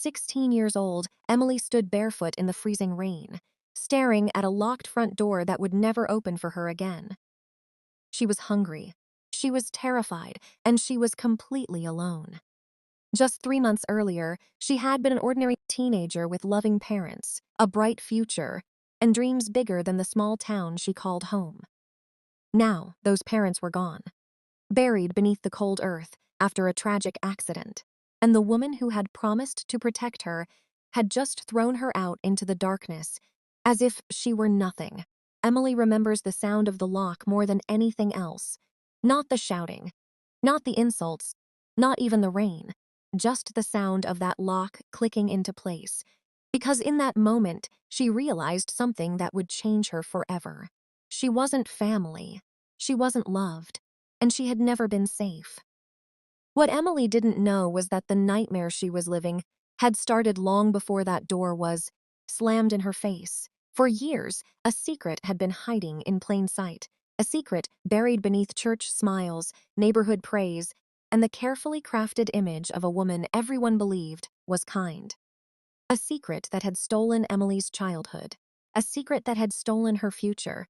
16 years old, Emily stood barefoot in the freezing rain, staring at a locked front door that would never open for her again. She was hungry, she was terrified, and she was completely alone. Just 3 months earlier, she had been an ordinary teenager with loving parents, a bright future, and dreams bigger than the small town she called home. Now, those parents were gone, buried beneath the cold earth after a tragic accident, and the woman who had promised to protect her had just thrown her out into the darkness, as if she were nothing. Emily remembers the sound of the lock more than anything else. Not the shouting, not the insults, not even the rain, just the sound of that lock clicking into place. Because in that moment, she realized something that would change her forever. She wasn't family, she wasn't loved, and she had never been safe. What Emily didn't know was that the nightmare she was living had started long before that door was slammed in her face. For years, a secret had been hiding in plain sight, a secret buried beneath church smiles, neighborhood praise, and the carefully crafted image of a woman everyone believed was kind. A secret that had stolen Emily's childhood, a secret that had stolen her future,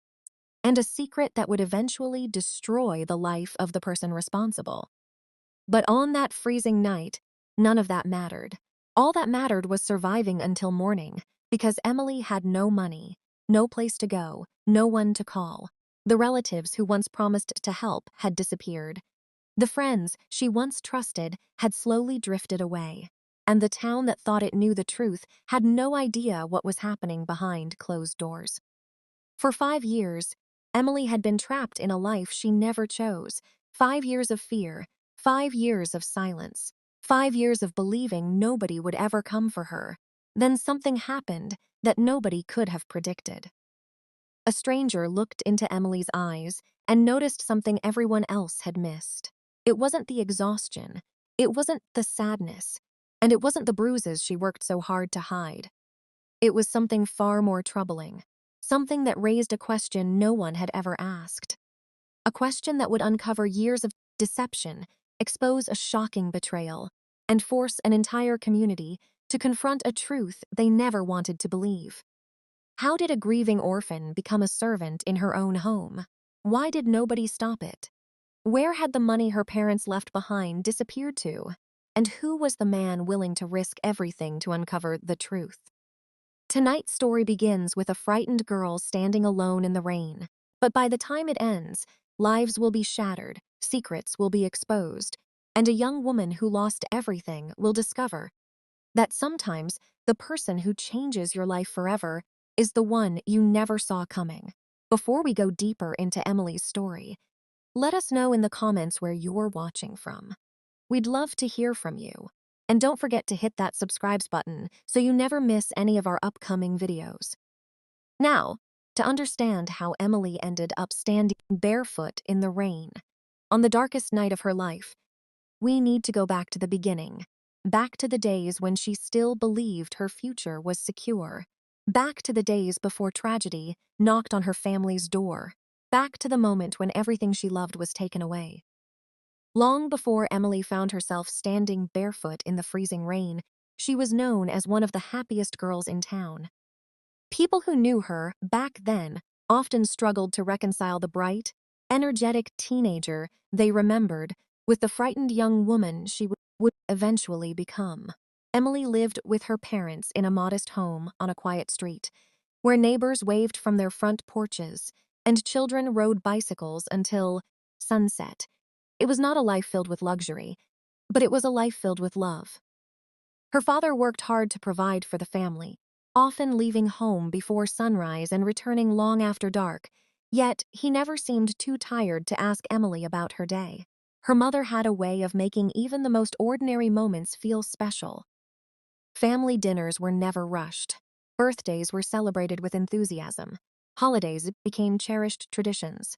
and a secret that would eventually destroy the life of the person responsible. But on that freezing night, none of that mattered. All that mattered was surviving until morning, because Emily had no money, no place to go, no one to call. The relatives who once promised to help had disappeared. The friends she once trusted had slowly drifted away, and the town that thought it knew the truth had no idea what was happening behind closed doors. For 5 years, Emily had been trapped in a life she never chose. 5 years of fear, 5 years of silence, 5 years of believing nobody would ever come for her. Then something happened that nobody could have predicted. A stranger looked into Emily's eyes and noticed something everyone else had missed. It wasn't the exhaustion, it wasn't the sadness, and it wasn't the bruises she worked so hard to hide. It was something far more troubling, something that raised a question no one had ever asked. A question that would uncover years of deception, expose a shocking betrayal, and force an entire community to confront a truth they never wanted to believe. How did a grieving orphan become a servant in her own home? Why did nobody stop it? Where had the money her parents left behind disappeared to? And who was the man willing to risk everything to uncover the truth? Tonight's story begins with a frightened girl standing alone in the rain. But by the time it ends, lives will be shattered, secrets will be exposed, and a young woman who lost everything will discover that sometimes the person who changes your life forever is the one you never saw coming. Before we go deeper into Emily's story, let us know in the comments where you're watching from. We'd love to hear from you. And don't forget to hit that subscribe button so you never miss any of our upcoming videos. Now, to understand how Emily ended up standing barefoot in the rain on the darkest night of her life, we need to go back to the beginning, back to the days when she still believed her future was secure, back to the days before tragedy knocked on her family's door, back to the moment when everything she loved was taken away. Long before Emily found herself standing barefoot in the freezing rain, she was known as one of the happiest girls in town. People who knew her back then often struggled to reconcile the bright, energetic teenager they remembered with the frightened young woman she would eventually become. Emily lived with her parents in a modest home on a quiet street, where neighbors waved from their front porches and children rode bicycles until sunset. It was not a life filled with luxury, but it was a life filled with love. Her father worked hard to provide for the family, often leaving home before sunrise and returning long after dark, yet he never seemed too tired to ask Emily about her day. Her mother had a way of making even the most ordinary moments feel special. Family dinners were never rushed. Birthdays were celebrated with enthusiasm. Holidays became cherished traditions.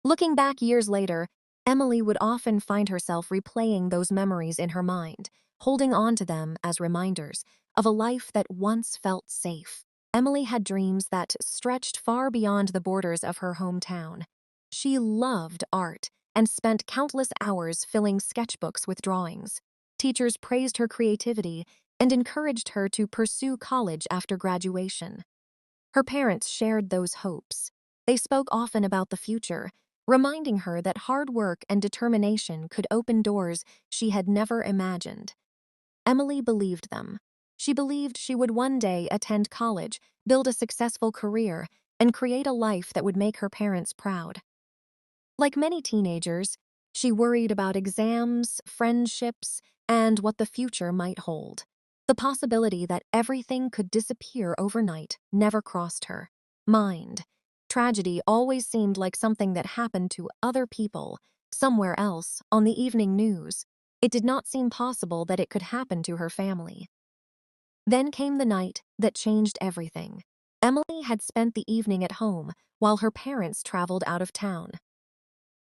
Looking back years later, Emily would often find herself replaying those memories in her mind, holding on to them as reminders of a life that once felt safe. Emily had dreams that stretched far beyond the borders of her hometown. She loved art and spent countless hours filling sketchbooks with drawings. Teachers praised her creativity and encouraged her to pursue college after graduation. Her parents shared those hopes. They spoke often about the future, reminding her that hard work and determination could open doors she had never imagined. Emily believed them. She believed she would one day attend college, build a successful career, and create a life that would make her parents proud. Like many teenagers, she worried about exams, friendships, and what the future might hold. The possibility that everything could disappear overnight never crossed her mind. Tragedy always seemed like something that happened to other people, somewhere else, on the evening news. It did not seem possible that it could happen to her family. Then came the night that changed everything. Emily had spent the evening at home while her parents traveled out of town.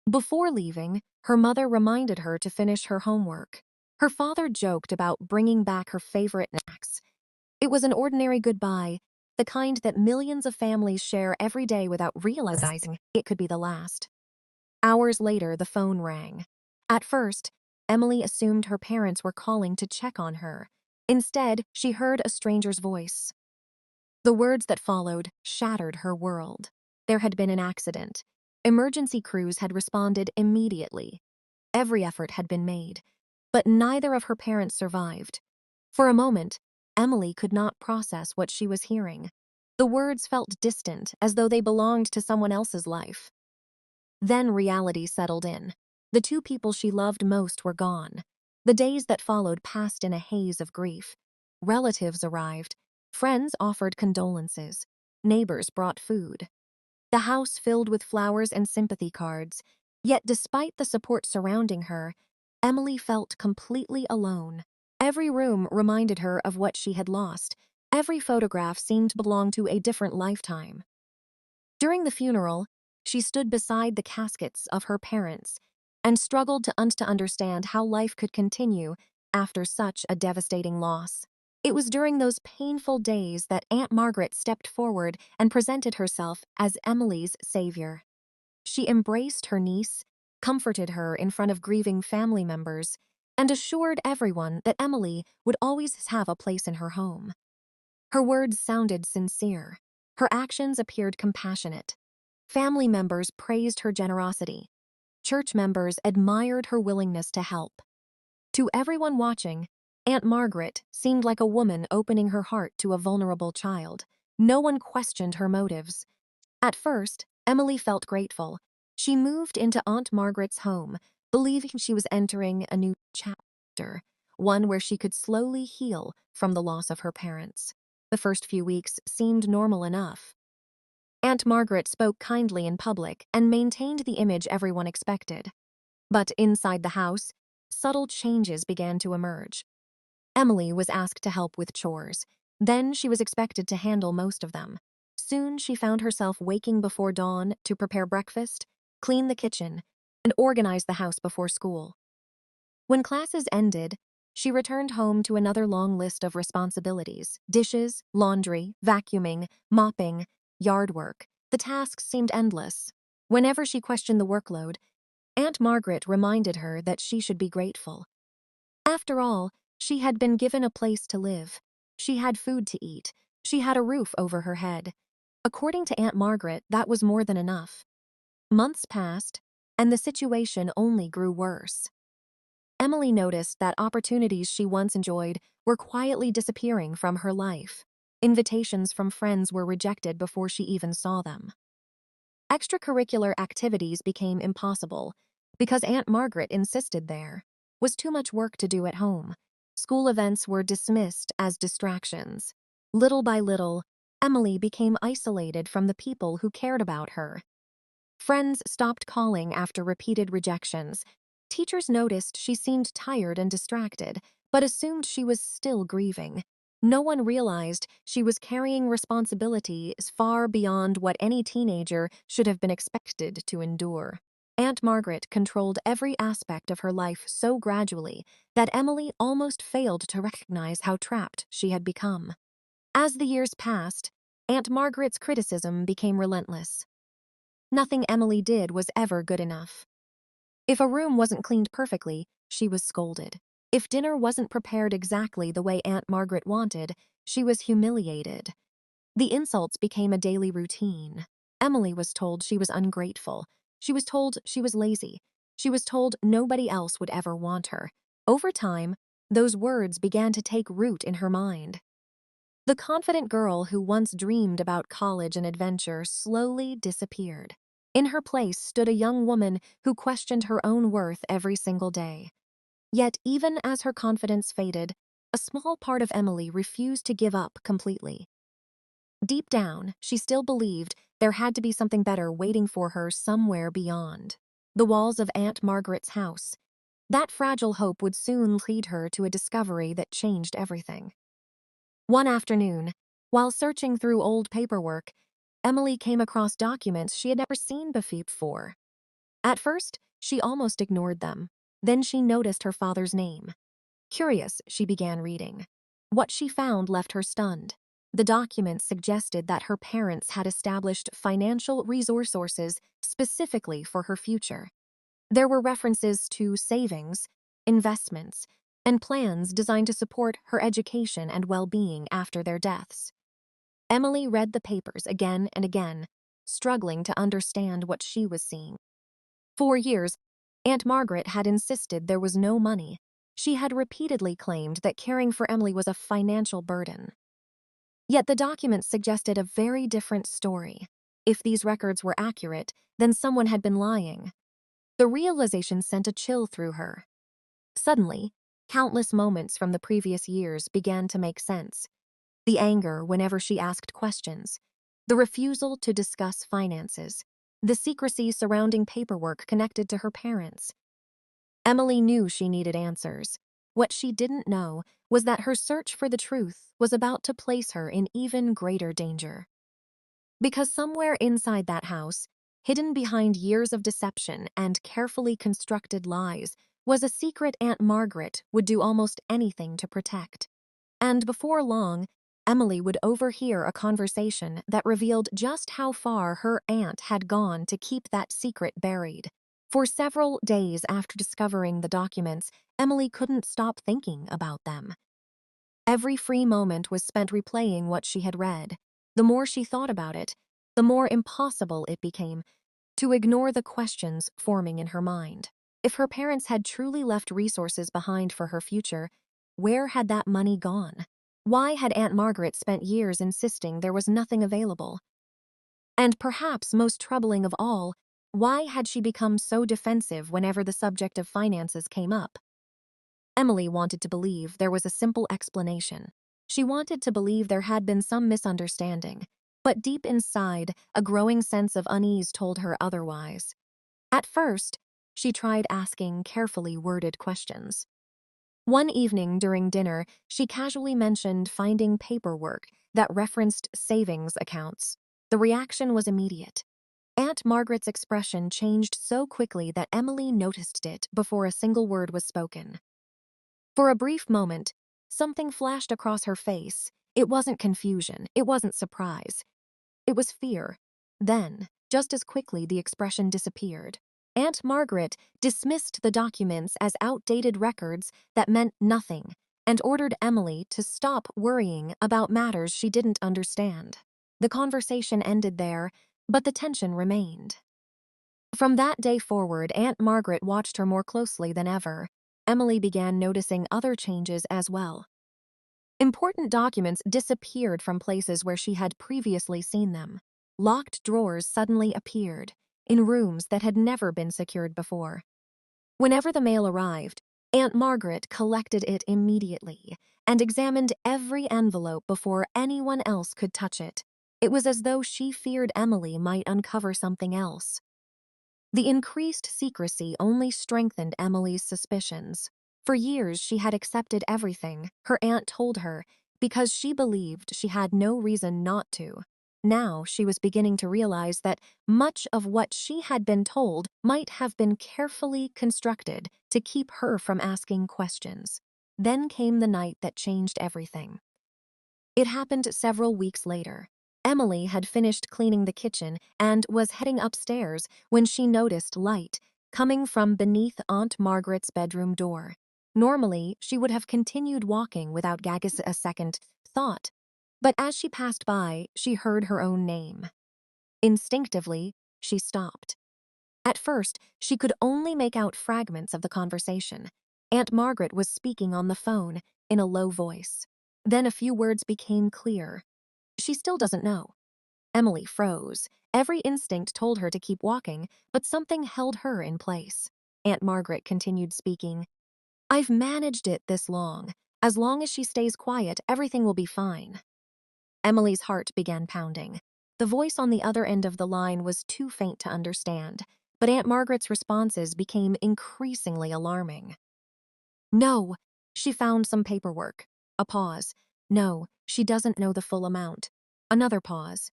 Before leaving, her mother reminded her to finish her homework. Her father joked about bringing back her favorite snacks. It was an ordinary goodbye, the kind that millions of families share every day without realizing it could be the last. Hours later, the phone rang. At first, Emily assumed her parents were calling to check on her. Instead, she heard a stranger's voice. The words that followed shattered her world. There had been an accident. Emergency crews had responded immediately. Every effort had been made, but neither of her parents survived. For a moment, Emily could not process what she was hearing. The words felt distant, as though they belonged to someone else's life. Then reality settled in. The two people she loved most were gone. The days that followed passed in a haze of grief. Relatives arrived. Friends offered condolences. Neighbors brought food. The house filled with flowers and sympathy cards. Yet despite the support surrounding her, Emily felt completely alone. Every room reminded her of what she had lost. Every photograph seemed to belong to a different lifetime. During the funeral, she stood beside the caskets of her parents and struggled to understand how life could continue after such a devastating loss. It was during those painful days that Aunt Margaret stepped forward and presented herself as Emily's savior. She embraced her niece, comforted her in front of grieving family members, and assured everyone that Emily would always have a place in her home. Her words sounded sincere. Her actions appeared compassionate. Family members praised her generosity. Church members admired her willingness to help. To everyone watching, Aunt Margaret seemed like a woman opening her heart to a vulnerable child. No one questioned her motives. At first, Emily felt grateful. She moved into Aunt Margaret's home, believing she was entering a new chapter, one where she could slowly heal from the loss of her parents. The first few weeks seemed normal enough. Aunt Margaret spoke kindly in public and maintained the image everyone expected. But inside the house, subtle changes began to emerge. Emily was asked to help with chores. Then she was expected to handle most of them. Soon she found herself waking before dawn to prepare breakfast, clean the kitchen, and organize the house before school. When classes ended, she returned home to another long list of responsibilities: dishes, laundry, vacuuming, mopping, yard work. The tasks seemed endless. Whenever she questioned the workload, Aunt Margaret reminded her that she should be grateful. After all, she had been given a place to live. She had food to eat. She had a roof over her head. According to Aunt Margaret, that was more than enough. Months passed, and the situation only grew worse. Emily noticed that opportunities she once enjoyed were quietly disappearing from her life. Invitations from friends were rejected before she even saw them. Extracurricular activities became impossible because Aunt Margaret insisted there was too much work to do at home. School events were dismissed as distractions. Little by little, Emily became isolated from the people who cared about her. Friends stopped calling after repeated rejections. Teachers noticed she seemed tired and distracted, but assumed she was still grieving. No one realized she was carrying responsibilities far beyond what any teenager should have been expected to endure. Aunt Margaret controlled every aspect of her life so gradually that Emily almost failed to recognize how trapped she had become. As the years passed, Aunt Margaret's criticism became relentless. Nothing Emily did was ever good enough. If a room wasn't cleaned perfectly, she was scolded. If dinner wasn't prepared exactly the way Aunt Margaret wanted, she was humiliated. The insults became a daily routine. Emily was told she was ungrateful. She was told she was lazy. She was told nobody else would ever want her. Over time, those words began to take root in her mind. The confident girl who once dreamed about college and adventure slowly disappeared. In her place stood a young woman who questioned her own worth every single day. Yet, even as her confidence faded, a small part of Emily refused to give up completely. Deep down, she still believed there had to be something better waiting for her somewhere beyond the walls of Aunt Margaret's house. That fragile hope would soon lead her to a discovery that changed everything. One afternoon, while searching through old paperwork, Emily came across documents she had never seen before. At first, she almost ignored them. Then she noticed her father's name. Curious, she began reading. What she found left her stunned. The documents suggested that her parents had established financial resources specifically for her future. There were references to savings, investments, and plans designed to support her education and well-being after their deaths. Emily read the papers again and again, struggling to understand what she was seeing. For years, Aunt Margaret had insisted there was no money. She had repeatedly claimed that caring for Emily was a financial burden. Yet the documents suggested a very different story. If these records were accurate, then someone had been lying. The realization sent a chill through her. Suddenly, countless moments from the previous years began to make sense. The anger whenever she asked questions, the refusal to discuss finances, the secrecy surrounding paperwork connected to her parents. Emily knew she needed answers. What she didn't know was that her search for the truth was about to place her in even greater danger. Because somewhere inside that house, hidden behind years of deception and carefully constructed lies, was a secret Aunt Margaret would do almost anything to protect. And before long, Emily would overhear a conversation that revealed just how far her aunt had gone to keep that secret buried. For several days after discovering the documents, Emily couldn't stop thinking about them. Every free moment was spent replaying what she had read. The more she thought about it, the more impossible it became to ignore the questions forming in her mind. If her parents had truly left resources behind for her future, where had that money gone? Why had Aunt Margaret spent years insisting there was nothing available? And perhaps most troubling of all, why had she become so defensive whenever the subject of finances came up? Emily wanted to believe there was a simple explanation. She wanted to believe there had been some misunderstanding, but deep inside, a growing sense of unease told her otherwise. At first, she tried asking carefully worded questions. One evening during dinner, she casually mentioned finding paperwork that referenced savings accounts. The reaction was immediate. Aunt Margaret's expression changed so quickly that Emily noticed it before a single word was spoken. For a brief moment, something flashed across her face. It wasn't confusion, it wasn't surprise. It was fear. Then, just as quickly, the expression disappeared. Aunt Margaret dismissed the documents as outdated records that meant nothing and ordered Emily to stop worrying about matters she didn't understand. The conversation ended there, but the tension remained. From that day forward, Aunt Margaret watched her more closely than ever. Emily began noticing other changes as well. Important documents disappeared from places where she had previously seen them. Locked drawers suddenly appeared, in rooms that had never been secured before. Whenever the mail arrived, Aunt Margaret collected it immediately and examined every envelope before anyone else could touch it. It was as though she feared Emily might uncover something else. The increased secrecy only strengthened Emily's suspicions. For years, she had accepted everything her aunt told her because she believed she had no reason not to. Now she was beginning to realize that much of what she had been told might have been carefully constructed to keep her from asking questions. Then came the night that changed everything. It happened several weeks later. Emily had finished cleaning the kitchen and was heading upstairs when she noticed light coming from beneath Aunt Margaret's bedroom door. Normally, she would have continued walking without gagging a second thought. But as she passed by, she heard her own name. Instinctively, she stopped. At first, she could only make out fragments of the conversation. Aunt Margaret was speaking on the phone in a low voice. Then a few words became clear. She still doesn't know. Emily froze. Every instinct told her to keep walking, but something held her in place. Aunt Margaret continued speaking. I've managed it this long. As long as she stays quiet, everything will be fine. Emily's heart began pounding. The voice on the other end of the line was too faint to understand, but Aunt Margaret's responses became increasingly alarming. No, she found some paperwork. A pause. No, she doesn't know the full amount. Another pause.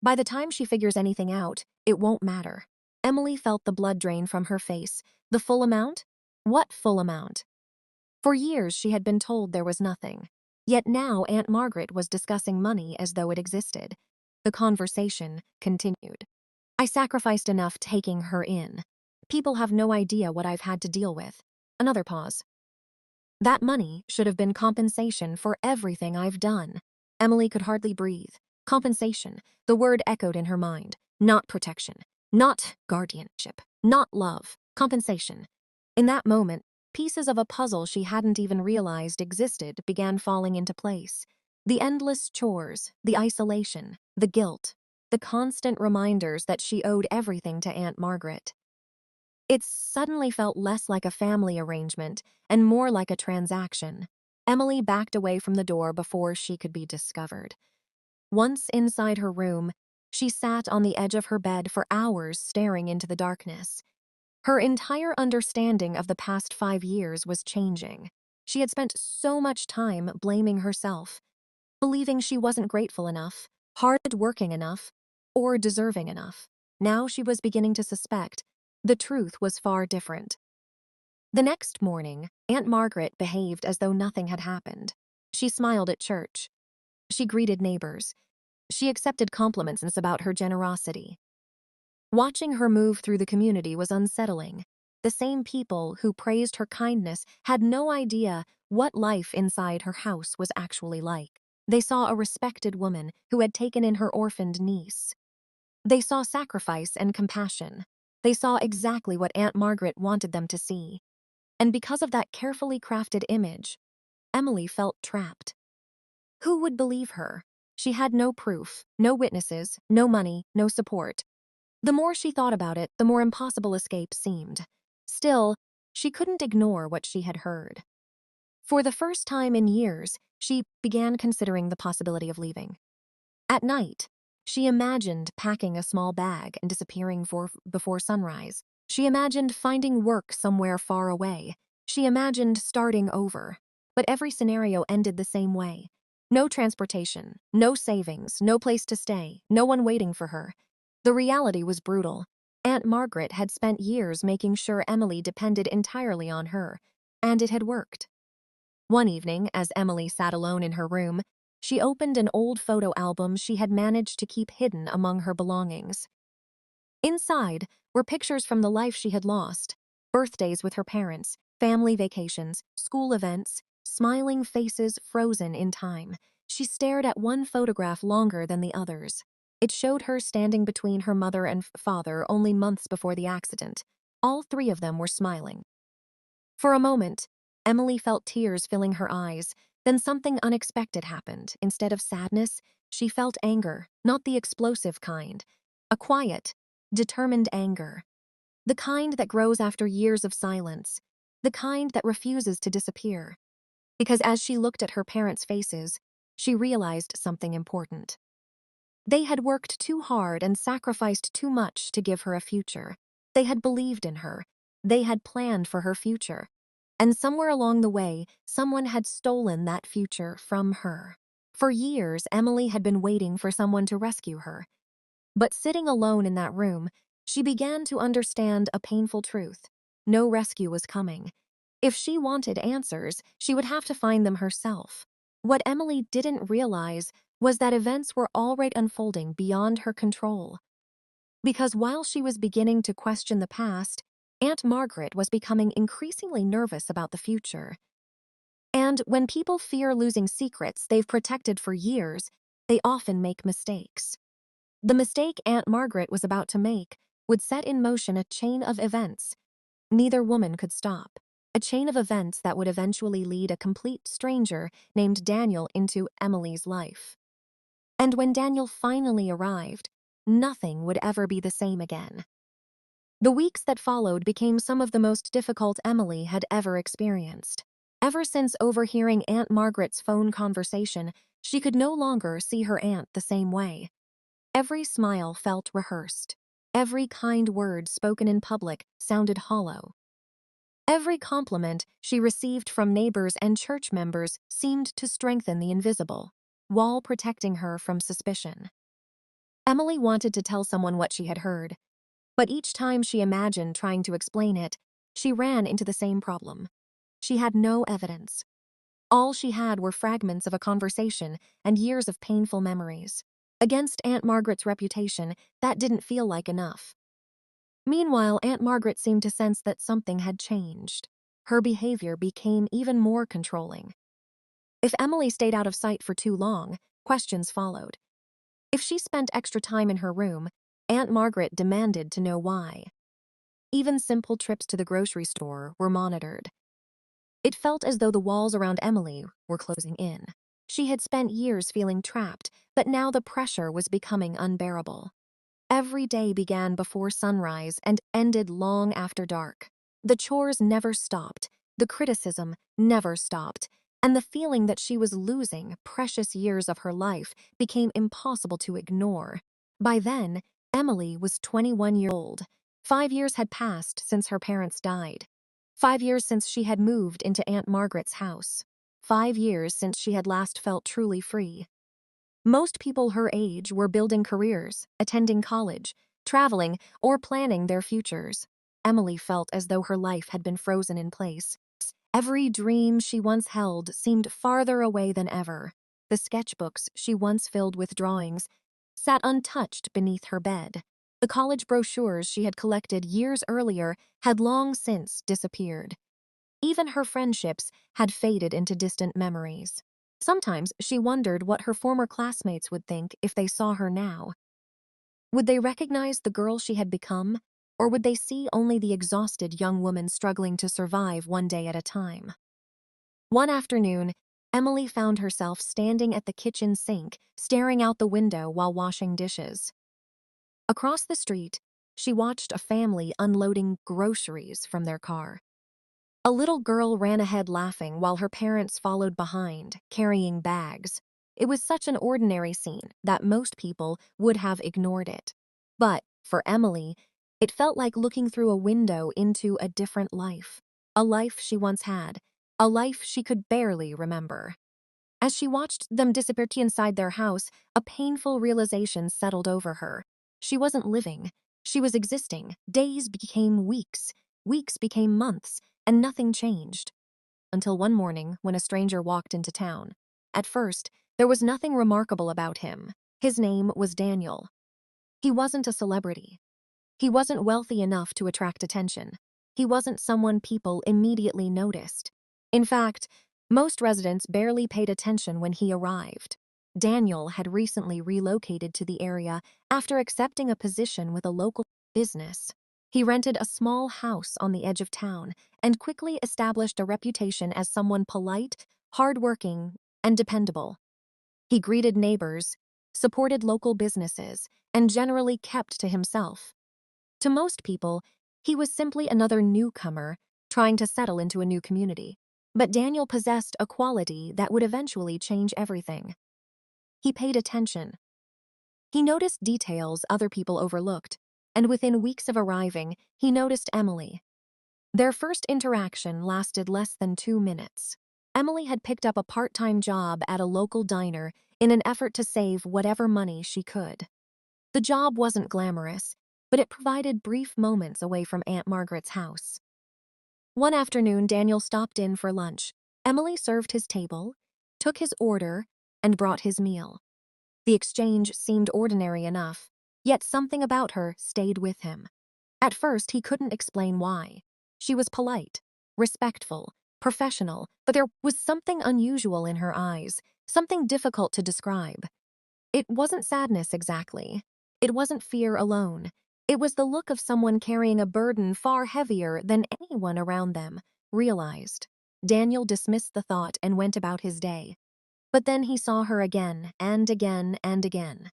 By the time she figures anything out, it won't matter. Emily felt the blood drain from her face. The full amount? What full amount? For years, she had been told there was nothing. Yet now Aunt Margaret was discussing money as though it existed. The conversation continued. I sacrificed enough taking her in. People have no idea what I've had to deal with. Another pause. That money should have been compensation for everything I've done. Emily could hardly breathe. Compensation. The word echoed in her mind. Not protection. Not guardianship. Not love. Compensation. In that moment, pieces of a puzzle she hadn't even realized existed began falling into place. The endless chores, the isolation, the guilt, the constant reminders that she owed everything to Aunt Margaret. It suddenly felt less like a family arrangement and more like a transaction. Emily backed away from the door before she could be discovered. Once inside her room, she sat on the edge of her bed for hours staring into the darkness. Her entire understanding of the past 5 years was changing. She had spent so much time blaming herself, believing she wasn't grateful enough, hard-working enough, or deserving enough. Now she was beginning to suspect the truth was far different. The next morning, Aunt Margaret behaved as though nothing had happened. She smiled at church. She greeted neighbors. She accepted compliments about her generosity. Watching her move through the community was unsettling. The same people who praised her kindness had no idea what life inside her house was actually like. They saw a respected woman who had taken in her orphaned niece. They saw sacrifice and compassion. They saw exactly what Aunt Margaret wanted them to see. And because of that carefully crafted image, Emily felt trapped. Who would believe her? She had no proof, no witnesses, no money, no support. The more she thought about it, the more impossible escape seemed. Still, she couldn't ignore what she had heard. For the first time in years, she began considering the possibility of leaving. At night, she imagined packing a small bag and disappearing before sunrise. She imagined finding work somewhere far away. She imagined starting over. But every scenario ended the same way. No transportation, no savings, no place to stay, no one waiting for her. The reality was brutal. Aunt Margaret had spent years making sure Emily depended entirely on her, and it had worked. One evening, as Emily sat alone in her room, she opened an old photo album she had managed to keep hidden among her belongings. Inside were pictures from the life she had lost, birthdays with her parents, family vacations, school events, smiling faces frozen in time. She stared at one photograph longer than the others. It showed her standing between her mother and father only months before the accident. All 3 of them were smiling. For a moment, Emily felt tears filling her eyes. Then something unexpected happened. Instead of sadness, she felt anger, not the explosive kind. A quiet, determined anger. The kind that grows after years of silence. The kind that refuses to disappear. Because as she looked at her parents' faces, she realized something important. They had worked too hard and sacrificed too much to give her a future. They had believed in her. They had planned for her future. And somewhere along the way, someone had stolen that future from her. For years, Emily had been waiting for someone to rescue her. But sitting alone in that room, she began to understand a painful truth. No rescue was coming. If she wanted answers, she would have to find them herself. What Emily didn't realize was that events were already unfolding beyond her control. Because while she was beginning to question the past, Aunt Margaret was becoming increasingly nervous about the future. And when people fear losing secrets they've protected for years, they often make mistakes. The mistake Aunt Margaret was about to make would set in motion a chain of events neither woman could stop. A chain of events that would eventually lead a complete stranger named Daniel into Emily's life. And when Daniel finally arrived, nothing would ever be the same again. The weeks that followed became some of the most difficult Emily had ever experienced. Ever since overhearing Aunt Margaret's phone conversation, she could no longer see her aunt the same way. Every smile felt rehearsed. Every kind word spoken in public sounded hollow. Every compliment she received from neighbors and church members seemed to strengthen the invisible wall protecting her from suspicion. Emily wanted to tell someone what she had heard, but each time she imagined trying to explain it, she ran into the same problem. She had no evidence. All she had were fragments of a conversation and years of painful memories. Against Aunt Margaret's reputation, that didn't feel like enough. Meanwhile, Aunt Margaret seemed to sense that something had changed. Her behavior became even more controlling. If Emily stayed out of sight for too long, questions followed. If she spent extra time in her room, Aunt Margaret demanded to know why. Even simple trips to the grocery store were monitored. It felt as though the walls around Emily were closing in. She had spent years feeling trapped, but now the pressure was becoming unbearable. Every day began before sunrise and ended long after dark. The chores never stopped, the criticism never stopped, and the feeling that she was losing precious years of her life became impossible to ignore. By then, Emily was 21 years old. 5 years had passed since her parents died. 5 years since she had moved into Aunt Margaret's house. 5 years since she had last felt truly free. Most people her age were building careers, attending college, traveling, or planning their futures. Emily felt as though her life had been frozen in place. Every dream she once held seemed farther away than ever. The sketchbooks she once filled with drawings sat untouched beneath her bed. The college brochures she had collected years earlier had long since disappeared. Even her friendships had faded into distant memories. Sometimes she wondered what her former classmates would think if they saw her now. Would they recognize the girl she had become, or would they see only the exhausted young woman struggling to survive one day at a time? One afternoon, Emily found herself standing at the kitchen sink, staring out the window while washing dishes. Across the street, she watched a family unloading groceries from their car. A little girl ran ahead laughing while her parents followed behind, carrying bags. It was such an ordinary scene that most people would have ignored it. But, for Emily, it felt like looking through a window into a different life. A life she once had. A life she could barely remember. As she watched them disappear inside their house, a painful realization settled over her. She wasn't living. She was existing. Days became weeks. Weeks became months. And nothing changed. Until one morning when a stranger walked into town. At first, there was nothing remarkable about him. His name was Daniel. He wasn't a celebrity. He wasn't wealthy enough to attract attention. He wasn't someone people immediately noticed. In fact, most residents barely paid attention when he arrived. Daniel had recently relocated to the area after accepting a position with a local business. He rented a small house on the edge of town and quickly established a reputation as someone polite, hardworking, and dependable. He greeted neighbors, supported local businesses, and generally kept to himself. To most people, he was simply another newcomer trying to settle into a new community. But Daniel possessed a quality that would eventually change everything. He paid attention. He noticed details other people overlooked, and within weeks of arriving, he noticed Emily. Their first interaction lasted less than 2 minutes. Emily had picked up a part-time job at a local diner in an effort to save whatever money she could. The job wasn't glamorous, but it provided brief moments away from Aunt Margaret's house. One afternoon, Daniel stopped in for lunch. Emily served his table, took his order, and brought his meal. The exchange seemed ordinary enough, yet something about her stayed with him. At first, he couldn't explain why. She was polite, respectful, professional, but there was something unusual in her eyes, something difficult to describe. It wasn't sadness exactly. It wasn't fear alone. It was the look of someone carrying a burden far heavier than anyone around them realized. Daniel dismissed the thought and went about his day. But then he saw her again and again and again.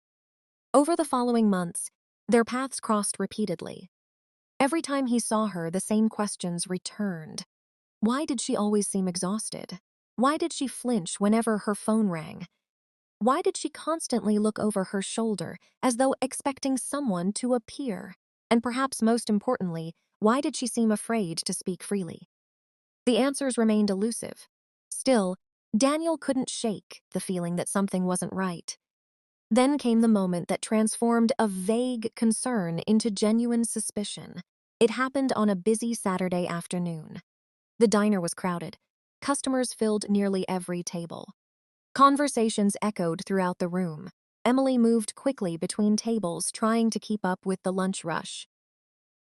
Over the following months, their paths crossed repeatedly. Every time he saw her, the same questions returned. Why did she always seem exhausted? Why did she flinch whenever her phone rang? Why did she constantly look over her shoulder as though expecting someone to appear? And perhaps most importantly, why did she seem afraid to speak freely? The answers remained elusive. Still, Daniel couldn't shake the feeling that something wasn't right. Then came the moment that transformed a vague concern into genuine suspicion. It happened on a busy Saturday afternoon. The diner was crowded. Customers filled nearly every table. Conversations echoed throughout the room. Emily moved quickly between tables, trying to keep up with the lunch rush.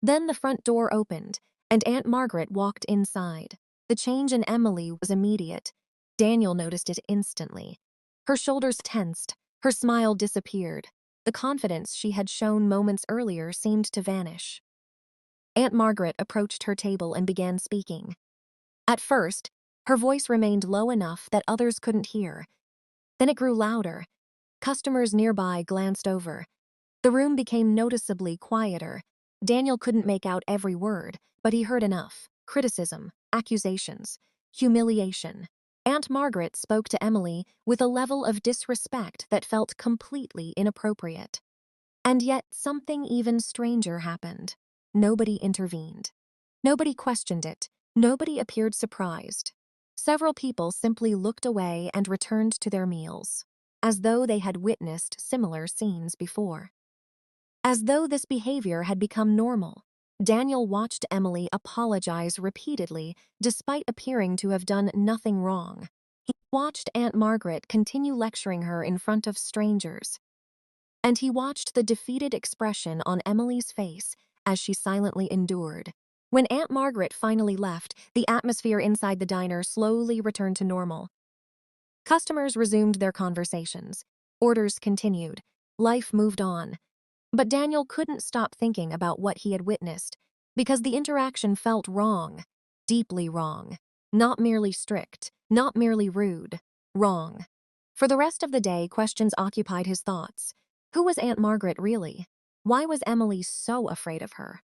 Then the front door opened, and Aunt Margaret walked inside. The change in Emily was immediate. Daniel noticed it instantly. Her shoulders tensed, her smile disappeared. The confidence she had shown moments earlier seemed to vanish. Aunt Margaret approached her table and began speaking. At first, her voice remained low enough that others couldn't hear. Then it grew louder. Customers nearby glanced over. The room became noticeably quieter. Daniel couldn't make out every word, but he heard enough. Criticism, accusations, humiliation. Aunt Margaret spoke to Emily with a level of disrespect that felt completely inappropriate. And yet something even stranger happened. Nobody intervened. Nobody questioned it. Nobody appeared surprised. Several people simply looked away and returned to their meals, as though they had witnessed similar scenes before. As though this behavior had become normal, Daniel watched Emily apologize repeatedly despite appearing to have done nothing wrong. He watched Aunt Margaret continue lecturing her in front of strangers. And he watched the defeated expression on Emily's face as she silently endured. When Aunt Margaret finally left, the atmosphere inside the diner slowly returned to normal. Customers resumed their conversations. Orders continued. Life moved on. But Daniel couldn't stop thinking about what he had witnessed, because the interaction felt wrong, deeply wrong. Not merely strict, not merely rude, wrong. For the rest of the day, questions occupied his thoughts. Who was Aunt Margaret really? Why was Emily so afraid of her?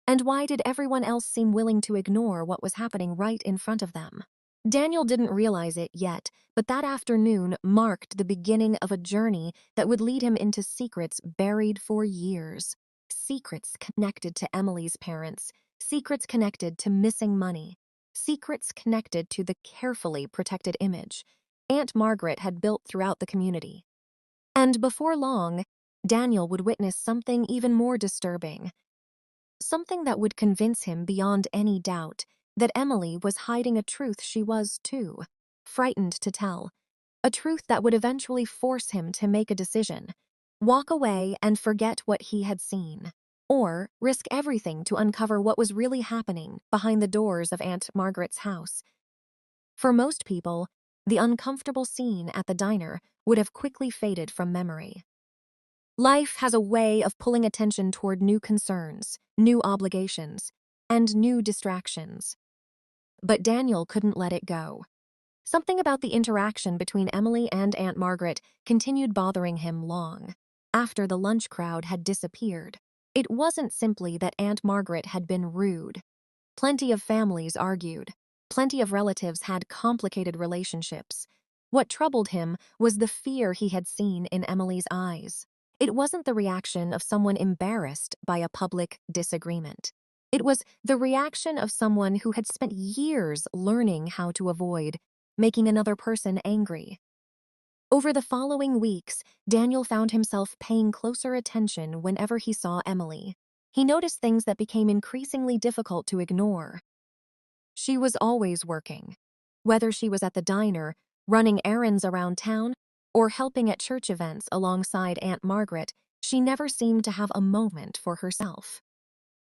And why did everyone else seem willing to ignore what was happening right in front of them? Daniel didn't realize it yet, but that afternoon marked the beginning of a journey that would lead him into secrets buried for years. Secrets connected to Emily's parents, secrets connected to missing money, secrets connected to the carefully protected image Aunt Margaret had built throughout the community. And before long, Daniel would witness something even more disturbing. Something that would convince him beyond any doubt that Emily was hiding a truth she was, too, frightened to tell. A truth that would eventually force him to make a decision. Walk away and forget what he had seen. Or risk everything to uncover what was really happening behind the doors of Aunt Margaret's house. For most people, the uncomfortable scene at the diner would have quickly faded from memory. Life has a way of pulling attention toward new concerns, new obligations, and new distractions. But Daniel couldn't let it go. Something about the interaction between Emily and Aunt Margaret continued bothering him long after the lunch crowd had disappeared. It wasn't simply that Aunt Margaret had been rude. Plenty of families argued. Plenty of relatives had complicated relationships. What troubled him was the fear he had seen in Emily's eyes. It wasn't the reaction of someone embarrassed by a public disagreement. It was the reaction of someone who had spent years learning how to avoid making another person angry. Over the following weeks, Daniel found himself paying closer attention whenever he saw Emily. He noticed things that became increasingly difficult to ignore. She was always working. Whether she was at the diner, running errands around town, or helping at church events alongside Aunt Margaret, she never seemed to have a moment for herself.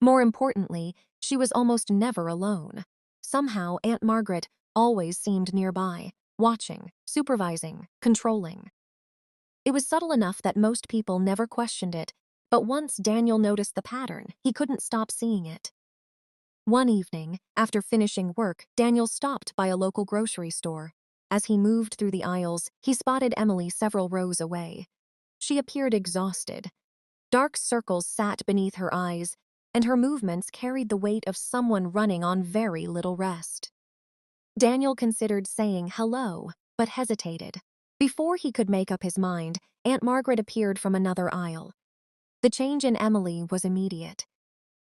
More importantly, she was almost never alone. Somehow, Aunt Margaret always seemed nearby, watching, supervising, controlling. It was subtle enough that most people never questioned it, but once Daniel noticed the pattern, he couldn't stop seeing it. One evening, after finishing work, Daniel stopped by a local grocery store. As he moved through the aisles, he spotted Emily several rows away. She appeared exhausted. Dark circles sat beneath her eyes, and her movements carried the weight of someone running on very little rest. Daniel considered saying hello, but hesitated. Before he could make up his mind, Aunt Margaret appeared from another aisle. The change in Emily was immediate.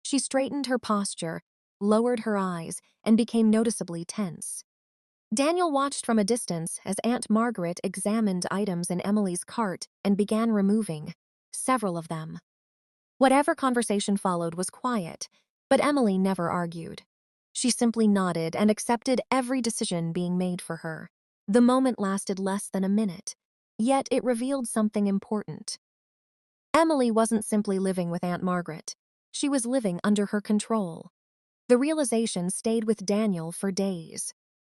She straightened her posture, lowered her eyes, and became noticeably tense. Daniel watched from a distance as Aunt Margaret examined items in Emily's cart and began removing several of them. Whatever conversation followed was quiet, but Emily never argued. She simply nodded and accepted every decision being made for her. The moment lasted less than a minute, yet it revealed something important. Emily wasn't simply living with Aunt Margaret. She was living under her control. The realization stayed with Daniel for days.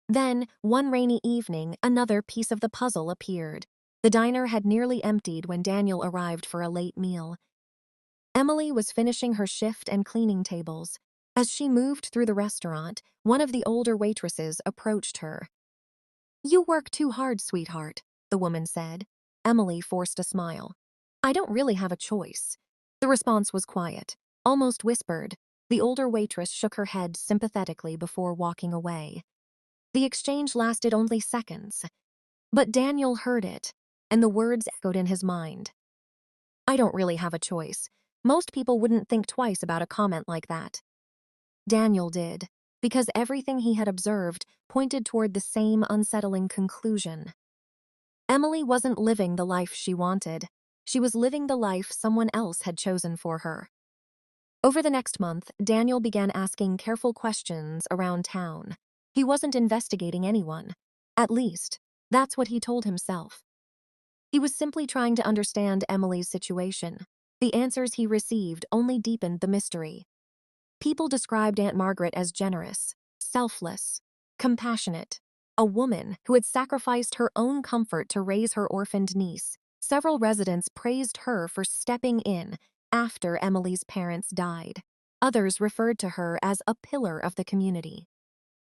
Then, one rainy evening, another piece of the puzzle appeared. The diner had nearly emptied when Daniel arrived for a late meal. Emily was finishing her shift and cleaning tables. As she moved through the restaurant, one of the older waitresses approached her. "You work too hard, sweetheart," the woman said. Emily forced a smile. "I don't really have a choice." The response was quiet, almost whispered. The older waitress shook her head sympathetically before walking away. The exchange lasted only seconds, but Daniel heard it, and the words echoed in his mind. "I don't really have a choice. Most people wouldn't think twice about a comment like that." Daniel did, because everything he had observed pointed toward the same unsettling conclusion. Emily wasn't living the life she wanted. She was living the life someone else had chosen for her. Over the next month, Daniel began asking careful questions around town. He wasn't investigating anyone. At least, that's what he told himself. He was simply trying to understand Emily's situation. The answers he received only deepened the mystery. People described Aunt Margaret as generous, selfless, compassionate, a woman who had sacrificed her own comfort to raise her orphaned niece. Several residents praised her for stepping in after Emily's parents died. Others referred to her as a pillar of the community.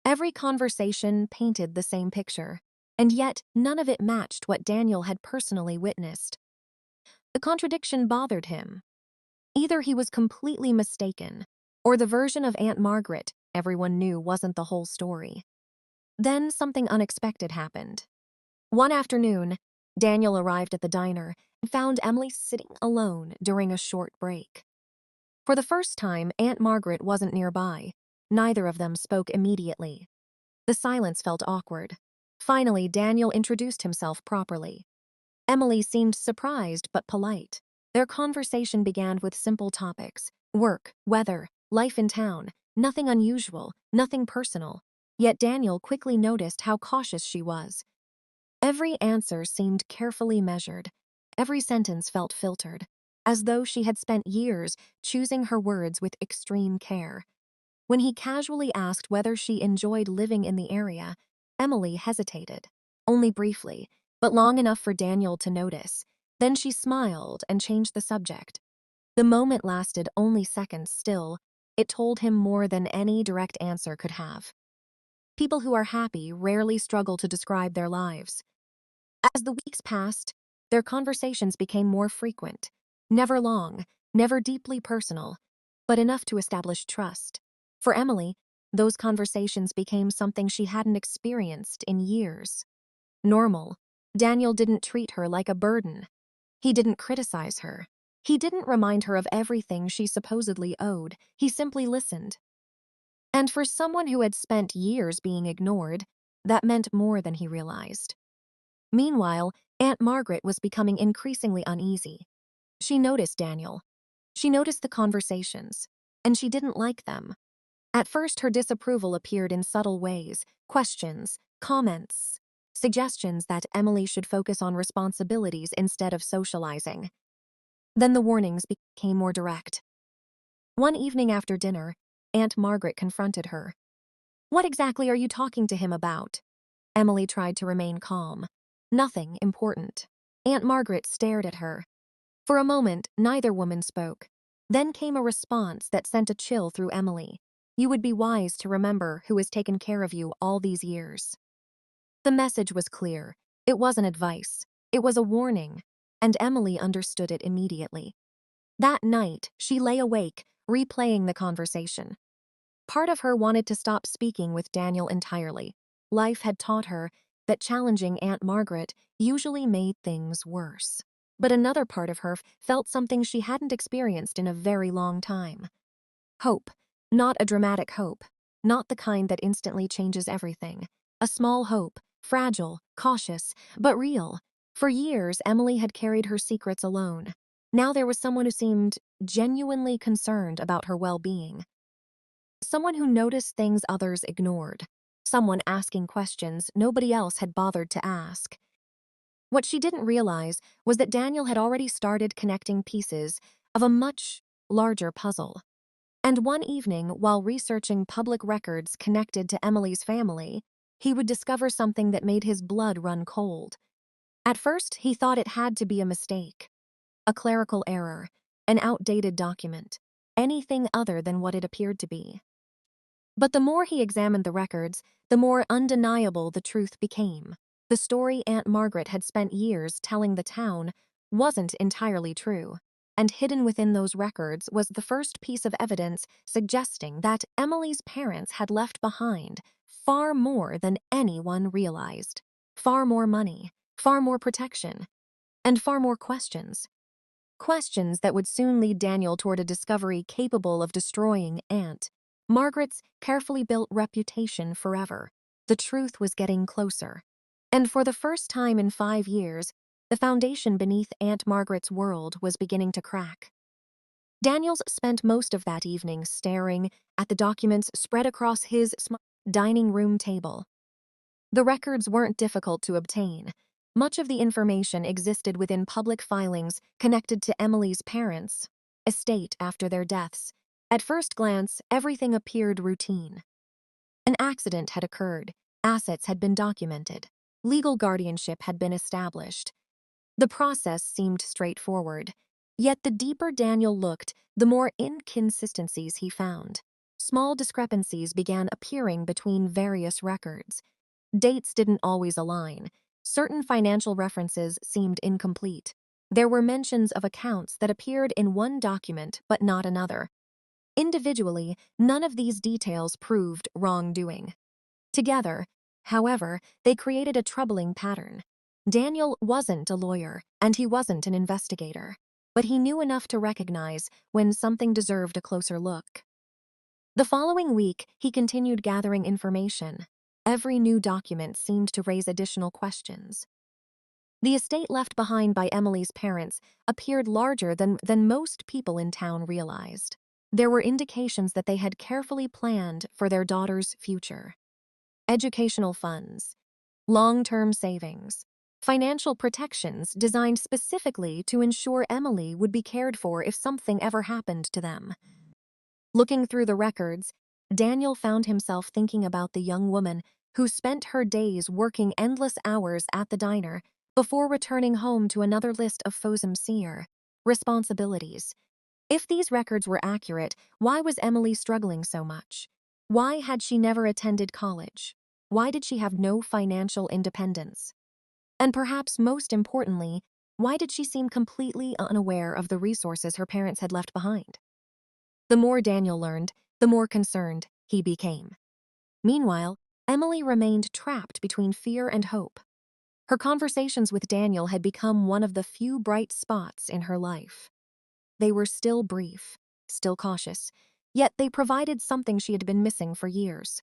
Every conversation painted the same picture, and yet none of it matched what Daniel had personally witnessed. The contradiction bothered him. Either he was completely mistaken, or the version of Aunt Margaret everyone knew wasn't the whole story. Then something unexpected happened. One afternoon, Daniel arrived at the diner and found Emily sitting alone during a short break. For the first time, Aunt Margaret wasn't nearby. Neither of them spoke immediately. The silence felt awkward. Finally, Daniel introduced himself properly. Emily seemed surprised but polite. Their conversation began with simple topics: work, weather, life in town. Nothing unusual, nothing personal. Yet Daniel quickly noticed how cautious she was. Every answer seemed carefully measured. Every sentence felt filtered, as though she had spent years choosing her words with extreme care. When he casually asked whether she enjoyed living in the area, Emily hesitated. Only briefly, but long enough for Daniel to notice. Then she smiled and changed the subject. The moment lasted only seconds still. It told him more than any direct answer could have. People who are happy rarely struggle to describe their lives. As the weeks passed, their conversations became more frequent. Never long, never deeply personal, but enough to establish trust. For Emily, those conversations became something she hadn't experienced in years. Normal. Daniel didn't treat her like a burden. He didn't criticize her. He didn't remind her of everything she supposedly owed. He simply listened. And for someone who had spent years being ignored, that meant more than he realized. Meanwhile, Aunt Margaret was becoming increasingly uneasy. She noticed Daniel. She noticed the conversations, and she didn't like them. At first, her disapproval appeared in subtle ways: questions, comments, suggestions that Emily should focus on responsibilities instead of socializing. Then the warnings became more direct. One evening after dinner, Aunt Margaret confronted her. "What exactly are you talking to him about?" Emily tried to remain calm. "Nothing important." Aunt Margaret stared at her. For a moment, neither woman spoke. Then came a response that sent a chill through Emily. "You would be wise to remember who has taken care of you all these years." The message was clear. It wasn't advice. It was a warning, and Emily understood it immediately. That night, she lay awake, replaying the conversation. Part of her wanted to stop speaking with Daniel entirely. Life had taught her that challenging Aunt Margaret usually made things worse. But another part of her felt something she hadn't experienced in a very long time. Hope. Not a dramatic hope. Not the kind that instantly changes everything. A small hope, fragile, cautious, but real. For years, Emily had carried her secrets alone. Now there was someone who seemed genuinely concerned about her well-being. Someone who noticed things others ignored. Someone asking questions nobody else had bothered to ask. What she didn't realize was that Daniel had already started connecting pieces of a much larger puzzle. And one evening, while researching public records connected to Emily's family, he would discover something that made his blood run cold. At first, he thought it had to be a mistake, a clerical error, an outdated document, anything other than what it appeared to be. But the more he examined the records, the more undeniable the truth became. The story Aunt Margaret had spent years telling the town wasn't entirely true, and hidden within those records was the first piece of evidence suggesting that Emily's parents had left behind far more than anyone realized. Far more money, far more protection, and far more questions. Questions that would soon lead Daniel toward a discovery capable of destroying Aunt Margaret's carefully built reputation forever. The truth was getting closer. And for the first time in 5 years, the foundation beneath Aunt Margaret's world was beginning to crack. Daniels spent most of that evening staring at the documents spread across his dining room table. The records weren't difficult to obtain. Much of the information existed within public filings connected to Emily's parents' estate after their deaths. At first glance, everything appeared routine. An accident had occurred, assets had been documented, legal guardianship had been established. The process seemed straightforward. Yet the deeper Daniel looked, the more inconsistencies he found. Small discrepancies began appearing between various records. Dates didn't always align. Certain financial references seemed incomplete. There were mentions of accounts that appeared in one document but not another. Individually, none of these details proved wrongdoing. Together, however, they created a troubling pattern. Daniel wasn't a lawyer, and he wasn't an investigator, but he knew enough to recognize when something deserved a closer look. The following week, he continued gathering information. Every new document seemed to raise additional questions. The estate left behind by Emily's parents appeared larger than most people in town realized. There were indications that they had carefully planned for their daughter's future. Educational funds, long-term savings, financial protections designed specifically to ensure Emily would be cared for if something ever happened to them. Looking through the records, Daniel found himself thinking about the young woman who spent her days working endless hours at the diner before returning home to another list of sincere responsibilities. If these records were accurate, why was Emily struggling so much? Why had she never attended college? Why did she have no financial independence? And perhaps most importantly, why did she seem completely unaware of the resources her parents had left behind? The more Daniel learned, the more concerned he became. Meanwhile, Emily remained trapped between fear and hope. Her conversations with Daniel had become one of the few bright spots in her life. They were still brief, still cautious, yet they provided something she had been missing for years.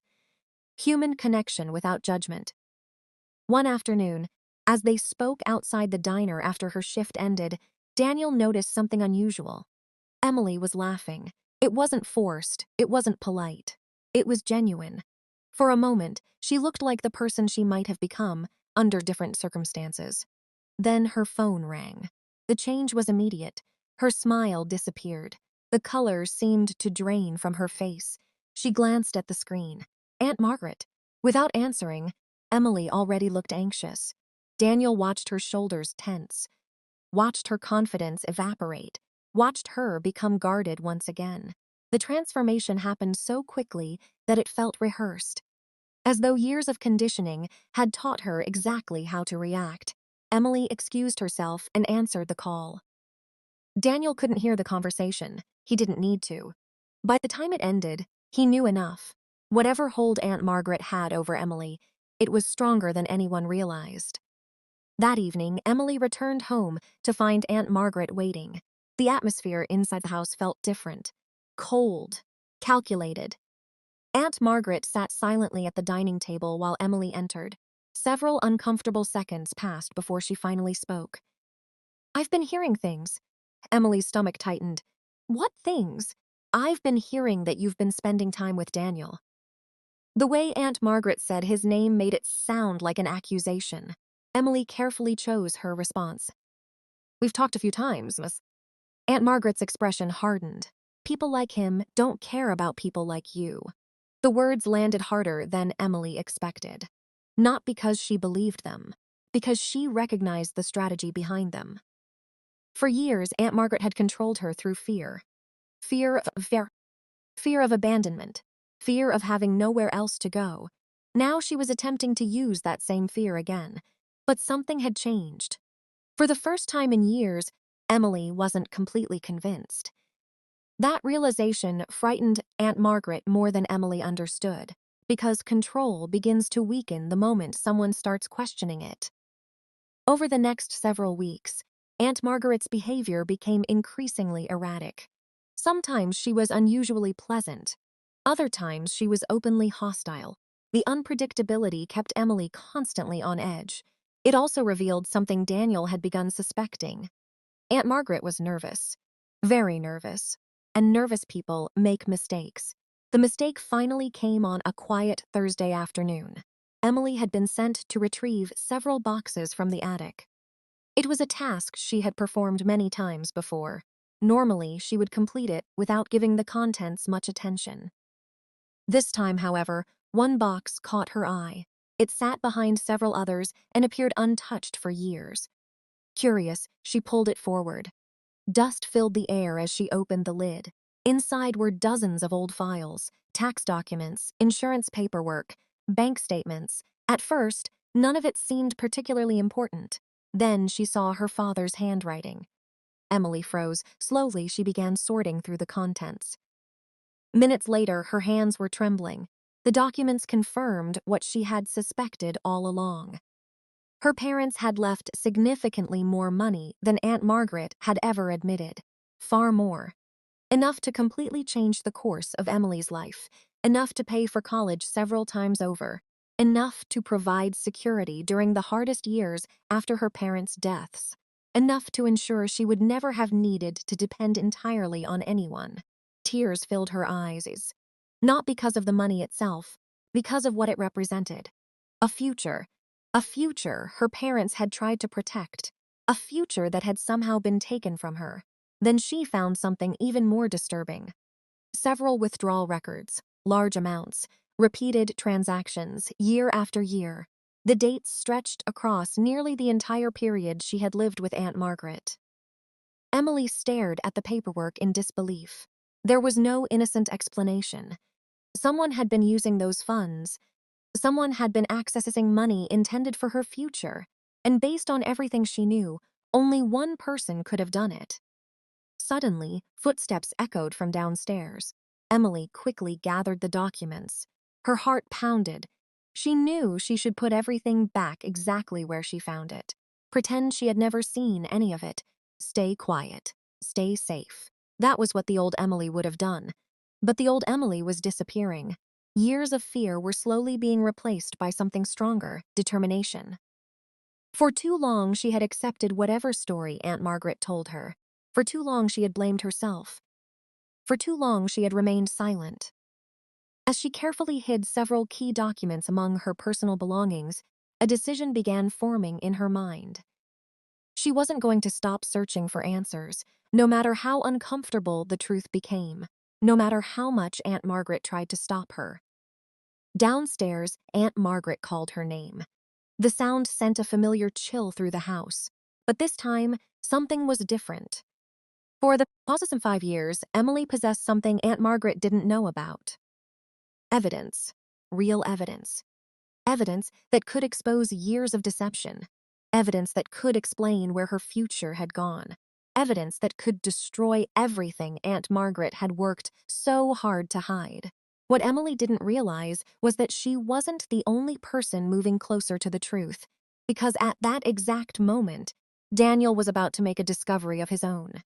Human connection without judgment. One afternoon, as they spoke outside the diner after her shift ended, Daniel noticed something unusual. Emily was laughing. It wasn't forced, it wasn't polite. It was genuine. For a moment, she looked like the person she might have become under different circumstances. Then her phone rang. The change was immediate. Her smile disappeared. The color seemed to drain from her face. She glanced at the screen. Aunt Margaret. Without answering, Emily already looked anxious. Daniel watched her shoulders tense, watched her confidence evaporate, watched her become guarded once again. The transformation happened so quickly that it felt rehearsed, as though years of conditioning had taught her exactly how to react. Emily excused herself and answered the call. Daniel couldn't hear the conversation. He didn't need to. By the time it ended, he knew enough. Whatever hold Aunt Margaret had over Emily, it was stronger than anyone realized. That evening, Emily returned home to find Aunt Margaret waiting. The atmosphere inside the house felt different. Cold. Calculated. Aunt Margaret sat silently at the dining table while Emily entered. Several uncomfortable seconds passed before she finally spoke. "I've been hearing things." Emily's stomach tightened. "What things?" "I've been hearing that you've been spending time with Daniel." The way Aunt Margaret said his name made it sound like an accusation. Emily carefully chose her response. "We've talked a few times, Miss." Aunt Margaret's expression hardened. "People like him don't care about people like you." The words landed harder than Emily expected. Not because she believed them, because she recognized the strategy behind them. For years, Aunt Margaret had controlled her through fear. Fear of abandonment. Fear of having nowhere else to go. Now she was attempting to use that same fear again. But something had changed. For the first time in years, Emily wasn't completely convinced. That realization frightened Aunt Margaret more than Emily understood, because control begins to weaken the moment someone starts questioning it. Over the next several weeks, Aunt Margaret's behavior became increasingly erratic. Sometimes she was unusually pleasant. Other times she was openly hostile. The unpredictability kept Emily constantly on edge. It also revealed something Daniel had begun suspecting. Aunt Margaret was nervous. Very nervous. And nervous people make mistakes. The mistake finally came on a quiet Thursday afternoon. Emily had been sent to retrieve several boxes from the attic. It was a task she had performed many times before. Normally, she would complete it without giving the contents much attention. This time, however, one box caught her eye. It sat behind several others and appeared untouched for years. Curious, she pulled it forward. Dust filled the air as she opened the lid. Inside were dozens of old files, tax documents, insurance paperwork, bank statements. At first, none of it seemed particularly important. Then she saw her father's handwriting. Emily froze. Slowly, she began sorting through the contents. Minutes later, her hands were trembling. The documents confirmed what she had suspected all along. Her parents had left significantly more money than Aunt Margaret had ever admitted. Far more. Enough to completely change the course of Emily's life. Enough to pay for college several times over. Enough to provide security during the hardest years after her parents' deaths. Enough to ensure she would never have needed to depend entirely on anyone. Tears filled her eyes. Not because of the money itself, because of what it represented. A future. A future her parents had tried to protect. A future that had somehow been taken from her. Then she found something even more disturbing. Several withdrawal records, large amounts, repeated transactions, year after year. The dates stretched across nearly the entire period she had lived with Aunt Margaret. Emily stared at the paperwork in disbelief. There was no innocent explanation. Someone had been using those funds. Someone had been accessing money intended for her future. And based on everything she knew, only one person could have done it. Suddenly, footsteps echoed from downstairs. Emily quickly gathered the documents. Her heart pounded. She knew she should put everything back exactly where she found it. Pretend she had never seen any of it. Stay quiet. Stay safe. That was what the old Emily would have done. But the old Emily was disappearing. Years of fear were slowly being replaced by something stronger, determination. For too long, she had accepted whatever story Aunt Margaret told her. For too long, she had blamed herself. For too long, she had remained silent. As she carefully hid several key documents among her personal belongings, a decision began forming in her mind. She wasn't going to stop searching for answers, no matter how uncomfortable the truth became, no matter how much Aunt Margaret tried to stop her. Downstairs, Aunt Margaret called her name. The sound sent a familiar chill through the house, but this time, something was different. For the past 5 years, Emily possessed something Aunt Margaret didn't know about. Evidence. Real evidence. Evidence that could expose years of deception. Evidence that could explain where her future had gone. Evidence that could destroy everything Aunt Margaret had worked so hard to hide. What Emily didn't realize was that she wasn't the only person moving closer to the truth, because at that exact moment, Daniel was about to make a discovery of his own.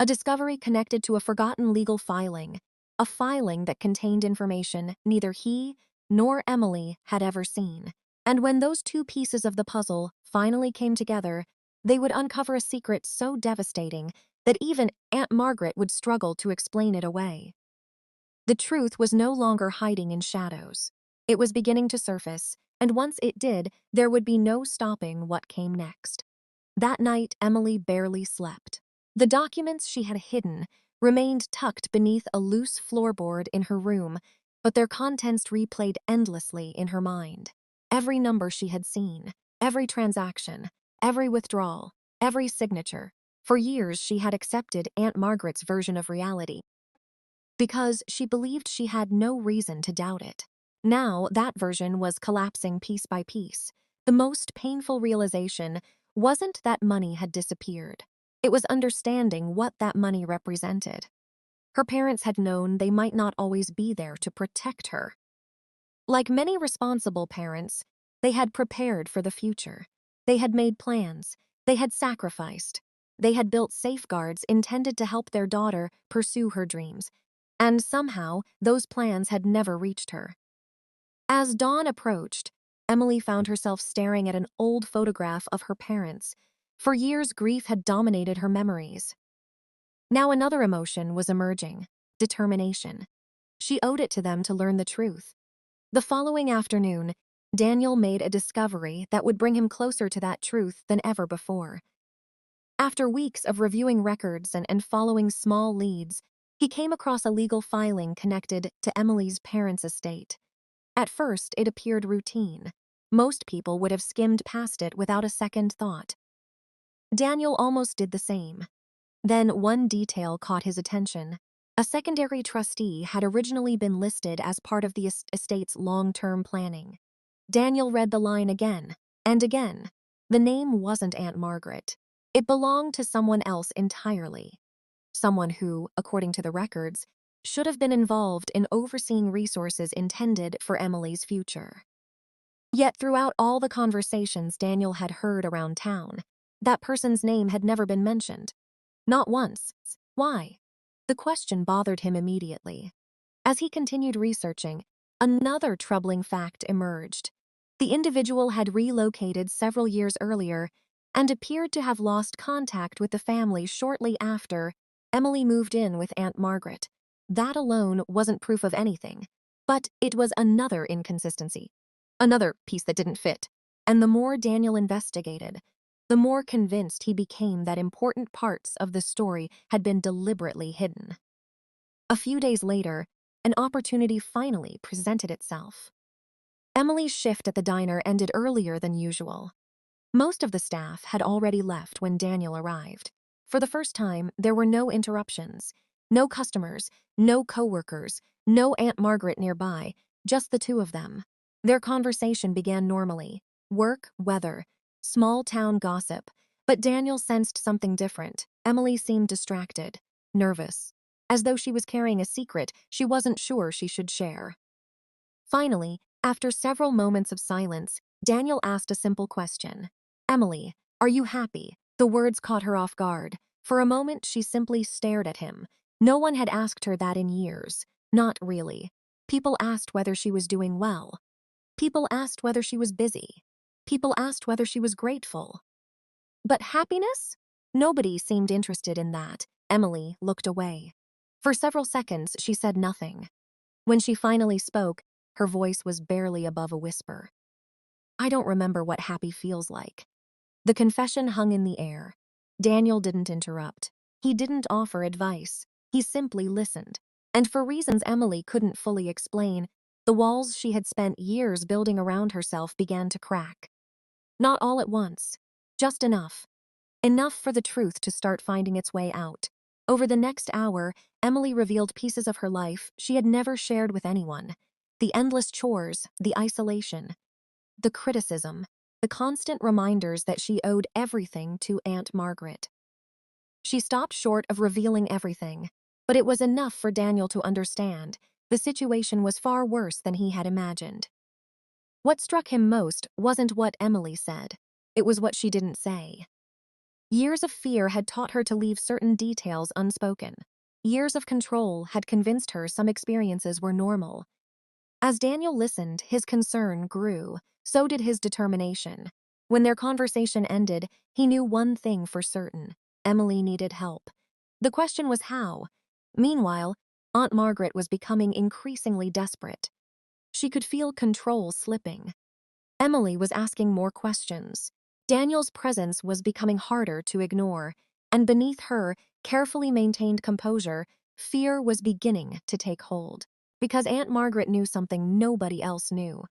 A discovery connected to a forgotten legal filing, a filing that contained information neither he nor Emily had ever seen. And when those two pieces of the puzzle finally came together, they would uncover a secret so devastating that even Aunt Margaret would struggle to explain it away. The truth was no longer hiding in shadows. It was beginning to surface, and once it did, there would be no stopping what came next. That night, Emily barely slept. The documents she had hidden remained tucked beneath a loose floorboard in her room, but their contents replayed endlessly in her mind. Every number she had seen, every transaction, every withdrawal, every signature. For years, she had accepted Aunt Margaret's version of reality because she believed she had no reason to doubt it. Now, that version was collapsing piece by piece. The most painful realization wasn't that money had disappeared. It was understanding what that money represented. Her parents had known they might not always be there to protect her. Like many responsible parents, they had prepared for the future. They had made plans. They had sacrificed. They had built safeguards intended to help their daughter pursue her dreams. And somehow, those plans had never reached her. As dawn approached, Emily found herself staring at an old photograph of her parents. For years, grief had dominated her memories. Now another emotion was emerging: determination. She owed it to them to learn the truth. The following afternoon, Daniel made a discovery that would bring him closer to that truth than ever before. After weeks of reviewing records and following small leads, he came across a legal filing connected to Emily's parents' estate. At first, it appeared routine. Most people would have skimmed past it without a second thought. Daniel almost did the same. Then one detail caught his attention. A secondary trustee had originally been listed as part of the estate's long-term planning. Daniel read the line again and again. The name wasn't Aunt Margaret. It belonged to someone else entirely. Someone who, according to the records, should have been involved in overseeing resources intended for Emily's future. Yet throughout all the conversations Daniel had heard around town, that person's name had never been mentioned. Not once. Why? The question bothered him immediately. As he continued researching, another troubling fact emerged. The individual had relocated several years earlier and appeared to have lost contact with the family shortly after Emily moved in with Aunt Margaret. That alone wasn't proof of anything, but it was another inconsistency, another piece that didn't fit. And the more Daniel investigated, the more convinced he became that important parts of the story had been deliberately hidden. A few days later, an opportunity finally presented itself. Emily's shift at the diner ended earlier than usual. Most of the staff had already left when Daniel arrived. For the first time, there were no interruptions. No customers, no coworkers, no Aunt Margaret nearby, just the two of them. Their conversation began normally. Work, weather, small town gossip. But Daniel sensed something different. Emily seemed distracted, nervous, as though she was carrying a secret she wasn't sure she should share. Finally, after several moments of silence, Daniel asked a simple question. "Emily, are you happy?" The words caught her off guard. For a moment, she simply stared at him. No one had asked her that in years. Not really. People asked whether she was doing well. People asked whether she was busy. People asked whether she was grateful. But happiness? Nobody seemed interested in that. Emily looked away. For several seconds, she said nothing. When she finally spoke, her voice was barely above a whisper. "I don't remember what happy feels like." The confession hung in the air. Daniel didn't interrupt. He didn't offer advice. He simply listened. And for reasons Emily couldn't fully explain, the walls she had spent years building around herself began to crack. Not all at once, just enough. Enough for the truth to start finding its way out. Over the next hour, Emily revealed pieces of her life she had never shared with anyone. The endless chores, the isolation, the criticism, the constant reminders that she owed everything to Aunt Margaret. She stopped short of revealing everything, but it was enough for Daniel to understand the situation was far worse than he had imagined. What struck him most wasn't what Emily said, it was what she didn't say. Years of fear had taught her to leave certain details unspoken. Years of control had convinced her some experiences were normal. As Daniel listened, his concern grew, so did his determination. When their conversation ended, he knew one thing for certain: Emily needed help. The question was how. Meanwhile, Aunt Margaret was becoming increasingly desperate. She could feel control slipping. Emily was asking more questions. Daniel's presence was becoming harder to ignore, and beneath her carefully maintained composure, fear was beginning to take hold. Because Aunt Margaret knew something nobody else knew.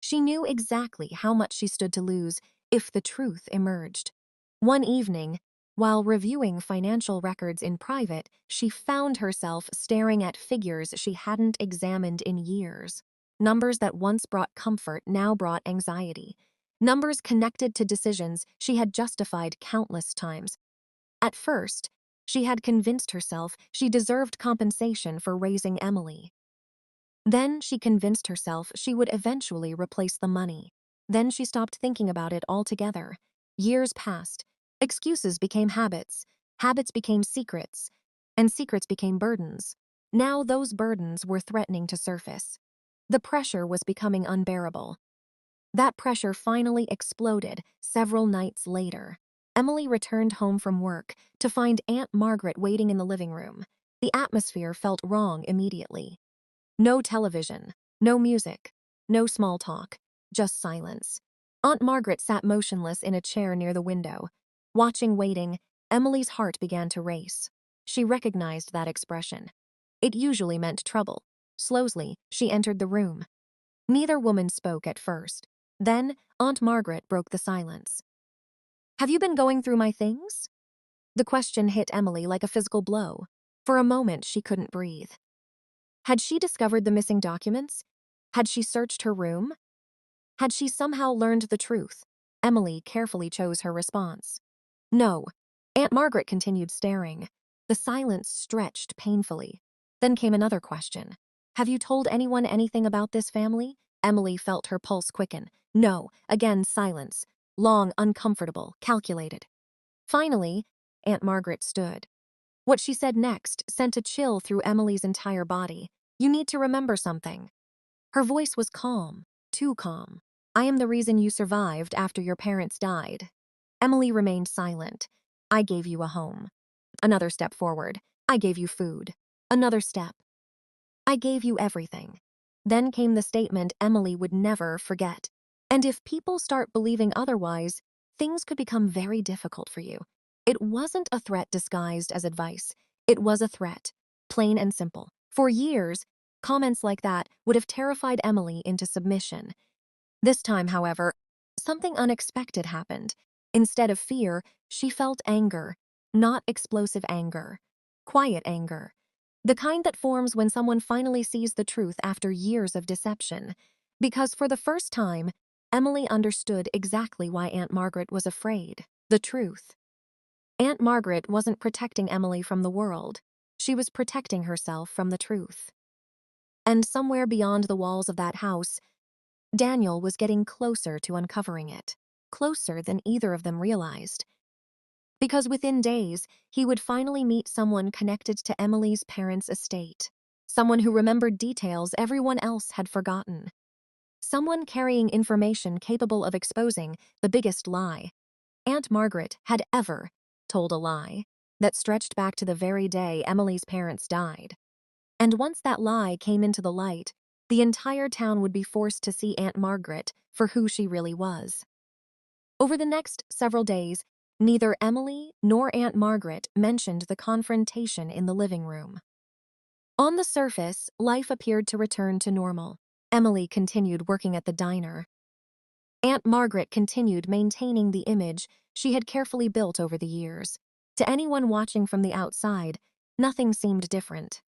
She knew exactly how much she stood to lose if the truth emerged. One evening, while reviewing financial records in private, she found herself staring at figures she hadn't examined in years. Numbers that once brought comfort now brought anxiety. Numbers connected to decisions she had justified countless times. At first, she had convinced herself she deserved compensation for raising Emily. Then she convinced herself she would eventually replace the money. Then she stopped thinking about it altogether. Years passed. Excuses became habits. Habits became secrets. And secrets became burdens. Now those burdens were threatening to surface. The pressure was becoming unbearable. That pressure finally exploded several nights later. Emily returned home from work to find Aunt Margaret waiting in the living room. The atmosphere felt wrong immediately. No television, no music, no small talk, just silence. Aunt Margaret sat motionless in a chair near the window. Watching, waiting, Emily's heart began to race. She recognized that expression. It usually meant trouble. Slowly, she entered the room. Neither woman spoke at first. Then, Aunt Margaret broke the silence. "Have you been going through my things?" The question hit Emily like a physical blow. For a moment, she couldn't breathe. Had she discovered the missing documents? Had she searched her room? Had she somehow learned the truth? Emily carefully chose her response. No. Aunt Margaret continued staring. The silence stretched painfully. Then came another question. Have you told anyone anything about this family? Emily felt her pulse quicken. No. Again, silence. Long, uncomfortable, calculated. Finally, Aunt Margaret stood. What she said next sent a chill through Emily's entire body. You need to remember something. Her voice was calm, too calm. I am the reason you survived after your parents died. Emily remained silent. I gave you a home. Another step forward. I gave you food. Another step. I gave you everything. Then came the statement Emily would never forget. And if people start believing otherwise, things could become very difficult for you. It wasn't a threat disguised as advice. It was a threat, plain and simple. For years, comments like that would have terrified Emily into submission. This time, however, something unexpected happened. Instead of fear, she felt anger. Not explosive anger. Quiet anger. The kind that forms when someone finally sees the truth after years of deception. Because for the first time, Emily understood exactly why Aunt Margaret was afraid. The truth. Aunt Margaret wasn't protecting Emily from the world. She was protecting herself from the truth. And somewhere beyond the walls of that house, Daniel was getting closer to uncovering it. Closer than either of them realized. Because within days, he would finally meet someone connected to Emily's parents' estate. Someone who remembered details everyone else had forgotten. Someone carrying information capable of exposing the biggest lie Aunt Margaret had ever told, a lie that stretched back to the very day Emily's parents died. And once that lie came into the light, the entire town would be forced to see Aunt Margaret for who she really was. Over the next several days, Neither Emily nor Aunt Margaret mentioned the confrontation in the living room. On the surface, life appeared to return to normal. Emily continued working at the diner. Aunt Margaret continued maintaining the image she had carefully built over the years. To anyone watching from the outside, nothing seemed different.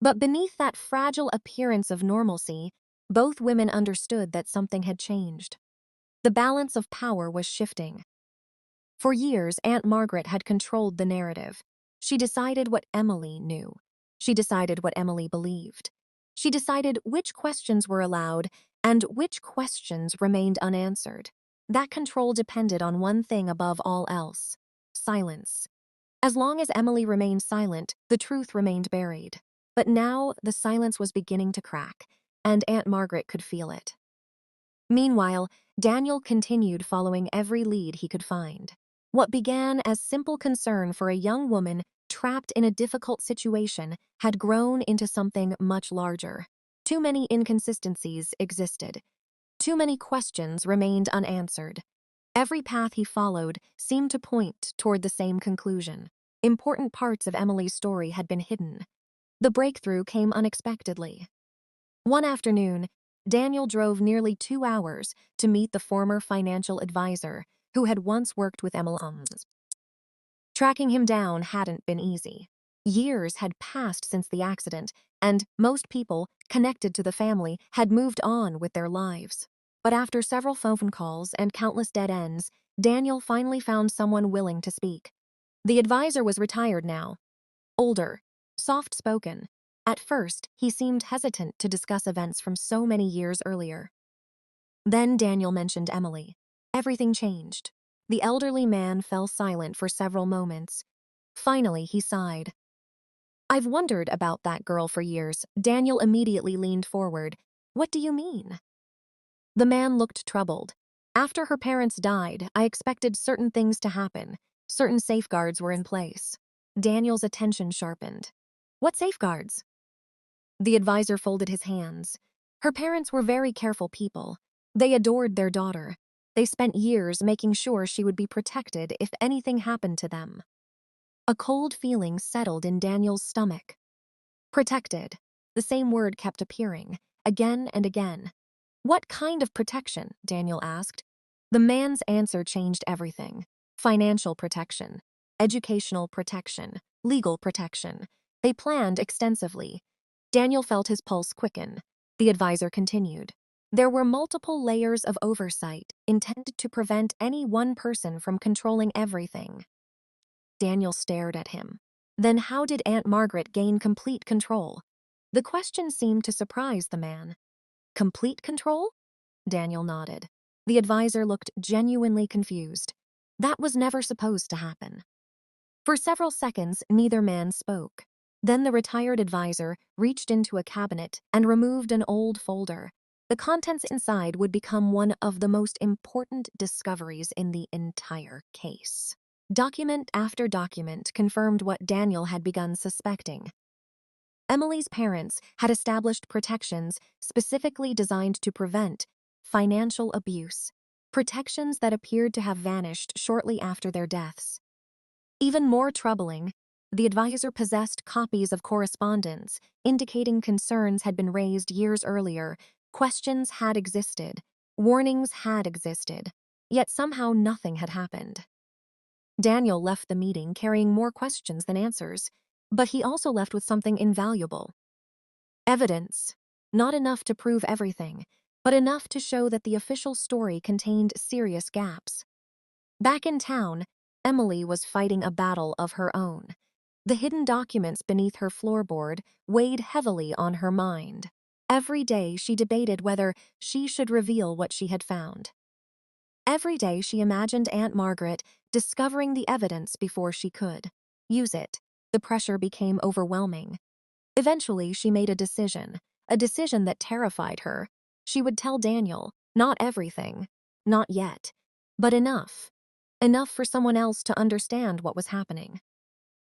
But beneath that fragile appearance of normalcy, both women understood that something had changed. The balance of power was shifting. For years, Aunt Margaret had controlled the narrative. She decided what Emily knew. She decided what Emily believed. She decided which questions were allowed and which questions remained unanswered. That control depended on one thing above all else: silence. As long as Emily remained silent, the truth remained buried. But now the silence was beginning to crack, and Aunt Margaret could feel it. Meanwhile, Daniel continued following every lead he could find. What began as simple concern for a young woman trapped in a difficult situation had grown into something much larger. Too many inconsistencies existed. Too many questions remained unanswered. Every path he followed seemed to point toward the same conclusion. Important parts of Emily's story had been hidden. The breakthrough came unexpectedly. One afternoon, Daniel drove nearly 2 hours to meet the former financial advisor who had once worked with Emily. Tracking him down hadn't been easy. Years had passed since the accident, and most people connected to the family had moved on with their lives. But after several phone calls and countless dead ends, Daniel finally found someone willing to speak. The advisor was retired now. Older, soft-spoken. At first, he seemed hesitant to discuss events from so many years earlier. Then Daniel mentioned Emily. Everything changed. The elderly man fell silent for several moments. Finally, he sighed. "I've wondered about that girl for years." Daniel immediately leaned forward. "What do you mean?" The man looked troubled. "After her parents died, I expected certain things to happen. Certain safeguards were in place." Daniel's attention sharpened. "What safeguards?" The advisor folded his hands. "Her parents were very careful people. They adored their daughter. They spent years making sure she would be protected if anything happened to them." A cold feeling settled in Daniel's stomach. Protected. The same word kept appearing, again and again. "What kind of protection?" Daniel asked. The man's answer changed everything. Financial protection, educational protection, legal protection. They planned extensively. Daniel felt his pulse quicken. The advisor continued. "There were multiple layers of oversight intended to prevent any one person from controlling everything." Daniel stared at him. Then how did Aunt Margaret gain complete control? The question seemed to surprise the man. "Complete control?" Daniel nodded. The advisor looked genuinely confused. That was never supposed to happen. For several seconds, neither man spoke. Then the retired advisor reached into a cabinet and removed an old folder. The contents inside would become one of the most important discoveries in the entire case. Document after document confirmed what Daniel had begun suspecting. Emily's parents had established protections specifically designed to prevent financial abuse, protections that appeared to have vanished shortly after their deaths. Even more troubling, the advisor possessed copies of correspondence indicating concerns had been raised years earlier. Questions had existed, warnings had existed, yet somehow nothing had happened. Daniel left the meeting carrying more questions than answers, but he also left with something invaluable. Evidence. Not enough to prove everything, but enough to show that the official story contained serious gaps. Back in town, Emily was fighting a battle of her own. The hidden documents beneath her floorboard weighed heavily on her mind. Every day she debated whether she should reveal what she had found. Every day she imagined Aunt Margaret discovering the evidence before she could use it. The pressure became overwhelming. Eventually, she made a decision that terrified her. She would tell Daniel, not everything, not yet, but enough. Enough for someone else to understand what was happening.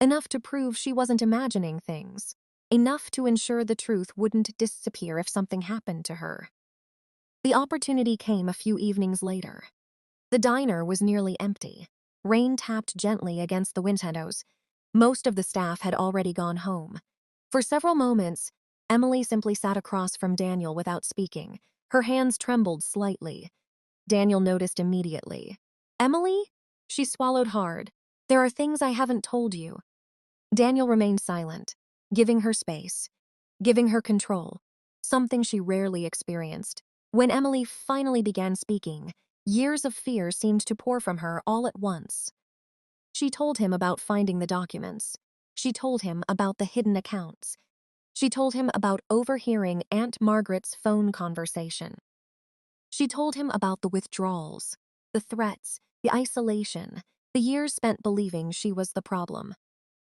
Enough to prove she wasn't imagining things. Enough to ensure the truth wouldn't disappear if something happened to her. The opportunity came a few evenings later. The diner was nearly empty. Rain tapped gently against the windows. Most of the staff had already gone home. For several moments, Emily simply sat across from Daniel without speaking. Her hands trembled slightly. Daniel noticed immediately. "Emily?" She swallowed hard. "There are things I haven't told you." Daniel remained silent, giving her space, giving her control, something she rarely experienced. When Emily finally began speaking, years of fear seemed to pour from her all at once. She told him about finding the documents. She told him about the hidden accounts. She told him about overhearing Aunt Margaret's phone conversation. She told him about the withdrawals, the threats, the isolation, the years spent believing she was the problem.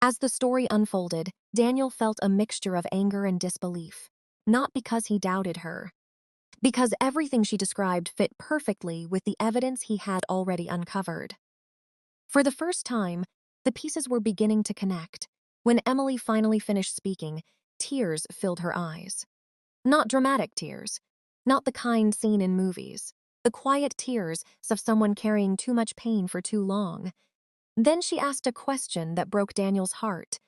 As the story unfolded, Daniel felt a mixture of anger and disbelief. Not because he doubted her, because everything she described fit perfectly with the evidence he had already uncovered. For the first time, the pieces were beginning to connect. When Emily finally finished speaking, tears filled her eyes. Not dramatic tears, not the kind seen in movies, the quiet tears of someone carrying too much pain for too long. Then she asked a question that broke Daniel's heart.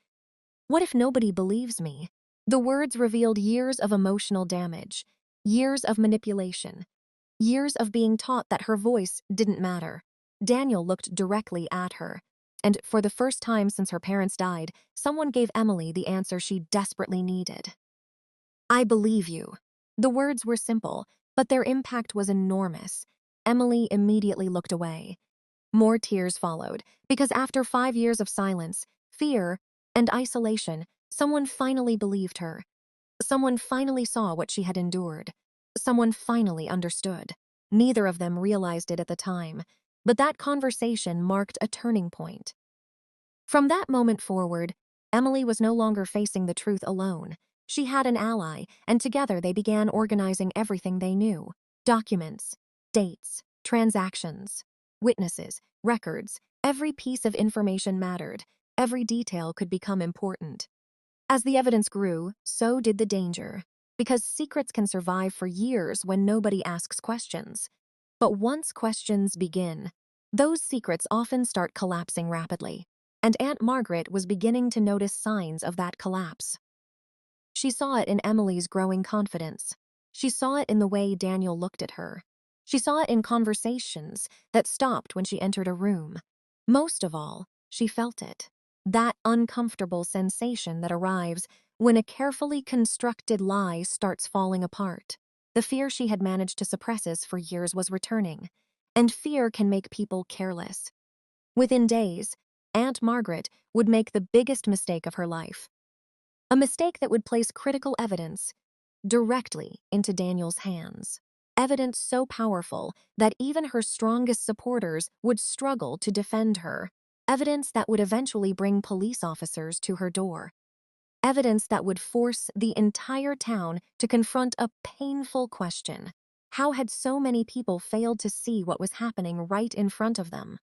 "What if nobody believes me?" The words revealed years of emotional damage, years of manipulation, years of being taught that her voice didn't matter. Daniel looked directly at her, and for the first time since her parents died, someone gave Emily the answer she desperately needed. "I believe you." The words were simple, but their impact was enormous. Emily immediately looked away. More tears followed, because after 5 years of silence, fear, and isolation, someone finally believed her. Someone finally saw what she had endured. Someone finally understood. Neither of them realized it at the time, but that conversation marked a turning point. From that moment forward, Emily was no longer facing the truth alone. She had an ally, and together they began organizing everything they knew. Documents, dates, transactions, witnesses, records. Every piece of information mattered. Every detail could become important. As the evidence grew, so did the danger, because secrets can survive for years when nobody asks questions. But once questions begin, those secrets often start collapsing rapidly, and Aunt Margaret was beginning to notice signs of that collapse. She saw it in Emily's growing confidence. She saw it in the way Daniel looked at her. She saw it in conversations that stopped when she entered a room. Most of all, she felt it. That uncomfortable sensation that arrives when a carefully constructed lie starts falling apart. The fear she had managed to suppress for years was returning, and fear can make people careless. Within days, Aunt Margaret would make the biggest mistake of her life. A mistake that would place critical evidence directly into Daniel's hands. Evidence so powerful that even her strongest supporters would struggle to defend her. Evidence that would eventually bring police officers to her door. Evidence that would force the entire town to confront a painful question. How had so many people failed to see what was happening right in front of them?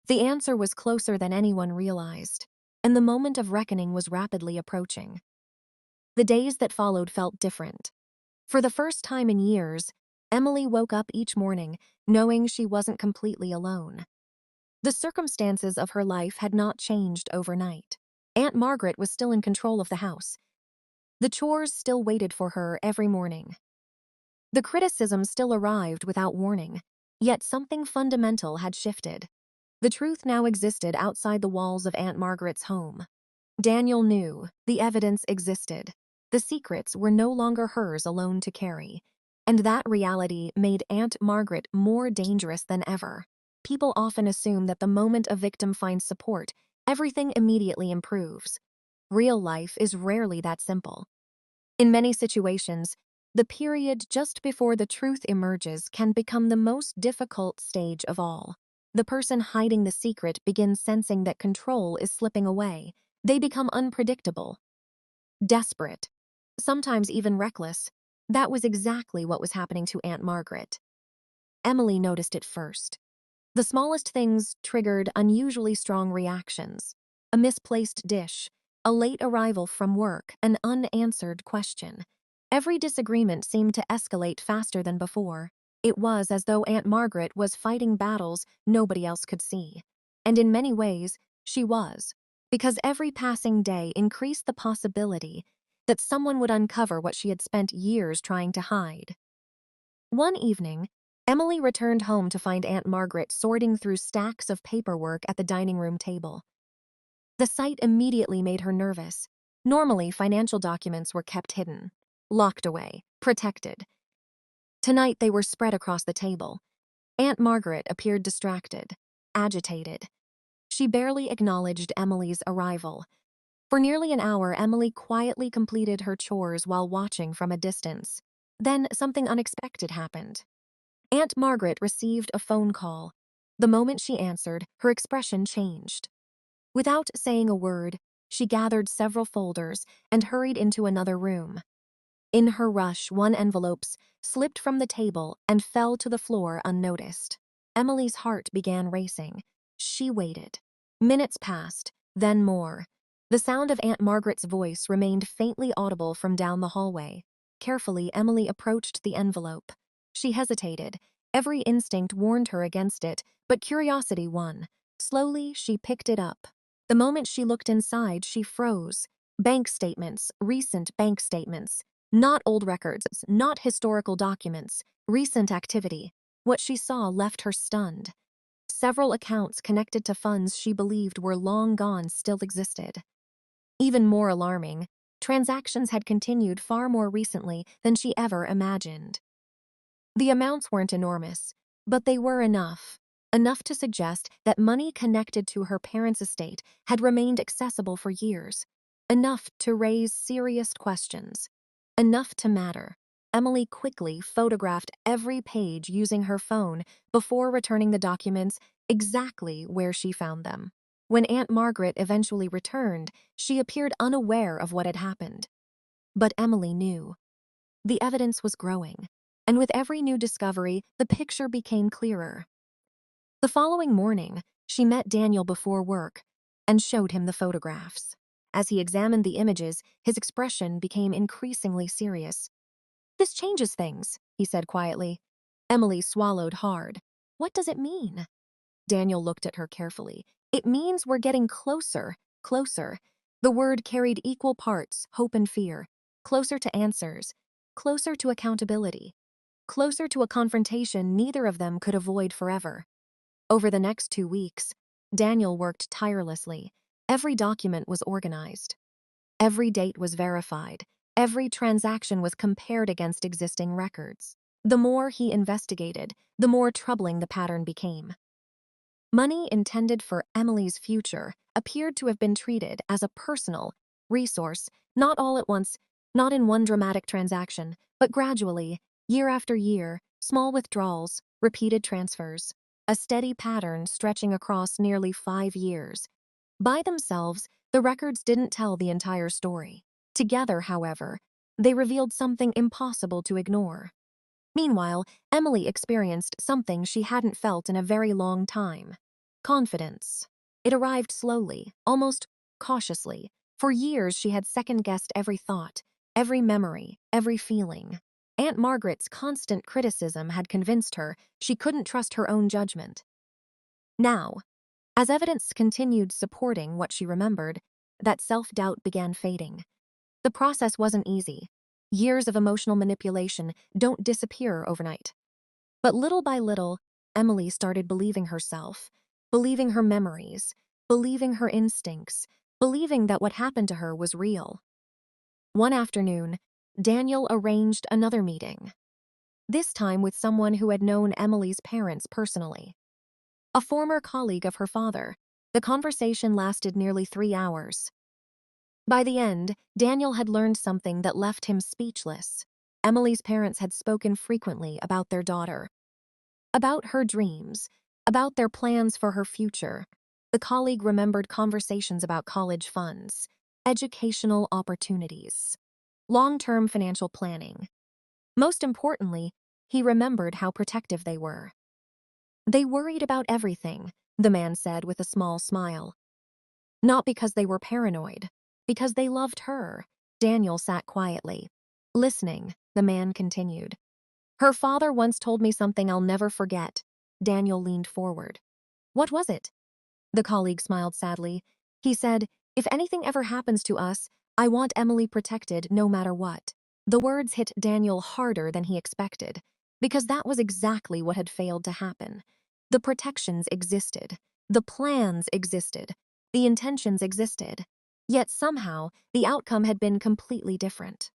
The answer was closer than anyone realized, and the moment of reckoning was rapidly approaching. The days that followed felt different. For the first time in years, Emily woke up each morning knowing she wasn't completely alone. The circumstances of her life had not changed overnight. Aunt Margaret was still in control of the house. The chores still waited for her every morning. The criticism still arrived without warning, yet something fundamental had shifted. The truth now existed outside the walls of Aunt Margaret's home. Daniel knew the evidence existed. The secrets were no longer hers alone to carry, and that reality made Aunt Margaret more dangerous than ever. People often assume that the moment a victim finds support, everything immediately improves. Real life is rarely that simple. In many situations, the period just before the truth emerges can become the most difficult stage of all. The person hiding the secret begins sensing that control is slipping away. They become unpredictable, desperate, sometimes even reckless. That was exactly what was happening to Aunt Margaret. Emily noticed it first. The smallest things triggered unusually strong reactions. A misplaced dish, a late arrival from work, an unanswered question. Every disagreement seemed to escalate faster than before. It was as though Aunt Margaret was fighting battles nobody else could see. And in many ways, she was, because every passing day increased the possibility that someone would uncover what she had spent years trying to hide. One evening, Emily returned home to find Aunt Margaret sorting through stacks of paperwork at the dining room table. The sight immediately made her nervous. Normally, financial documents were kept hidden, locked away, protected. Tonight, they were spread across the table. Aunt Margaret appeared distracted, agitated. She barely acknowledged Emily's arrival. For nearly an hour, Emily quietly completed her chores while watching from a distance. Then something unexpected happened. Aunt Margaret received a phone call. The moment she answered, her expression changed. Without saying a word, she gathered several folders and hurried into another room. In her rush, one envelope slipped from the table and fell to the floor unnoticed. Emily's heart began racing. She waited. Minutes passed, then more. The sound of Aunt Margaret's voice remained faintly audible from down the hallway. Carefully, Emily approached the envelope. She hesitated. Every instinct warned her against it, but curiosity won. Slowly, she picked it up. The moment she looked inside, she froze. Bank statements, recent bank statements. Not old records, not historical documents, recent activity. What she saw left her stunned. Several accounts connected to funds she believed were long gone still existed. Even more alarming, transactions had continued far more recently than she ever imagined. The amounts weren't enormous, but they were enough. Enough to suggest that money connected to her parents' estate had remained accessible for years. Enough to raise serious questions. Enough to matter. Emily quickly photographed every page using her phone before returning the documents exactly where she found them. When Aunt Margaret eventually returned, she appeared unaware of what had happened. But Emily knew. The evidence was growing, and with every new discovery, the picture became clearer. The following morning, she met Daniel before work and showed him the photographs. As he examined the images, his expression became increasingly serious. "This changes things," he said quietly. Emily swallowed hard. "What does it mean?" Daniel looked at her carefully. "It means we're getting closer, closer." The word carried equal parts, hope and fear. Closer to answers, closer to accountability, closer to a confrontation neither of them could avoid forever. Over the next 2 weeks, Daniel worked tirelessly. Every document was organized. Every date was verified. Every transaction was compared against existing records. The more he investigated, the more troubling the pattern became. Money intended for Emily's future appeared to have been treated as a personal resource, not all at once, not in one dramatic transaction, but gradually, year after year, small withdrawals, repeated transfers, a steady pattern stretching across nearly 5 years. By themselves, the records didn't tell the entire story. Together, however, they revealed something impossible to ignore. Meanwhile, Emily experienced something she hadn't felt in a very long time. Confidence. It arrived slowly, almost cautiously. For years, she had second-guessed every thought, every memory, every feeling. Aunt Margaret's constant criticism had convinced her she couldn't trust her own judgment. Now, as evidence continued supporting what she remembered, that self-doubt began fading. The process wasn't easy. Years of emotional manipulation don't disappear overnight. But little by little, Emily started believing herself, believing her memories, believing her instincts, believing that what happened to her was real. One afternoon, Daniel arranged another meeting, this time with someone who had known Emily's parents personally. A former colleague of her father. The conversation lasted nearly 3 hours. By the end, Daniel had learned something that left him speechless. Emily's parents had spoken frequently about their daughter, about her dreams, about their plans for her future. The colleague remembered conversations about college funds, educational opportunities, long-term financial planning. Most importantly, he remembered how protective they were. "They worried about everything," the man said with a small smile. "Not because they were paranoid, because they loved her." Daniel sat quietly. Listening, the man continued. "Her father once told me something I'll never forget." Daniel leaned forward. "What was it?" The colleague smiled sadly. He said, "If anything ever happens to us, I want Emily protected no matter what." The words hit Daniel harder than he expected, because that was exactly what had failed to happen. The protections existed. The plans existed. The intentions existed. Yet somehow, the outcome had been completely different.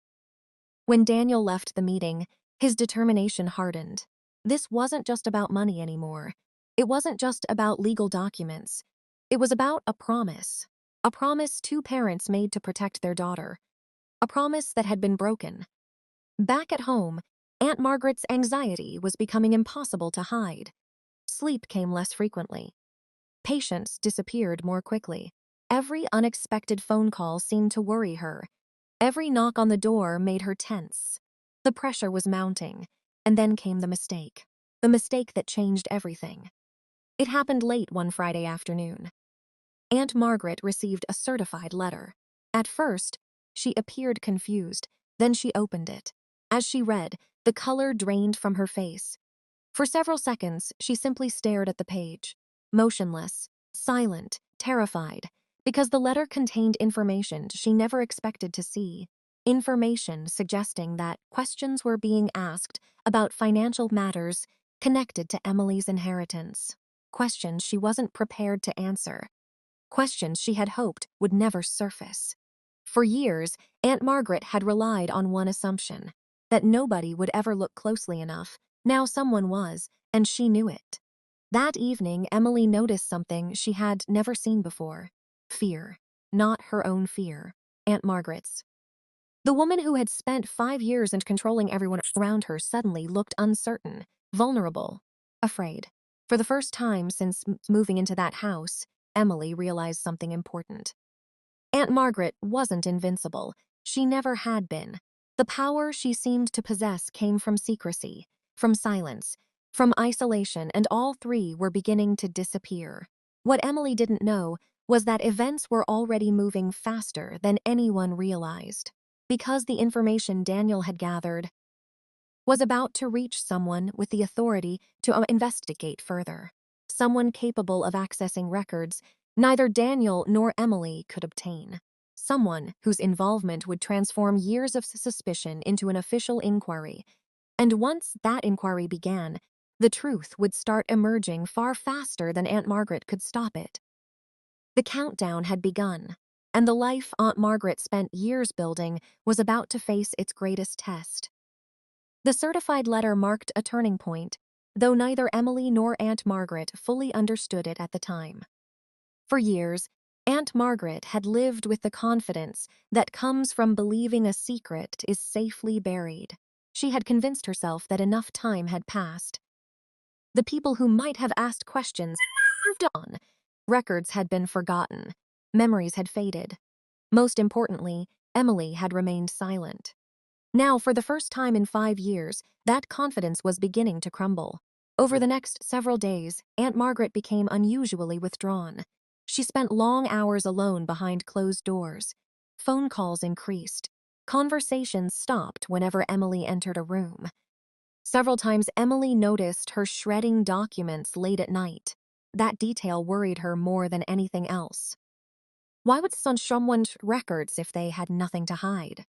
When Daniel left the meeting, his determination hardened. This wasn't just about money anymore. It wasn't just about legal documents. It was about a promise. A promise two parents made to protect their daughter. A promise that had been broken. Back at home, Aunt Margaret's anxiety was becoming impossible to hide. Sleep came less frequently. Patience disappeared more quickly. Every unexpected phone call seemed to worry her. Every knock on the door made her tense. The pressure was mounting, and then came the mistake. The mistake that changed everything. It happened late one Friday afternoon. Aunt Margaret received a certified letter. At first, she appeared confused, then she opened it. As she read, the color drained from her face. For several seconds, she simply stared at the page, motionless, silent, terrified, because the letter contained information she never expected to see. Information suggesting that questions were being asked about financial matters connected to Emily's inheritance. Questions she wasn't prepared to answer. Questions she had hoped would never surface. For years, Aunt Margaret had relied on one assumption, that nobody would ever look closely enough. Now someone was, and she knew it. That evening, Emily noticed something she had never seen before. Fear. Not her own fear. Aunt Margaret's. The woman who had spent 5 years in controlling everyone around her suddenly looked uncertain, vulnerable, afraid. For the first time since moving into that house, Emily realized something important. Aunt Margaret wasn't invincible. She never had been. The power she seemed to possess came from secrecy, from silence, from isolation, and all three were beginning to disappear. What Emily didn't know was that events were already moving faster than anyone realized, because the information Daniel had gathered was about to reach someone with the authority to investigate further, someone capable of accessing records neither Daniel nor Emily could obtain, someone whose involvement would transform years of suspicion into an official inquiry. And once that inquiry began, the truth would start emerging far faster than Aunt Margaret could stop it. The countdown had begun, and the life Aunt Margaret spent years building was about to face its greatest test. The certified letter marked a turning point, though neither Emily nor Aunt Margaret fully understood it at the time. For years, Aunt Margaret had lived with the confidence that comes from believing a secret is safely buried. She had convinced herself that enough time had passed. The people who might have asked questions moved on. Records had been forgotten. Memories had faded. Most importantly, Emily had remained silent. Now, for the first time in 5 years, that confidence was beginning to crumble. Over the next several days, Aunt Margaret became unusually withdrawn. She spent long hours alone behind closed doors. Phone calls increased. Conversations stopped whenever Emily entered a room. Several times, Emily noticed her shredding documents late at night. That detail worried her more than anything else. Why would someone's records if they had nothing to hide?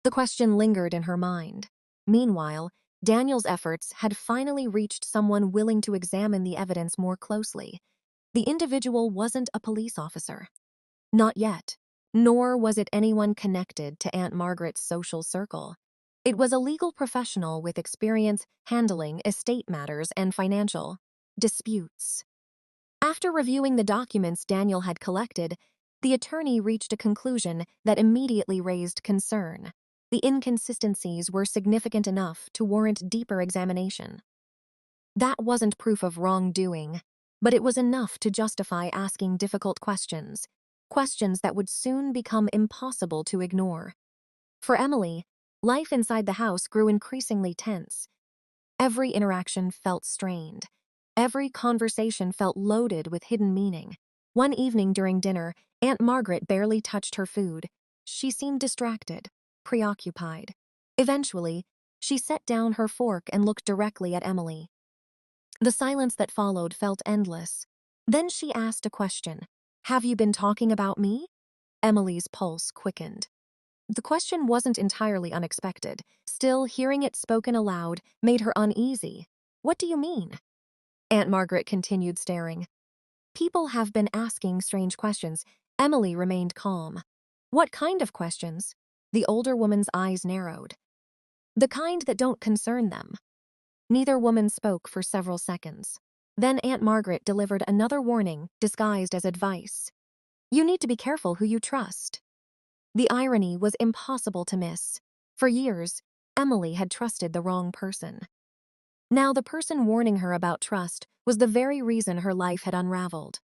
The question lingered in her mind. Meanwhile, Daniel's efforts had finally reached someone willing to examine the evidence more closely. The individual wasn't a police officer. Not yet. Nor was it anyone connected to Aunt Margaret's social circle. It was a legal professional with experience handling estate matters and financial disputes. After reviewing the documents Daniel had collected, the attorney reached a conclusion that immediately raised concern. The inconsistencies were significant enough to warrant deeper examination. That wasn't proof of wrongdoing, but it was enough to justify asking difficult questions, questions that would soon become impossible to ignore. For Emily, life inside the house grew increasingly tense. Every interaction felt strained. Every conversation felt loaded with hidden meaning. One evening during dinner, Aunt Margaret barely touched her food. She seemed distracted, preoccupied. Eventually, she set down her fork and looked directly at Emily. The silence that followed felt endless. Then she asked a question. "Have you been talking about me?" Emily's pulse quickened. The question wasn't entirely unexpected. Still, hearing it spoken aloud made her uneasy. "What do you mean?" Aunt Margaret continued staring. "People have been asking strange questions." Emily remained calm. "What kind of questions?" The older woman's eyes narrowed. "The kind that don't concern them." Neither woman spoke for several seconds. Then Aunt Margaret delivered another warning disguised as advice. "You need to be careful who you trust." The irony was impossible to miss. For years, Emily had trusted the wrong person. Now the person warning her about trust was the very reason her life had unraveled.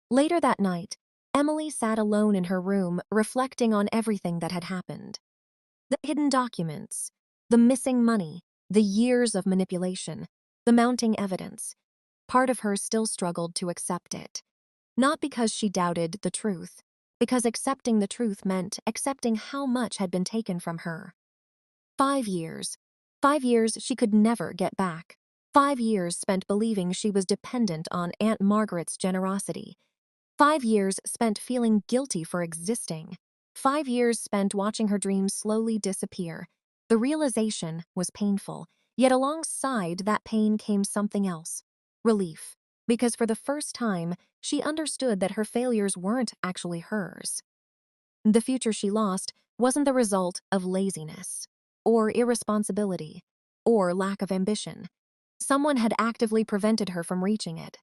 Later that night, Emily sat alone in her room, reflecting on everything that had happened. The hidden documents, the missing money, the years of manipulation, the mounting evidence. Part of her still struggled to accept it. Not because she doubted the truth, because accepting the truth meant accepting how much had been taken from her. 5 years. 5 years she could never get back. 5 years spent believing she was dependent on Aunt Margaret's generosity. 5 years spent feeling guilty for existing. 5 years spent watching her dreams slowly disappear. The realization was painful, yet alongside that pain came something else. Relief. Because for the first time, she understood that her failures weren't actually hers. The future she lost wasn't the result of laziness, or irresponsibility, or lack of ambition. Someone had actively prevented her from reaching it.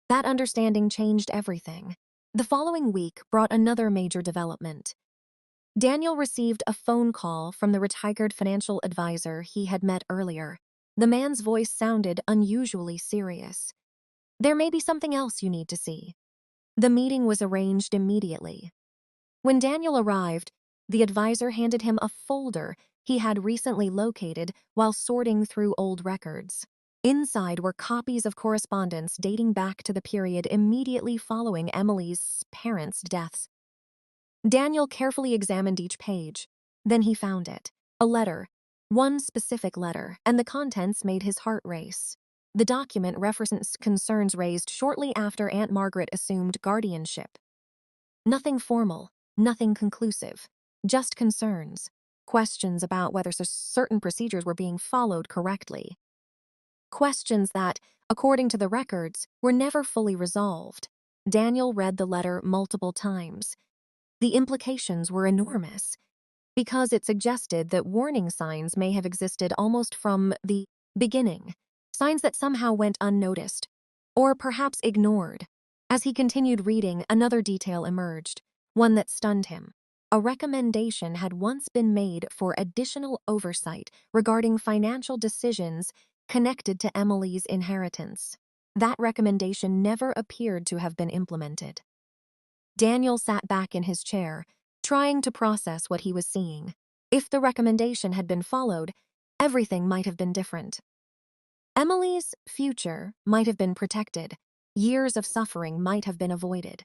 That understanding changed everything. The following week brought another major development. Daniel received a phone call from the retired financial advisor he had met earlier. The man's voice sounded unusually serious. "There may be something else you need to see." The meeting was arranged immediately. When Daniel arrived, the advisor handed him a folder he had recently located while sorting through old records. Inside were copies of correspondence dating back to the period immediately following Emily's parents' deaths. Daniel carefully examined each page. Then he found it. A letter. One specific letter, and the contents made his heart race. The document referenced concerns raised shortly after Aunt Margaret assumed guardianship. Nothing formal, nothing conclusive, just concerns. Questions about whether certain procedures were being followed correctly. Questions that, according to the records, were never fully resolved. Daniel read the letter multiple times. The implications were enormous, because it suggested that warning signs may have existed almost from the beginning, signs that somehow went unnoticed, or perhaps ignored. As he continued reading, another detail emerged, one that stunned him. A recommendation had once been made for additional oversight regarding financial decisions connected to Emily's inheritance. That recommendation never appeared to have been implemented. Daniel sat back in his chair, trying to process what he was seeing. If the recommendation had been followed, everything might have been different. Emily's future might have been protected. Years of suffering might have been avoided.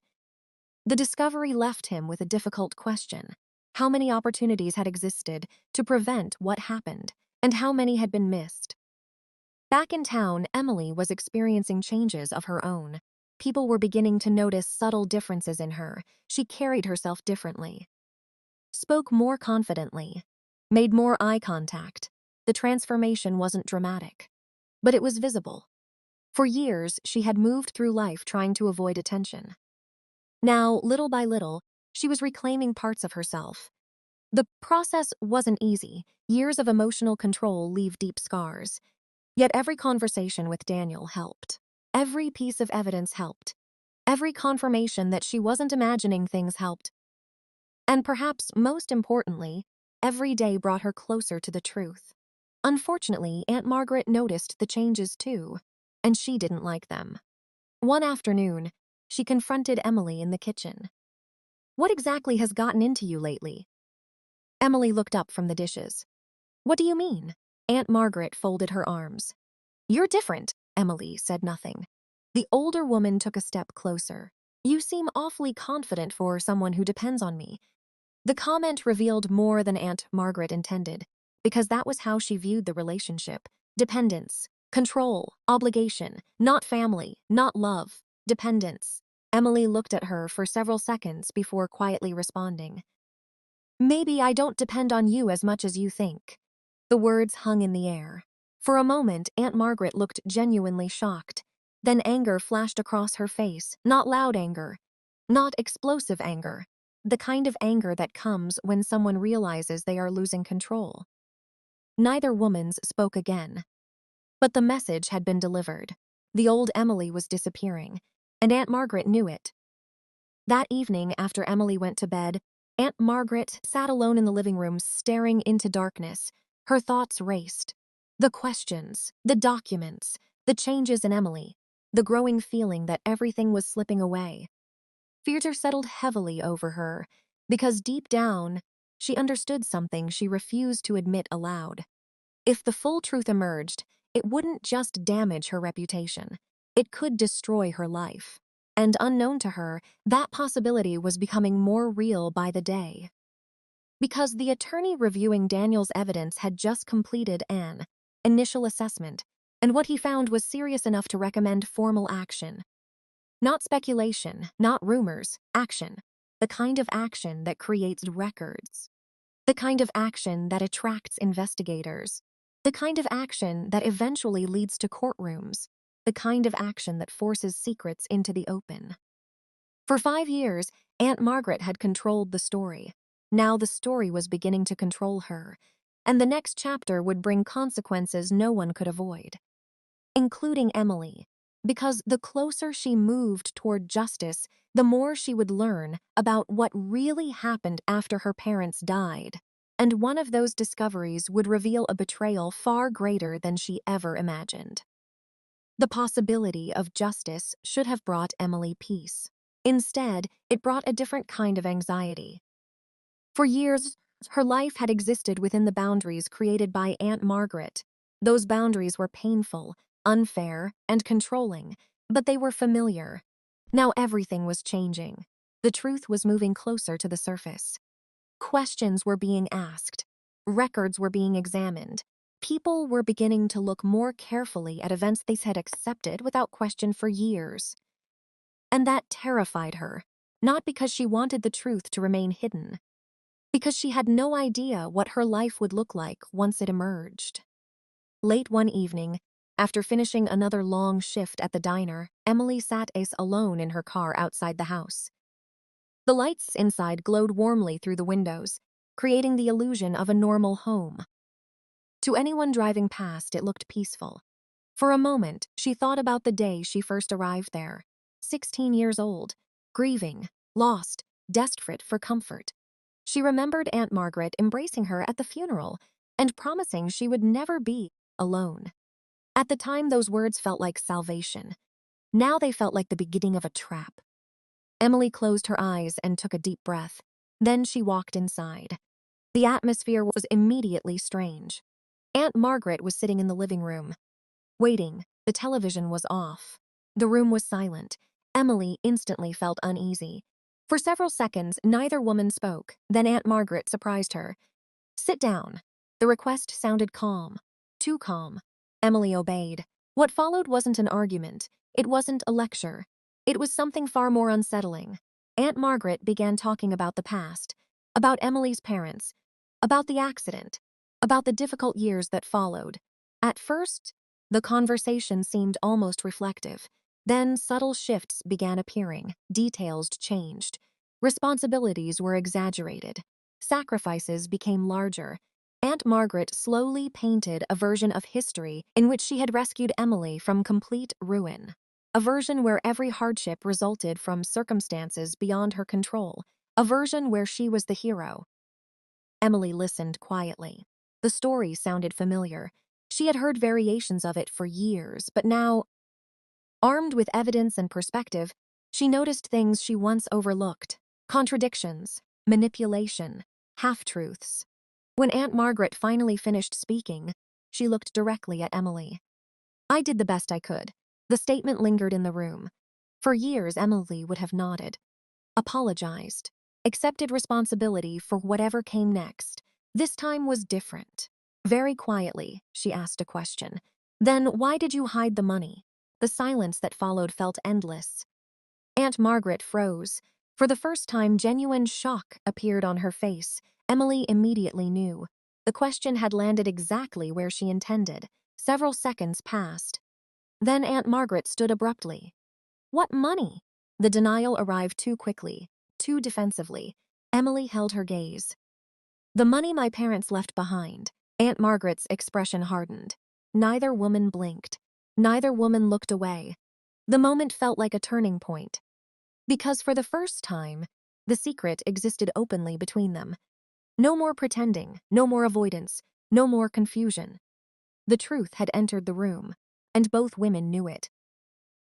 The discovery left him with a difficult question. How many opportunities had existed to prevent what happened, and how many had been missed? Back in town, Emily was experiencing changes of her own. People were beginning to notice subtle differences in her. She carried herself differently. Spoke more confidently. Made more eye contact. The transformation wasn't dramatic, but it was visible. For years, she had moved through life trying to avoid attention. Now, little by little, she was reclaiming parts of herself. The process wasn't easy. Years of emotional control leave deep scars. Yet every conversation with Daniel helped. Every piece of evidence helped. Every confirmation that she wasn't imagining things helped. And perhaps most importantly, every day brought her closer to the truth. Unfortunately, Aunt Margaret noticed the changes too, and she didn't like them. One afternoon, she confronted Emily in the kitchen. "What exactly has gotten into you lately?" Emily looked up from the dishes. "What do you mean?" Aunt Margaret folded her arms. "You're different." Emily said nothing. The older woman took a step closer. "You seem awfully confident for someone who depends on me." The comment revealed more than Aunt Margaret intended, because that was how she viewed the relationship. Dependence, control, obligation, not family, not love. Dependence. Emily looked at her for several seconds before quietly responding. Maybe I don't depend on you as much as you think. The words hung in the air. For a moment, Aunt Margaret looked genuinely shocked. Then anger flashed across her face, not loud anger, not explosive anger, the kind of anger that comes when someone realizes they are losing control. Neither woman spoke again. But the message had been delivered. The old Emily was disappearing, and Aunt Margaret knew it. That evening, after Emily went to bed, Aunt Margaret sat alone in the living room staring into darkness. Her thoughts raced. The questions, the documents, the changes in Emily, the growing feeling that everything was slipping away. Fear settled heavily over her, because deep down, she understood something she refused to admit aloud. If the full truth emerged, it wouldn't just damage her reputation. It could destroy her life. And unknown to her, that possibility was becoming more real by the day. Because the attorney reviewing Daniel's evidence had just completed an initial assessment, and what he found was serious enough to recommend formal action. Not speculation, not rumors, action. The kind of action that creates records. The kind of action that attracts investigators. The kind of action that eventually leads to courtrooms. The kind of action that forces secrets into the open. For 5 years, Aunt Margaret had controlled the story. Now the story was beginning to control her, and the next chapter would bring consequences no one could avoid, including Emily, because the closer she moved toward justice, the more she would learn about what really happened after her parents died. And one of those discoveries would reveal a betrayal far greater than she ever imagined. The possibility of justice should have brought Emily peace. Instead, it brought a different kind of anxiety. For years, her life had existed within the boundaries created by Aunt Margaret. Those boundaries were painful, unfair, and controlling, but they were familiar. Now everything was changing. The truth was moving closer to the surface. Questions were being asked. Records were being examined. People were beginning to look more carefully at events they had accepted without question for years. And that terrified her, not because she wanted the truth to remain hidden, because she had no idea what her life would look like once it emerged. Late one evening, after finishing another long shift at the diner, Emily sat alone in her car outside the house. The lights inside glowed warmly through the windows, creating the illusion of a normal home. To anyone driving past, it looked peaceful. For a moment, she thought about the day she first arrived there, 16 years old, grieving, lost, desperate for comfort. She remembered Aunt Margaret embracing her at the funeral and promising she would never be alone. At the time, those words felt like salvation. Now they felt like the beginning of a trap. Emily closed her eyes and took a deep breath. Then she walked inside. The atmosphere was immediately strange. Aunt Margaret was sitting in the living room, waiting. The television was off. The room was silent. Emily instantly felt uneasy. For several seconds, neither woman spoke. Then Aunt Margaret surprised her. "Sit down." The request sounded calm. Too calm. Emily obeyed. What followed wasn't an argument. It wasn't a lecture. It was something far more unsettling. Aunt Margaret began talking about the past, about Emily's parents, about the accident, about the difficult years that followed. At first, the conversation seemed almost reflective. Then subtle shifts began appearing. Details changed. Responsibilities were exaggerated. Sacrifices became larger. Aunt Margaret slowly painted a version of history in which she had rescued Emily from complete ruin. A version where every hardship resulted from circumstances beyond her control. A version where she was the hero. Emily listened quietly. The story sounded familiar. She had heard variations of it for years, but now, armed with evidence and perspective, she noticed things she once overlooked. Contradictions, manipulation, half-truths. When Aunt Margaret finally finished speaking, she looked directly at Emily. "I did the best I could." The statement lingered in the room. For years, Emily would have nodded, apologized, accepted responsibility for whatever came next. This time was different. Very quietly, she asked a question. "Then why did you hide the money?" The silence that followed felt endless. Aunt Margaret froze. For the first time, genuine shock appeared on her face. Emily immediately knew. The question had landed exactly where she intended. Several seconds passed. Then Aunt Margaret stood abruptly. What money? The denial arrived too quickly, too defensively. Emily held her gaze. The money my parents left behind. Aunt Margaret's expression hardened. Neither woman blinked. Neither woman looked away. The moment felt like a turning point. Because for the first time, the secret existed openly between them. No more pretending, no more avoidance, no more confusion. The truth had entered the room, and both women knew it.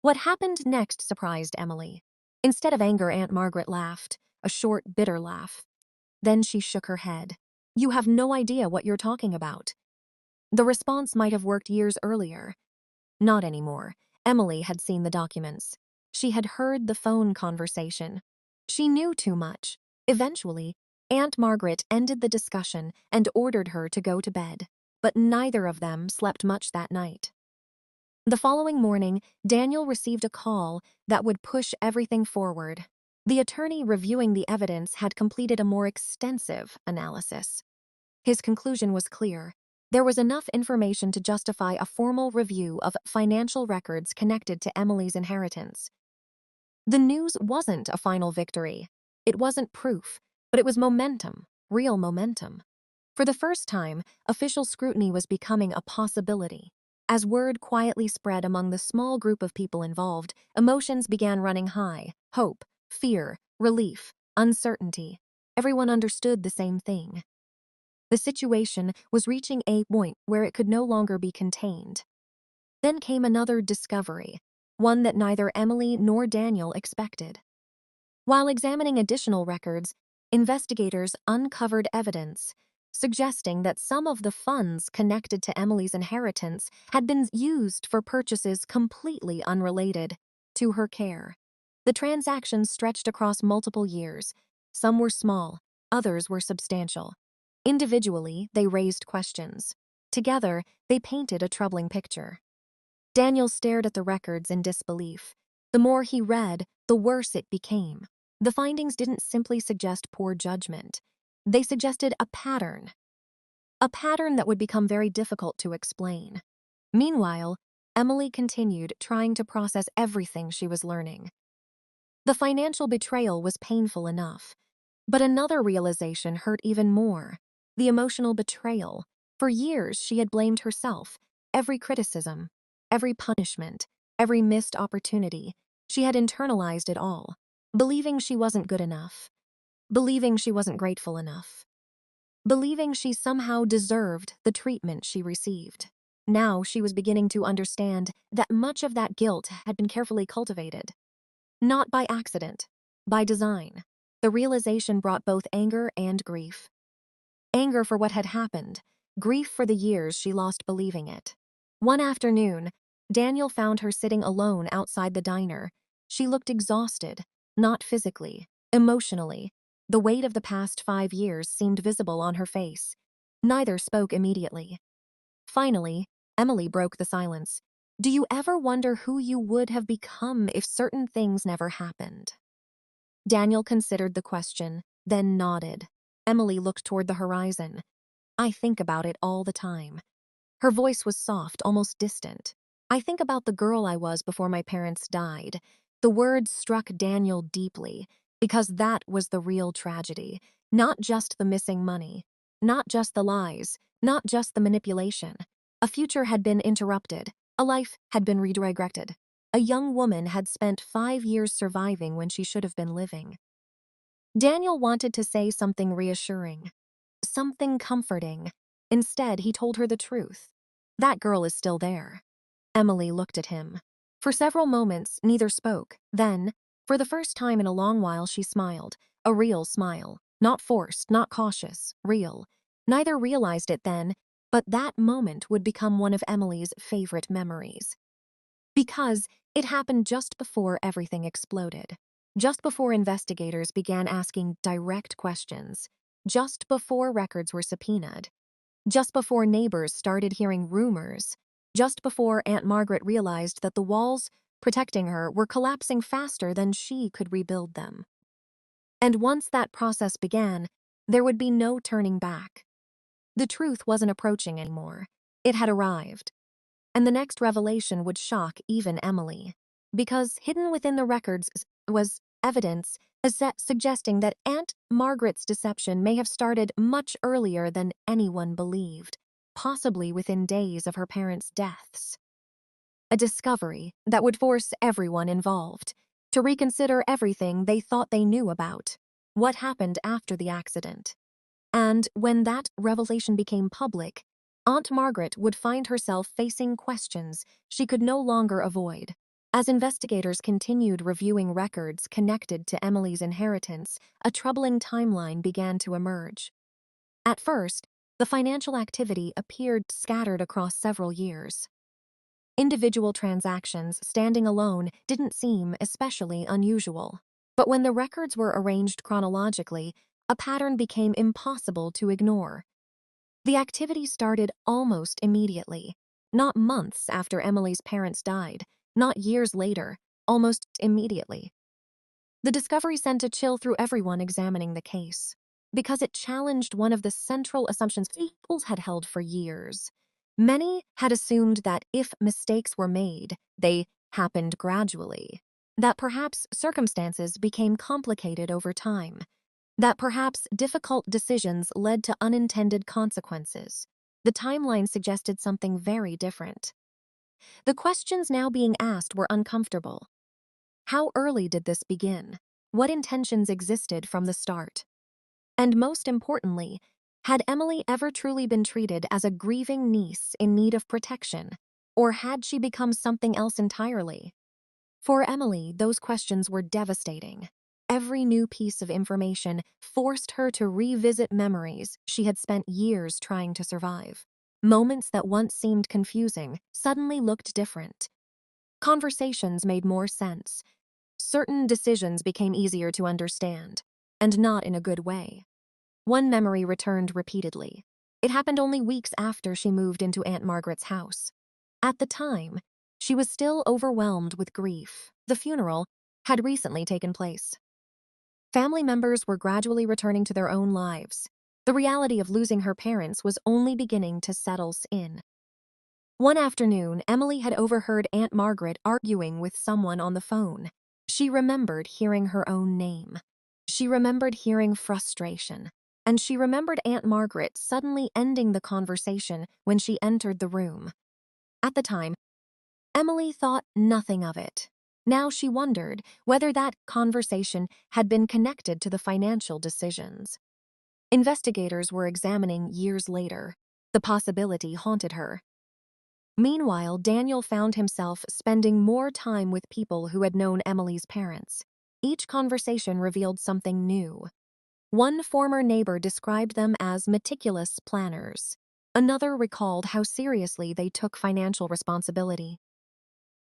What happened next surprised Emily. Instead of anger, Aunt Margaret laughed, a short, bitter laugh. Then she shook her head. You have no idea what you're talking about. The response might have worked years earlier. Not anymore. Emily had seen the documents. She had heard the phone conversation. She knew too much. Eventually, Aunt Margaret ended the discussion and ordered her to go to bed. But neither of them slept much that night. The following morning, Daniel received a call that would push everything forward. The attorney reviewing the evidence had completed a more extensive analysis. His conclusion was clear. There was enough information to justify a formal review of financial records connected to Emily's inheritance. The news wasn't a final victory. It wasn't proof, but it was momentum, real momentum. For the first time, official scrutiny was becoming a possibility. As word quietly spread among the small group of people involved, emotions began running high: hope, fear, relief, uncertainty. Everyone understood the same thing. The situation was reaching a point where it could no longer be contained. Then came another discovery, one that neither Emily nor Daniel expected. While examining additional records, investigators uncovered evidence suggesting that some of the funds connected to Emily's inheritance had been used for purchases completely unrelated to her care. The transactions stretched across multiple years. Some were small, others were substantial. Individually, they raised questions. Together, they painted a troubling picture. Daniel stared at the records in disbelief. The more he read, the worse it became. The findings didn't simply suggest poor judgment. They suggested a pattern that would become very difficult to explain. Meanwhile, Emily continued trying to process everything she was learning. The financial betrayal was painful enough, but another realization hurt even more: the emotional betrayal. For years, she had blamed herself. Every criticism, every punishment, every missed opportunity, she had internalized it all, believing she wasn't good enough, believing she wasn't grateful enough, believing she somehow deserved the treatment she received. Now she was beginning to understand that much of that guilt had been carefully cultivated. Not by accident, by design. The realization brought both anger and grief. Anger for what had happened, grief for the years she lost believing it. One afternoon, Daniel found her sitting alone outside the diner. She looked exhausted, not physically, emotionally. The weight of the past 5 years seemed visible on her face. Neither spoke immediately. Finally, Emily broke the silence. Do you ever wonder who you would have become if certain things never happened? Daniel considered the question, then nodded. Emily looked toward the horizon. I think about it all the time. Her voice was soft, almost distant. I think about the girl I was before my parents died. The words struck Daniel deeply, because that was the real tragedy. Not just the missing money, not just the lies, not just the manipulation. A future had been interrupted. A life had been redirected. A young woman had spent 5 years surviving when she should have been living. Daniel wanted to say something reassuring, something comforting. Instead, he told her the truth. That girl is still there. Emily looked at him. For several moments, neither spoke. Then, for the first time in a long while, she smiled. A real smile. Not forced, not cautious, real. Neither realized it then, but that moment would become one of Emily's favorite memories. Because it happened just before everything exploded. Just before investigators began asking direct questions. Just before records were subpoenaed. Just before neighbors started hearing rumors. Just before Aunt Margaret realized that the walls protecting her were collapsing faster than she could rebuild them. And once that process began, there would be no turning back. The truth wasn't approaching anymore. It had arrived. And the next revelation would shock even Emily. Because hidden within the records was evidence suggesting that Aunt Margaret's deception may have started much earlier than anyone believed, possibly within days of her parents' deaths. A discovery that would force everyone involved to reconsider everything they thought they knew about what happened after the accident. And when that revelation became public, Aunt Margaret would find herself facing questions she could no longer avoid. As investigators continued reviewing records connected to Emily's inheritance, a troubling timeline began to emerge. At first, the financial activity appeared scattered across several years. Individual transactions standing alone didn't seem especially unusual. But when the records were arranged chronologically, a pattern became impossible to ignore. The activity started almost immediately, not months after Emily's parents died, not years later, almost immediately. The discovery sent a chill through everyone examining the case, because it challenged one of the central assumptions people had held for years. Many had assumed that if mistakes were made, they happened gradually, that perhaps circumstances became complicated over time, that perhaps difficult decisions led to unintended consequences. The timeline suggested something very different. The questions now being asked were uncomfortable. How early did this begin? What intentions existed from the start? And most importantly, had Emily ever truly been treated as a grieving niece in need of protection, or had she become something else entirely? For Emily, those questions were devastating. Every new piece of information forced her to revisit memories she had spent years trying to survive. Moments that once seemed confusing suddenly looked different. Conversations made more sense. Certain decisions became easier to understand, and not in a good way. One memory returned repeatedly. It happened only weeks after she moved into Aunt Margaret's house. At the time, she was still overwhelmed with grief. The funeral had recently taken place. Family members were gradually returning to their own lives. The reality of losing her parents was only beginning to settle in. One afternoon, Emily had overheard Aunt Margaret arguing with someone on the phone. She remembered hearing her own name. She remembered hearing frustration. And she remembered Aunt Margaret suddenly ending the conversation when she entered the room. At the time, Emily thought nothing of it. Now she wondered whether that conversation had been connected to the financial decisions. Investigators were examining years later. The possibility haunted her. Meanwhile, Daniel found himself spending more time with people who had known Emily's parents. Each conversation revealed something new. One former neighbor described them as meticulous planners. Another recalled how seriously they took financial responsibility.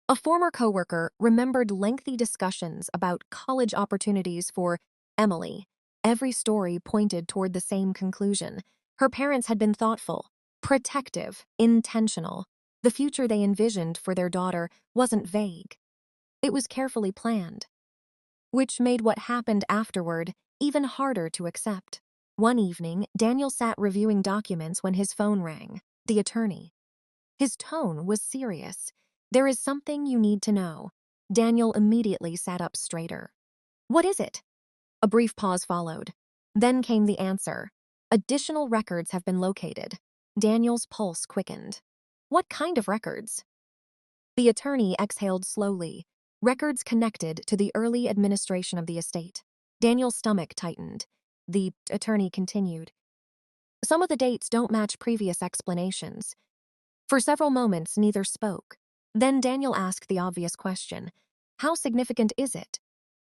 A former coworker remembered lengthy discussions about college opportunities for Emily. Every story pointed toward the same conclusion. Her parents had been thoughtful, protective, intentional. The future they envisioned for their daughter wasn't vague. It was carefully planned, which made what happened afterward even harder to accept. One evening, Daniel sat reviewing documents when his phone rang. The attorney. His tone was serious. "There is something you need to know." Daniel immediately sat up straighter. "What is it?" A brief pause followed. Then came the answer. "Additional records have been located." Daniel's pulse quickened. "What kind of records?" The attorney exhaled slowly. "Records connected to the early administration of the estate." Daniel's stomach tightened. The attorney continued. "Some of the dates don't match previous explanations." For several moments, neither spoke. Then Daniel asked the obvious question. "How significant is it?"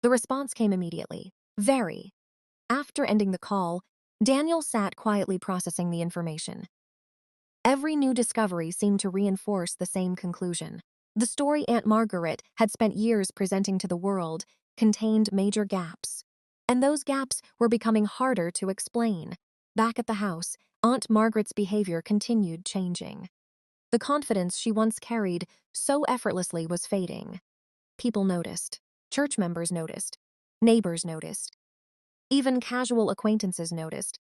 The response came immediately. "Very." After ending the call, Daniel sat quietly processing the information. Every new discovery seemed to reinforce the same conclusion. The story Aunt Margaret had spent years presenting to the world contained major gaps. And those gaps were becoming harder to explain. Back at the house, Aunt Margaret's behavior continued changing. The confidence she once carried so effortlessly was fading. People noticed. Church members noticed. Neighbors noticed. Even casual acquaintances noticed.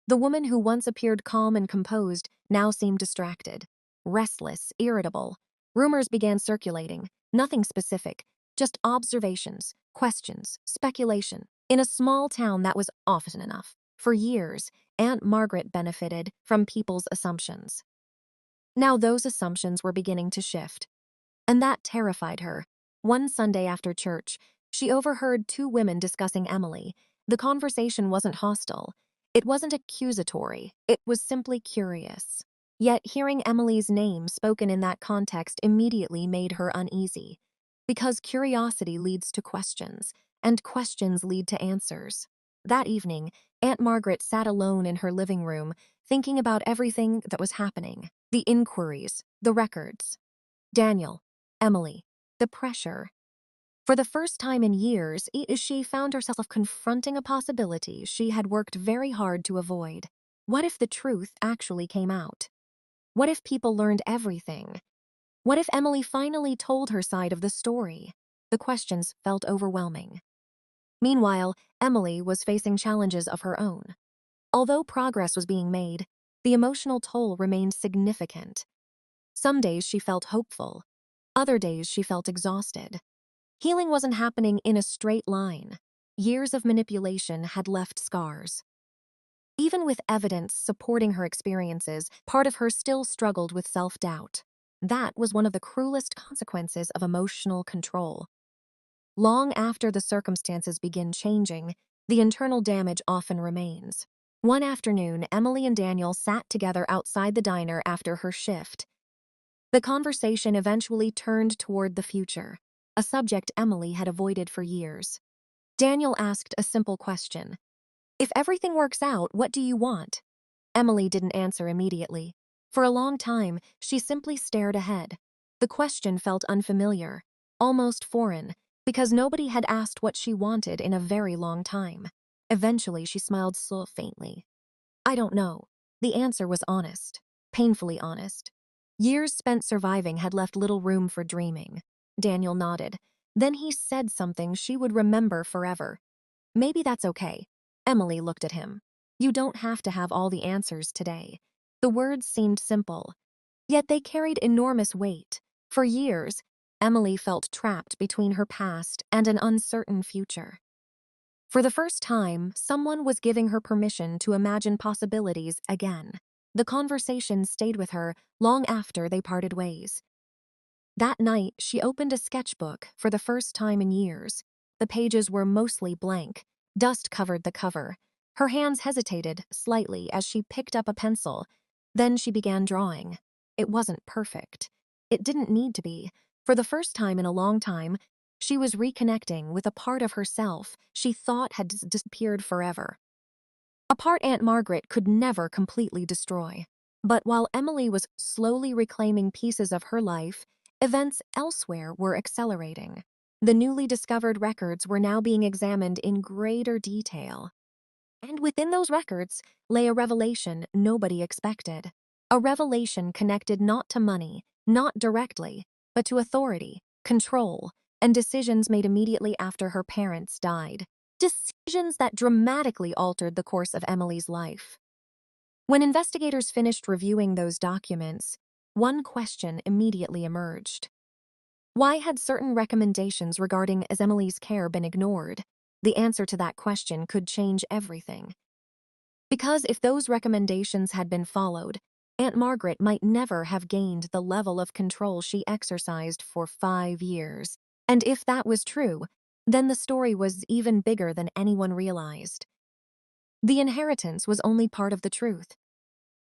The woman who once appeared calm and composed now seemed distracted, restless, irritable. Rumors began circulating, nothing specific, just observations, questions, speculation. In a small town that was often enough. For years, Aunt Margaret benefited from people's assumptions. Now those assumptions were beginning to shift, and that terrified her. One Sunday after church, she overheard two women discussing Emily. The conversation wasn't hostile. It wasn't accusatory. It was simply curious. Yet hearing Emily's name spoken in that context immediately made her uneasy. Because curiosity leads to questions, and questions lead to answers. That evening, Aunt Margaret sat alone in her living room, thinking about everything that was happening. The inquiries, the records. Daniel, Emily, the pressure. For the first time in years, she found herself confronting a possibility she had worked very hard to avoid. What if the truth actually came out? What if people learned everything? What if Emily finally told her side of the story? The questions felt overwhelming. Meanwhile, Emily was facing challenges of her own. Although progress was being made, the emotional toll remained significant. Some days she felt hopeful. Other days she felt exhausted. Healing wasn't happening in a straight line. Years of manipulation had left scars. Even with evidence supporting her experiences, part of her still struggled with self-doubt. That was one of the cruelest consequences of emotional control. Long after the circumstances begin changing, the internal damage often remains. One afternoon, Emily and Daniel sat together outside the diner after her shift. The conversation eventually turned toward the future, a subject Emily had avoided for years. Daniel asked a simple question. "If everything works out, what do you want?" Emily didn't answer immediately. For a long time, she simply stared ahead. The question felt unfamiliar, almost foreign, because nobody had asked what she wanted in a very long time. Eventually, she smiled so faintly. "I don't know." The answer was honest, painfully honest. Years spent surviving had left little room for dreaming. Daniel nodded. Then he said something she would remember forever. "Maybe that's okay." Emily looked at him. "You don't have to have all the answers today." The words seemed simple, yet they carried enormous weight. For years, Emily felt trapped between her past and an uncertain future. For the first time, someone was giving her permission to imagine possibilities again. The conversation stayed with her long after they parted ways. That night, she opened a sketchbook for the first time in years. The pages were mostly blank. Dust covered the cover. Her hands hesitated slightly as she picked up a pencil. Then she began drawing. It wasn't perfect. It didn't need to be. For the first time in a long time, she was reconnecting with a part of herself she thought had disappeared forever. A part Aunt Margaret could never completely destroy. But while Emily was slowly reclaiming pieces of her life, events elsewhere were accelerating. The newly discovered records were now being examined in greater detail. And within those records lay a revelation nobody expected. A revelation connected not to money, not directly, but to authority, control, and decisions made immediately after her parents died. Decisions that dramatically altered the course of Emily's life. When investigators finished reviewing those documents, one question immediately emerged. Why had certain recommendations regarding Emily's care been ignored? The answer to that question could change everything. Because if those recommendations had been followed, Aunt Margaret might never have gained the level of control she exercised for 5 years. And if that was true, then the story was even bigger than anyone realized. The inheritance was only part of the truth.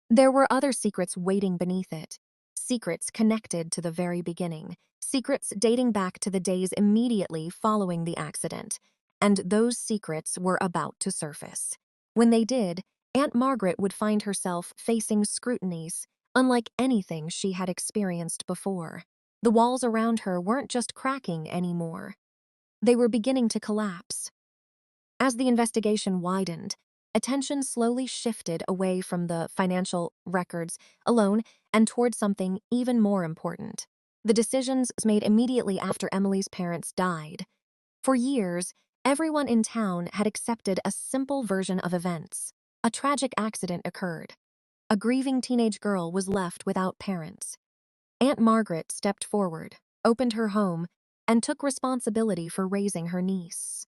There were other secrets waiting beneath it. Secrets connected to the very beginning. Secrets dating back to the days immediately following the accident. And those secrets were about to surface. When they did, Aunt Margaret would find herself facing scrutinies, unlike anything she had experienced before. The walls around her weren't just cracking anymore. They were beginning to collapse. As the investigation widened, attention slowly shifted away from the financial records alone and toward something even more important. The decisions made immediately after Emily's parents died. For years, everyone in town had accepted a simple version of events. A tragic accident occurred. A grieving teenage girl was left without parents. Aunt Margaret stepped forward, opened her home, and took responsibility for raising her niece.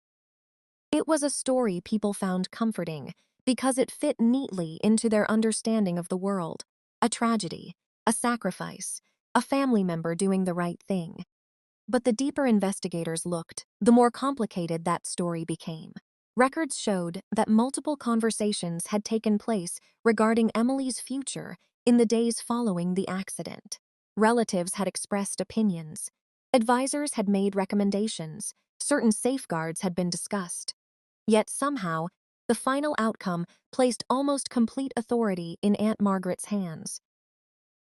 It was a story people found comforting because it fit neatly into their understanding of the world. A tragedy, a sacrifice, a family member doing the right thing. But the deeper investigators looked, the more complicated that story became. Records showed that multiple conversations had taken place regarding Emily's future in the days following the accident. Relatives had expressed opinions. Advisors had made recommendations. Certain safeguards had been discussed. Yet somehow, the final outcome placed almost complete authority in Aunt Margaret's hands.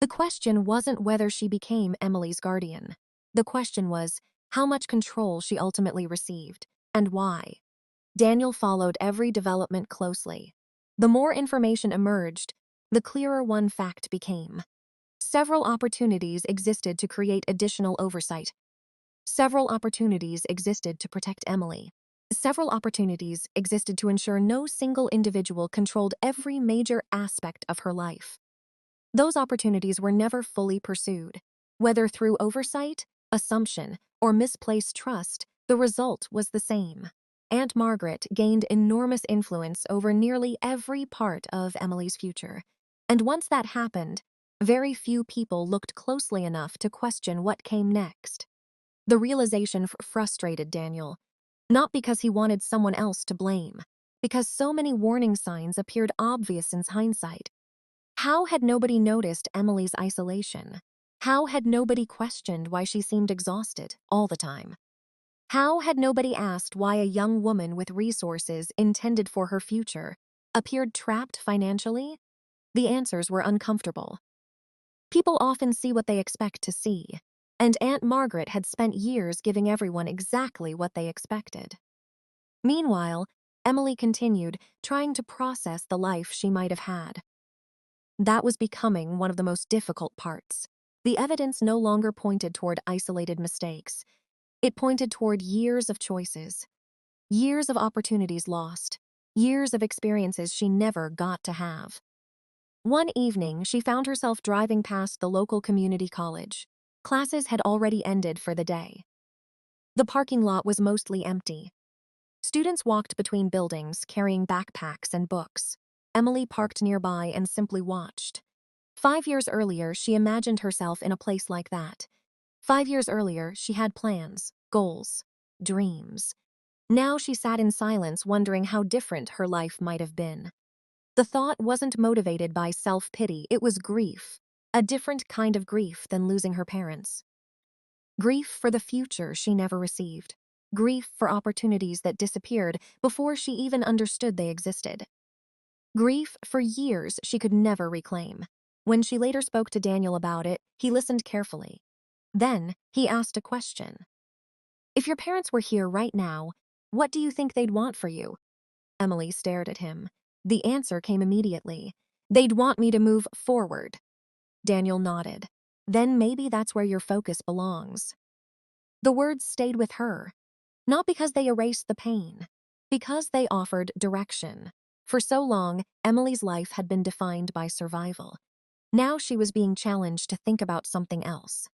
The question wasn't whether she became Emily's guardian. The question was how much control she ultimately received, and why. Daniel followed every development closely. The more information emerged, the clearer one fact became. Several opportunities existed to create additional oversight. Several opportunities existed to protect Emily. Several opportunities existed to ensure no single individual controlled every major aspect of her life. Those opportunities were never fully pursued. Whether through oversight, assumption, or misplaced trust, the result was the same. Aunt Margaret gained enormous influence over nearly every part of Emily's future. And once that happened, very few people looked closely enough to question what came next. The realization frustrated Daniel, not because he wanted someone else to blame, because so many warning signs appeared obvious in hindsight. How had nobody noticed Emily's isolation? How had nobody questioned why she seemed exhausted all the time? How had nobody asked why a young woman with resources intended for her future appeared trapped financially? The answers were uncomfortable. People often see what they expect to see, and Aunt Margaret had spent years giving everyone exactly what they expected. Meanwhile, Emily continued, trying to process the life she might have had. That was becoming one of the most difficult parts. The evidence no longer pointed toward isolated mistakes. It pointed toward years of choices, years of opportunities lost, years of experiences she never got to have. One evening, she found herself driving past the local community college. Classes had already ended for the day. The parking lot was mostly empty. Students walked between buildings, carrying backpacks and books. Emily parked nearby and simply watched. 5 years earlier, she imagined herself in a place like that. 5 years earlier, she had plans, goals, dreams. Now she sat in silence, wondering how different her life might have been. The thought wasn't motivated by self-pity, it was grief. A different kind of grief than losing her parents. Grief for the future she never received. Grief for opportunities that disappeared before she even understood they existed. Grief for years she could never reclaim. When she later spoke to Daniel about it, he listened carefully. Then, he asked a question. If your parents were here right now, what do you think they'd want for you? Emily stared at him. The answer came immediately. They'd want me to move forward. Daniel nodded. Then maybe that's where your focus belongs. The words stayed with her, not because they erased the pain, because they offered direction. For so long, Emily's life had been defined by survival. Now she was being challenged to think about something else.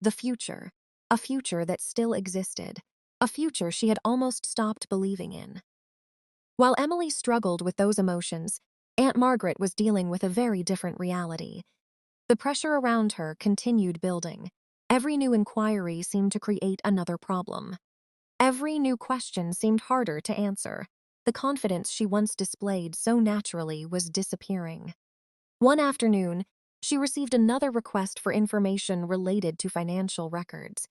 The future, a future that still existed, a future she had almost stopped believing in. While Emily struggled with those emotions, Aunt Margaret was dealing with a very different reality. The pressure around her continued building. Every new inquiry seemed to create another problem. Every new question seemed harder to answer. The confidence she once displayed so naturally was disappearing. One afternoon, she received another request for information related to financial records.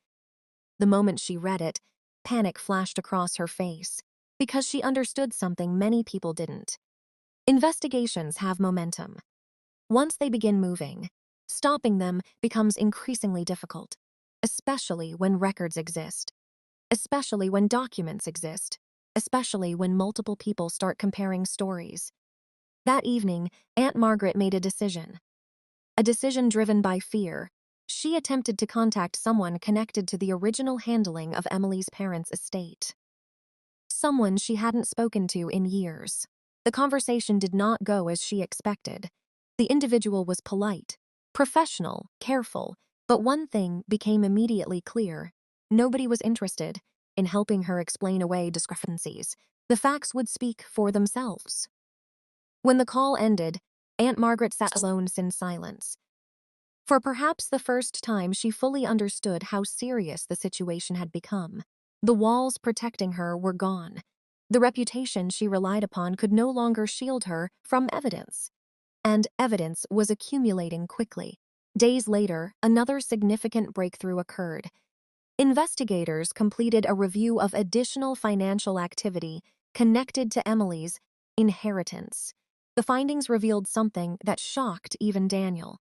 The moment she read it, panic flashed across her face, because she understood something many people didn't. Investigations have momentum. Once they begin moving, stopping them becomes increasingly difficult, especially when records exist, especially when documents exist, especially when multiple people start comparing stories. That evening, Aunt Margaret made a decision driven by fear, She attempted to contact someone connected to the original handling of Emily's parents' estate. Someone she hadn't spoken to in years. The conversation did not go as she expected. The individual was polite, professional, careful, but one thing became immediately clear. Nobody was interested in helping her explain away discrepancies. The facts would speak for themselves. When the call ended, Aunt Margaret sat alone in silence. For perhaps the first time, she fully understood how serious the situation had become. The walls protecting her were gone. The reputation she relied upon could no longer shield her from evidence. And evidence was accumulating quickly. Days later, another significant breakthrough occurred. Investigators completed a review of additional financial activity connected to Emily's inheritance. The findings revealed something that shocked even Daniel.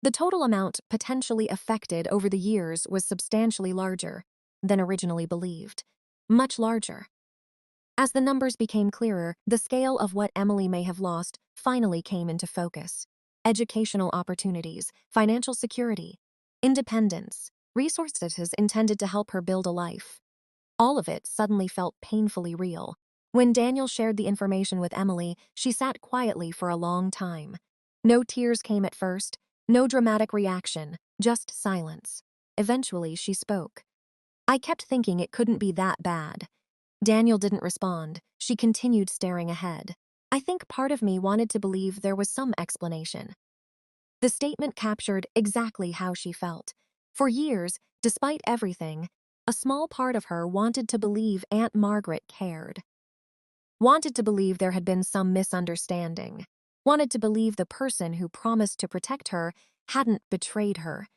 The total amount potentially affected over the years was substantially larger than originally believed. Much larger. As the numbers became clearer, the scale of what Emily may have lost finally came into focus. Educational opportunities, financial security, independence, resources intended to help her build a life. All of it suddenly felt painfully real. When Daniel shared the information with Emily, she sat quietly for a long time. No tears came at first, no dramatic reaction, just silence. Eventually, she spoke. "I kept thinking it couldn't be that bad." Daniel didn't respond. She continued staring ahead. "I think part of me wanted to believe there was some explanation." The statement captured exactly how she felt. For years, despite everything, a small part of her wanted to believe Aunt Margaret cared. Wanted to believe there had been some misunderstanding. Wanted to believe the person who promised to protect her hadn't betrayed her.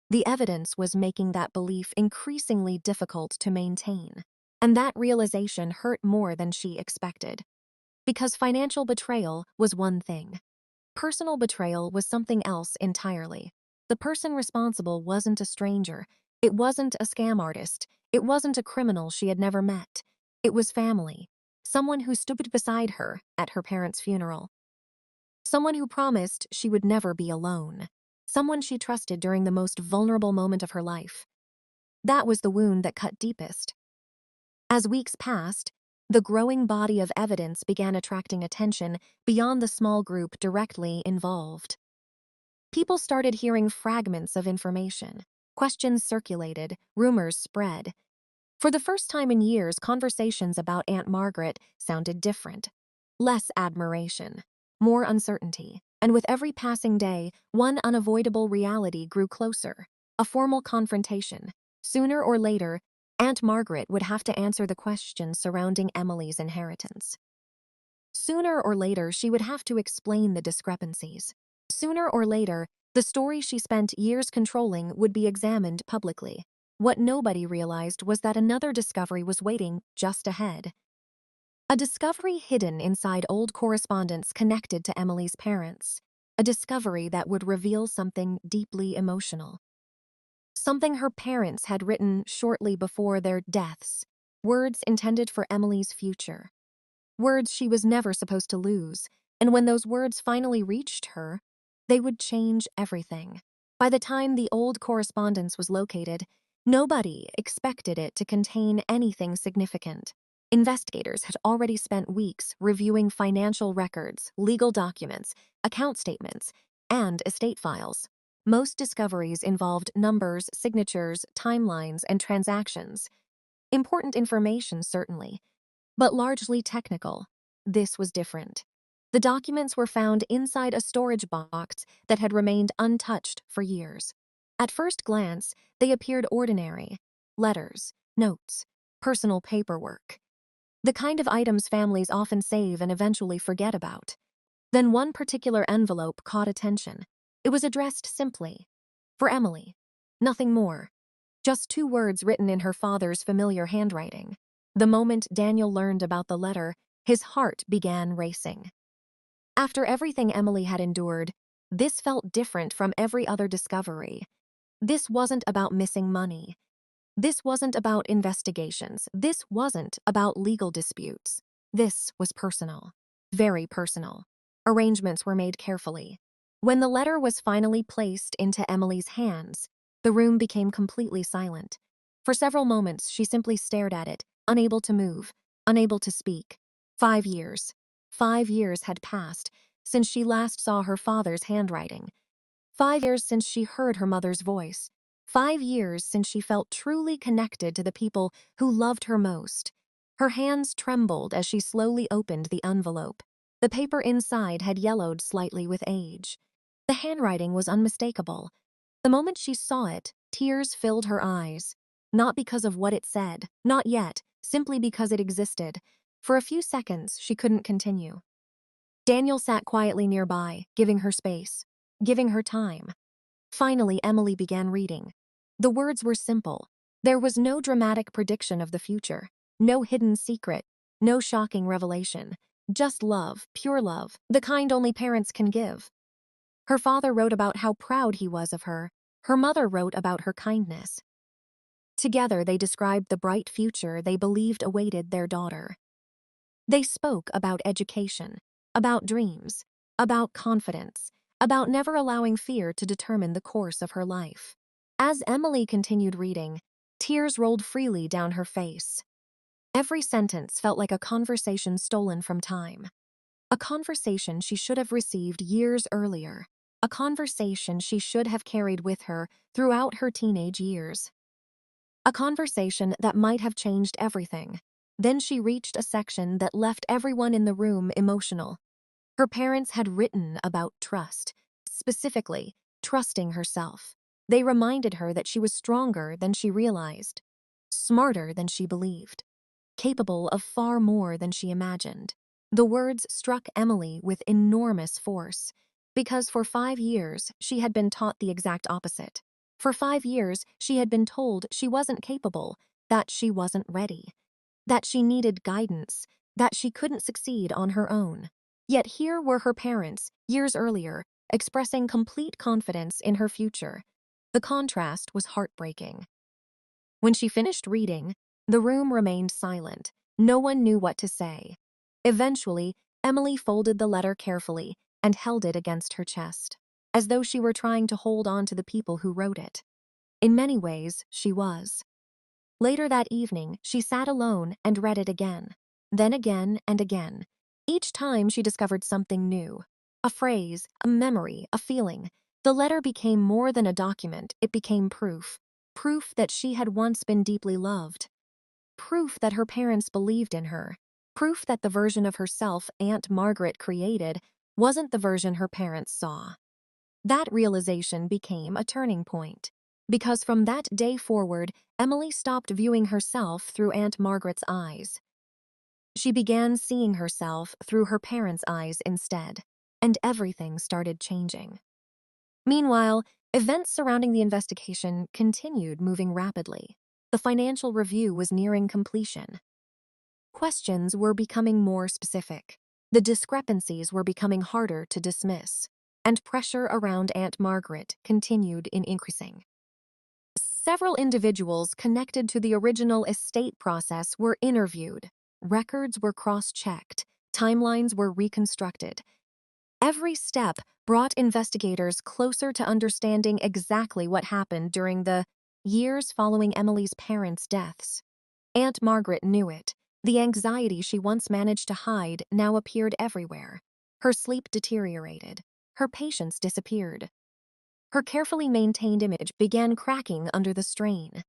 The evidence was making that belief increasingly difficult to maintain. And that realization hurt more than she expected. Because financial betrayal was one thing. Personal betrayal was something else entirely. The person responsible wasn't a stranger. It wasn't a scam artist. It wasn't a criminal she had never met. It was family. Someone who stood beside her at her parents' funeral. Someone who promised she would never be alone. Someone she trusted during the most vulnerable moment of her life. That was the wound that cut deepest. As weeks passed, the growing body of evidence began attracting attention beyond the small group directly involved. People started hearing fragments of information. Questions circulated, rumors spread. For the first time in years, conversations about Aunt Margaret sounded different. Less admiration, more uncertainty. And with every passing day, one unavoidable reality grew closer. A formal confrontation. Sooner or later, Aunt Margaret would have to answer the questions surrounding Emily's inheritance. Sooner or later, she would have to explain the discrepancies. Sooner or later, the story she spent years controlling would be examined publicly. What nobody realized was that another discovery was waiting just ahead. A discovery hidden inside old correspondence connected to Emily's parents. A discovery that would reveal something deeply emotional. Something her parents had written shortly before their deaths. Words intended for Emily's future. Words she was never supposed to lose, and when those words finally reached her, they would change everything. By the time the old correspondence was located, nobody expected it to contain anything significant. Investigators had already spent weeks reviewing financial records, legal documents, account statements, and estate files. Most discoveries involved numbers, signatures, timelines, and transactions. Important information, certainly, but largely technical. This was different. The documents were found inside a storage box that had remained untouched for years. At first glance, they appeared ordinary. Letters, notes, personal paperwork. The kind of items families often save and eventually forget about. Then one particular envelope caught attention. It was addressed simply, "For Emily." Nothing more. Just two words written in her father's familiar handwriting. The moment Daniel learned about the letter, his heart began racing. After everything Emily had endured, this felt different from every other discovery. This wasn't about missing money. This wasn't about investigations. This wasn't about legal disputes. This was personal. Very personal. Arrangements were made carefully. When the letter was finally placed into Emily's hands, the room became completely silent. For several moments, she simply stared at it, unable to move, unable to speak. 5 years. 5 years had passed since she last saw her father's handwriting. 5 years since she heard her mother's voice. 5 years since she felt truly connected to the people who loved her most. Her hands trembled as she slowly opened the envelope. The paper inside had yellowed slightly with age. The handwriting was unmistakable. The moment she saw it, tears filled her eyes. Not because of what it said, not yet, simply because it existed. For a few seconds, she couldn't continue. Daniel sat quietly nearby, giving her space, giving her time. Finally, Emily began reading. The words were simple. There was no dramatic prediction of the future, no hidden secret, no shocking revelation. Just love, pure love, the kind only parents can give. Her father wrote about how proud he was of her. Her mother wrote about her kindness. Together, they described the bright future they believed awaited their daughter. They spoke about education, about dreams, about confidence, about never allowing fear to determine the course of her life. As Emily continued reading, tears rolled freely down her face. Every sentence felt like a conversation stolen from time. A conversation she should have received years earlier. A conversation she should have carried with her throughout her teenage years. A conversation that might have changed everything. Then she reached a section that left everyone in the room emotional. Her parents had written about trust, specifically, trusting herself. They reminded her that she was stronger than she realized, smarter than she believed, capable of far more than she imagined. The words struck Emily with enormous force, because for 5 years she had been taught the exact opposite. For 5 years she had been told she wasn't capable, that she wasn't ready, that she needed guidance, that she couldn't succeed on her own. Yet here were her parents, years earlier, expressing complete confidence in her future. The contrast was heartbreaking. When she finished reading, the room remained silent. No one knew what to say. Eventually, Emily folded the letter carefully and held it against her chest, as though she were trying to hold on to the people who wrote it. In many ways, she was. Later that evening, she sat alone and read it again, then again and again. Each time she discovered something new. A phrase, a memory, a feeling. The letter became more than a document, it became proof. Proof that she had once been deeply loved. Proof that her parents believed in her. Proof that the version of herself Aunt Margaret created wasn't the version her parents saw. That realization became a turning point. Because from that day forward, Emily stopped viewing herself through Aunt Margaret's eyes. She began seeing herself through her parents' eyes instead, and everything started changing. Meanwhile, events surrounding the investigation continued moving rapidly. The financial review was nearing completion. Questions were becoming more specific. The discrepancies were becoming harder to dismiss, and pressure around Aunt Margaret continued in increasing. Several individuals connected to the original estate process were interviewed. Records were cross-checked. Timelines were reconstructed. Every step brought investigators closer to understanding exactly what happened during the years following Emily's parents' deaths. Aunt Margaret knew it. The anxiety she once managed to hide now appeared everywhere. Her sleep deteriorated. Her patience disappeared. Her carefully maintained image began cracking under the strain.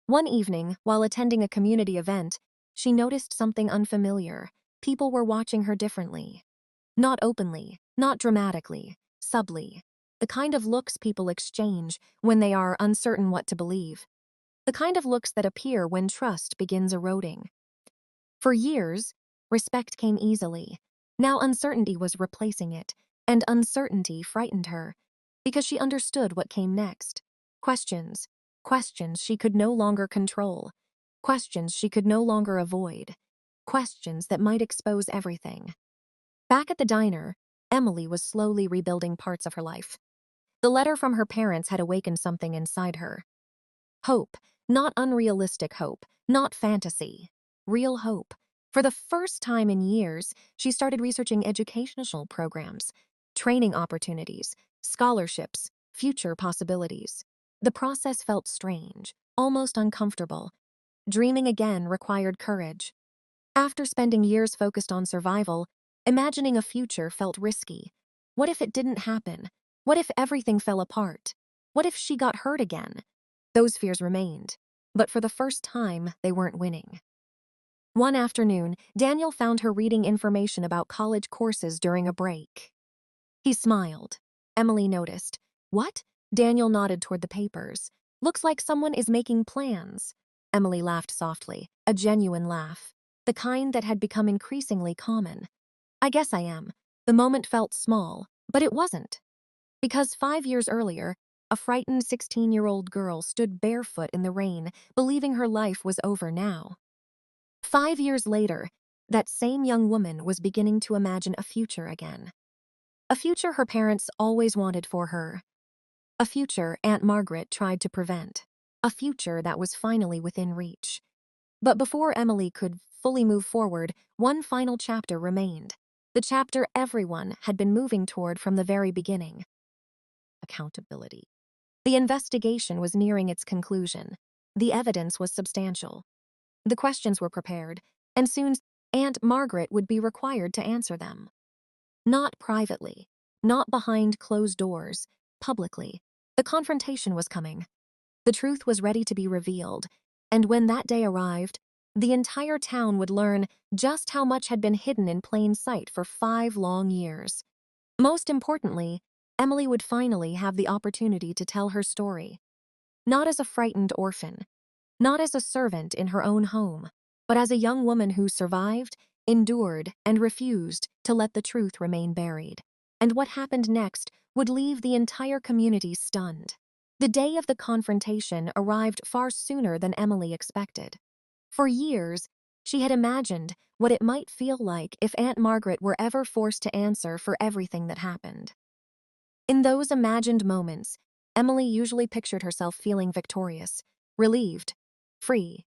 One evening, while attending a community event, she noticed something unfamiliar. People were watching her differently. Not openly, not dramatically, subtly. The kind of looks people exchange when they are uncertain what to believe. The kind of looks that appear when trust begins eroding. For years, respect came easily. Now uncertainty was replacing it, and uncertainty frightened her, because she understood what came next. Questions. Questions she could no longer control. Questions she could no longer avoid. Questions that might expose everything. Back at the diner, Emily was slowly rebuilding parts of her life. The letter from her parents had awakened something inside her. Hope, not unrealistic hope, not fantasy. Real hope. For the first time in years, she started researching educational programs, training opportunities, scholarships, future possibilities. The process felt strange, almost uncomfortable. Dreaming again required courage. After spending years focused on survival, imagining a future felt risky. What if it didn't happen? What if everything fell apart? What if she got hurt again? Those fears remained, but for the first time, they weren't winning. One afternoon, Daniel found her reading information about college courses during a break. He smiled. Emily noticed. What? Daniel nodded toward the papers. Looks like someone is making plans. Emily laughed softly, a genuine laugh, the kind that had become increasingly common. I guess I am. The moment felt small, but it wasn't. Because 5 years earlier, a frightened 16-year-old girl stood barefoot in the rain, believing her life was over now. 5 years later, that same young woman was beginning to imagine a future again. A future her parents always wanted for her. A future Aunt Margaret tried to prevent. A future that was finally within reach. But before Emily could fully move forward, one final chapter remained. The chapter everyone had been moving toward from the very beginning. Accountability. The investigation was nearing its conclusion. The evidence was substantial. The questions were prepared, and soon Aunt Margaret would be required to answer them. Not privately, not behind closed doors, publicly. The confrontation was coming. The truth was ready to be revealed, and when that day arrived, the entire town would learn just how much had been hidden in plain sight for 5 long years. Most importantly, Emily would finally have the opportunity to tell her story. Not as a frightened orphan, not as a servant in her own home, but as a young woman who survived, endured, and refused to let the truth remain buried. And what happened next would leave the entire community stunned. The day of the confrontation arrived far sooner than Emily expected. For years, she had imagined what it might feel like if Aunt Margaret were ever forced to answer for everything that happened. In those imagined moments, Emily usually pictured herself feeling victorious, relieved, free.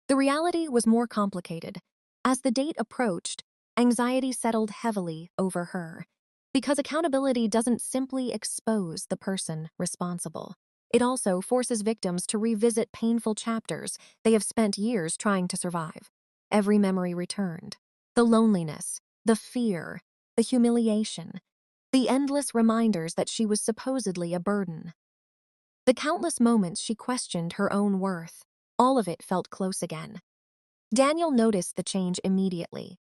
The reality was more complicated. As the date approached, anxiety settled heavily over her. Because accountability doesn't simply expose the person responsible. It also forces victims to revisit painful chapters they have spent years trying to survive. Every memory returned. The loneliness, the fear, the humiliation, the endless reminders that she was supposedly a burden. The countless moments she questioned her own worth. All of it felt close again. Daniel noticed the change immediately.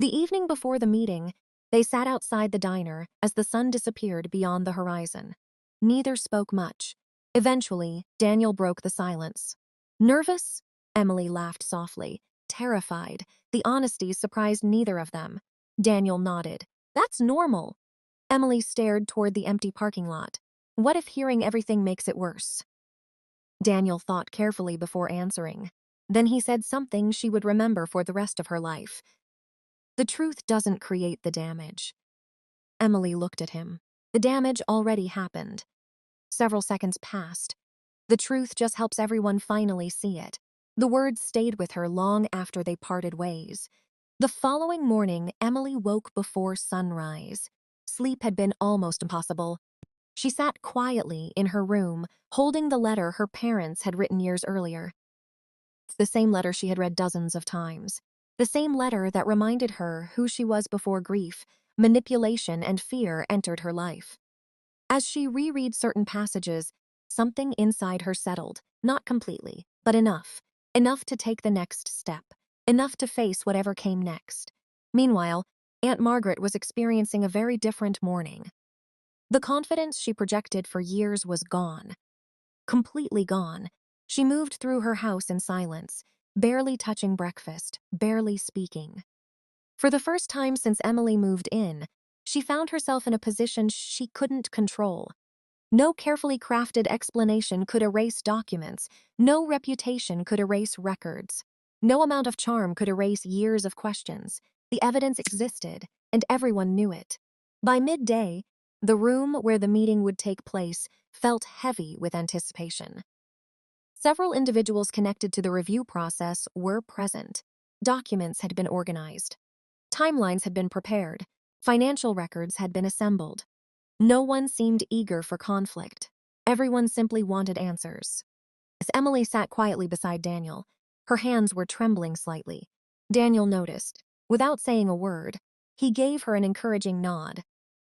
The evening before the meeting, they sat outside the diner as the sun disappeared beyond the horizon. Neither spoke much. Eventually, Daniel broke the silence. Nervous? Emily laughed softly. Terrified. The honesty surprised neither of them. Daniel nodded. That's normal. Emily stared toward the empty parking lot. What if hearing everything makes it worse? Daniel thought carefully before answering. Then he said something she would remember for the rest of her life. The truth doesn't create the damage. Emily looked at him. The damage already happened. Several seconds passed. The truth just helps everyone finally see it. The words stayed with her long after they parted ways. The following morning, Emily woke before sunrise. Sleep had been almost impossible. She sat quietly in her room, holding the letter her parents had written years earlier. The same letter she had read dozens of times. The same letter that reminded her who she was before grief, manipulation, and fear entered her life. As she reread certain passages, something inside her settled, not completely, but enough. Enough to take the next step. Enough to face whatever came next. Meanwhile, Aunt Margaret was experiencing a very different morning. The confidence she projected for years was gone. Completely gone. She moved through her house in silence, barely touching breakfast, barely speaking. For the first time since Emily moved in, she found herself in a position she couldn't control. No carefully crafted explanation could erase documents. No reputation could erase records. No amount of charm could erase years of questions. The evidence existed, and everyone knew it. By midday, the room where the meeting would take place felt heavy with anticipation. Several individuals connected to the review process were present. Documents had been organized. Timelines had been prepared. Financial records had been assembled. No one seemed eager for conflict. Everyone simply wanted answers. As Emily sat quietly beside Daniel, her hands were trembling slightly. Daniel noticed. Without saying a word, he gave her an encouraging nod.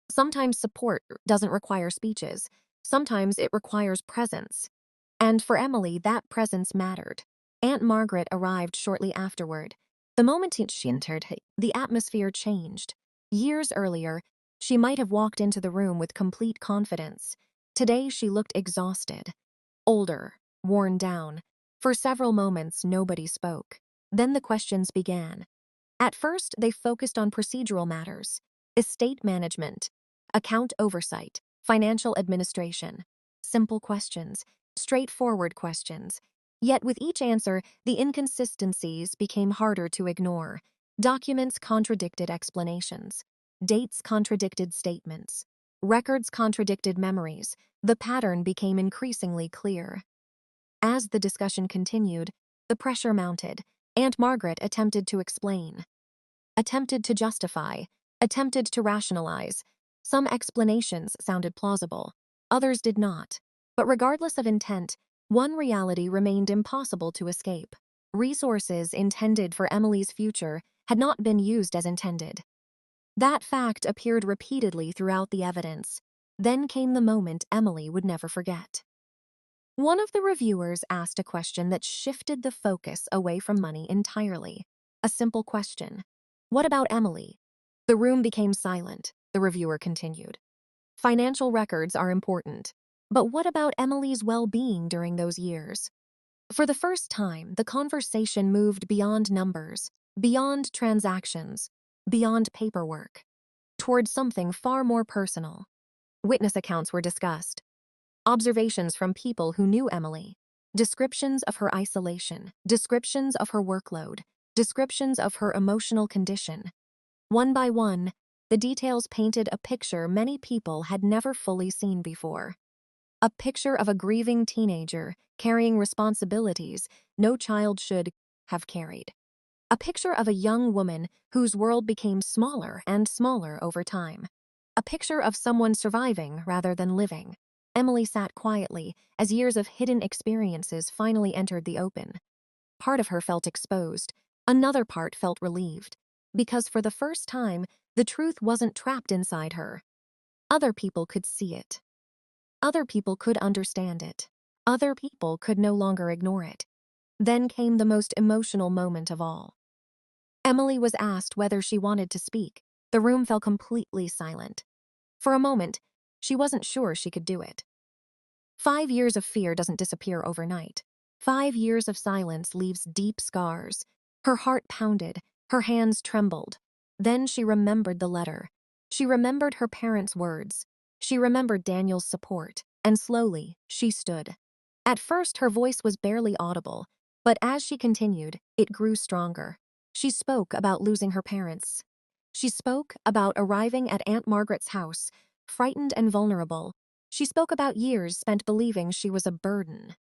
Sometimes support doesn't require speeches. Sometimes it requires presence. And for Emily, that presence mattered. Aunt Margaret arrived shortly afterward. The moment she entered, the atmosphere changed. Years earlier, she might have walked into the room with complete confidence. Today, she looked exhausted, older, worn down. For several moments, nobody spoke. Then the questions began. At first, they focused on procedural matters: estate management, account oversight, financial administration. Simple questions, straightforward questions. Yet with each answer, the inconsistencies became harder to ignore. Documents contradicted explanations. Dates contradicted statements. Records contradicted memories. The pattern became increasingly clear. As the discussion continued, the pressure mounted. Aunt Margaret attempted to explain, attempted to justify, attempted to rationalize. Some explanations sounded plausible, others did not. But regardless of intent, one reality remained impossible to escape. Resources intended for Emily's future had not been used as intended. That fact appeared repeatedly throughout the evidence. Then came the moment Emily would never forget. One of the reviewers asked a question that shifted the focus away from money entirely. A simple question. What about Emily? The room became silent. The reviewer continued. Financial records are important. But what about Emily's well-being during those years? For the first time, the conversation moved beyond numbers, beyond transactions, beyond paperwork, toward something far more personal. Witness accounts were discussed. Observations from people who knew Emily. Descriptions of her isolation. Descriptions of her workload. Descriptions of her emotional condition. One by one, the details painted a picture many people had never fully seen before. A picture of a grieving teenager carrying responsibilities no child should have carried. A picture of a young woman whose world became smaller and smaller over time. A picture of someone surviving rather than living. Emily sat quietly as years of hidden experiences finally entered the open. Part of her felt exposed. Another part felt relieved. Because for the first time, the truth wasn't trapped inside her. Other people could see it. Other people could understand it. Other people could no longer ignore it. Then came the most emotional moment of all. Emily was asked whether she wanted to speak. The room fell completely silent. For a moment, she wasn't sure she could do it. 5 years of fear doesn't disappear overnight. 5 years of silence leaves deep scars. Her heart pounded, her hands trembled. Then she remembered the letter. She remembered her parents' words. She remembered Daniel's support, and slowly, she stood. At first, her voice was barely audible, but as she continued, it grew stronger. She spoke about losing her parents. She spoke about arriving at Aunt Margaret's house, frightened and vulnerable. She spoke about years spent believing she was a burden.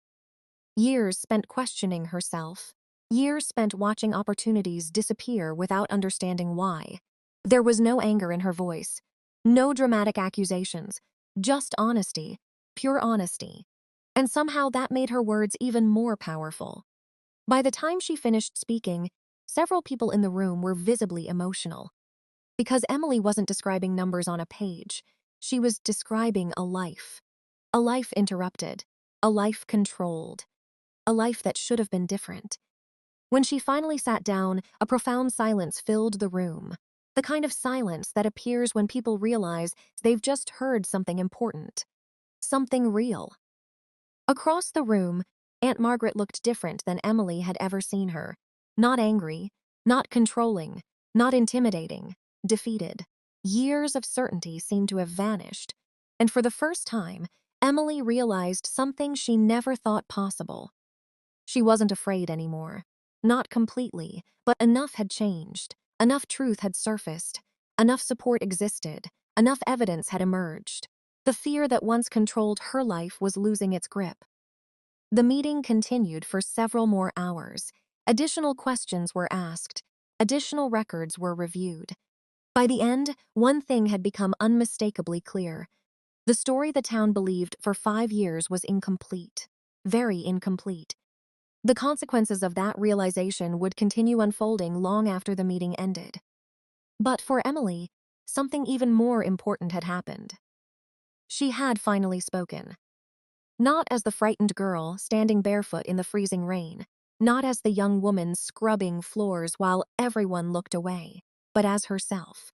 Years spent questioning herself. Years spent watching opportunities disappear without understanding why. There was no anger in her voice, no dramatic accusations, just honesty, pure honesty. And somehow that made her words even more powerful. By the time she finished speaking, several people in the room were visibly emotional. Because Emily wasn't describing numbers on a page, she was describing a life. A life interrupted, a life controlled, a life that should have been different. When she finally sat down, a profound silence filled the room. The kind of silence that appears when people realize they've just heard something important. Something real. Across the room, Aunt Margaret looked different than Emily had ever seen her. Not angry, not controlling, not intimidating, defeated. Years of certainty seemed to have vanished. And for the first time, Emily realized something she never thought possible. She wasn't afraid anymore. Not completely, but enough had changed. Enough truth had surfaced. Enough support existed. Enough evidence had emerged. The fear that once controlled her life was losing its grip. The meeting continued for several more hours. Additional questions were asked. Additional records were reviewed. By the end, one thing had become unmistakably clear. The story the town believed for 5 years was incomplete. Very incomplete. The consequences of that realization would continue unfolding long after the meeting ended. But for Emily, something even more important had happened. She had finally spoken. Not as the frightened girl standing barefoot in the freezing rain, not as the young woman scrubbing floors while everyone looked away, but as herself.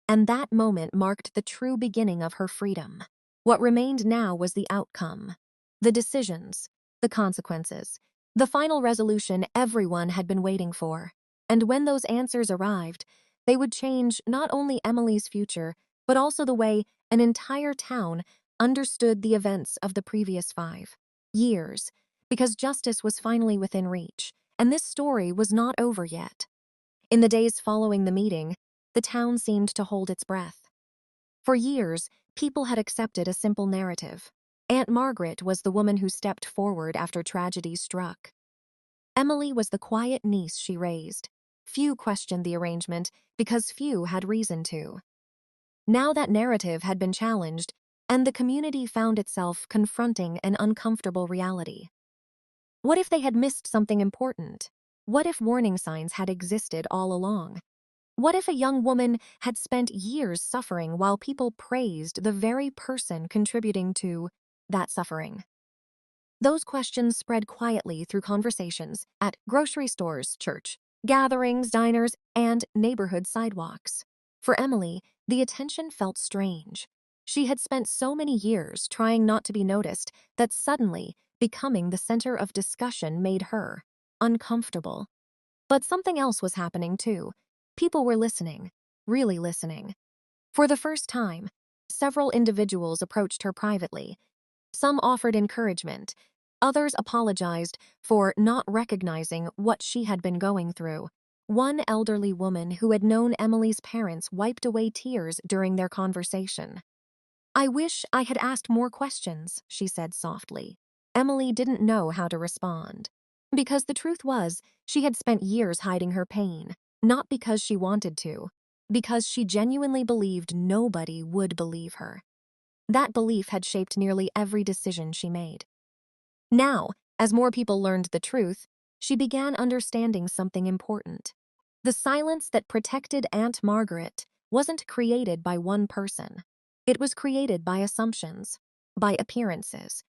And that moment marked the true beginning of her freedom. What remained now was the outcome, the decisions, the consequences, the final resolution everyone had been waiting for. And when those answers arrived, they would change not only Emily's future, but also the way an entire town understood the events of the previous 5 years, because justice was finally within reach, and this story was not over yet. In the days following the meeting, the town seemed to hold its breath. For years, people had accepted a simple narrative. Aunt Margaret was the woman who stepped forward after tragedy struck. Emily was the quiet niece she raised. Few questioned the arrangement because few had reason to. Now that narrative had been challenged, and the community found itself confronting an uncomfortable reality. What if they had missed something important? What if warning signs had existed all along? What if a young woman had spent years suffering while people praised the very person contributing to that suffering? Those questions spread quietly through conversations at grocery stores, church gatherings, diners, and neighborhood sidewalks. For Emily, the attention felt strange. She had spent so many years trying not to be noticed that suddenly becoming the center of discussion made her uncomfortable. But something else was happening too. People were listening, really listening. For the first time, several individuals approached her privately. Some offered encouragement. Others apologized for not recognizing what she had been going through. One elderly woman who had known Emily's parents wiped away tears during their conversation. "I wish I had asked more questions," she said softly. Emily didn't know how to respond. Because the truth was, she had spent years hiding her pain, not because she wanted to, because she genuinely believed nobody would believe her. That belief had shaped nearly every decision she made. Now, as more people learned the truth, she began understanding something important. The silence that protected Aunt Margaret wasn't created by one person. It was created by assumptions, by appearances,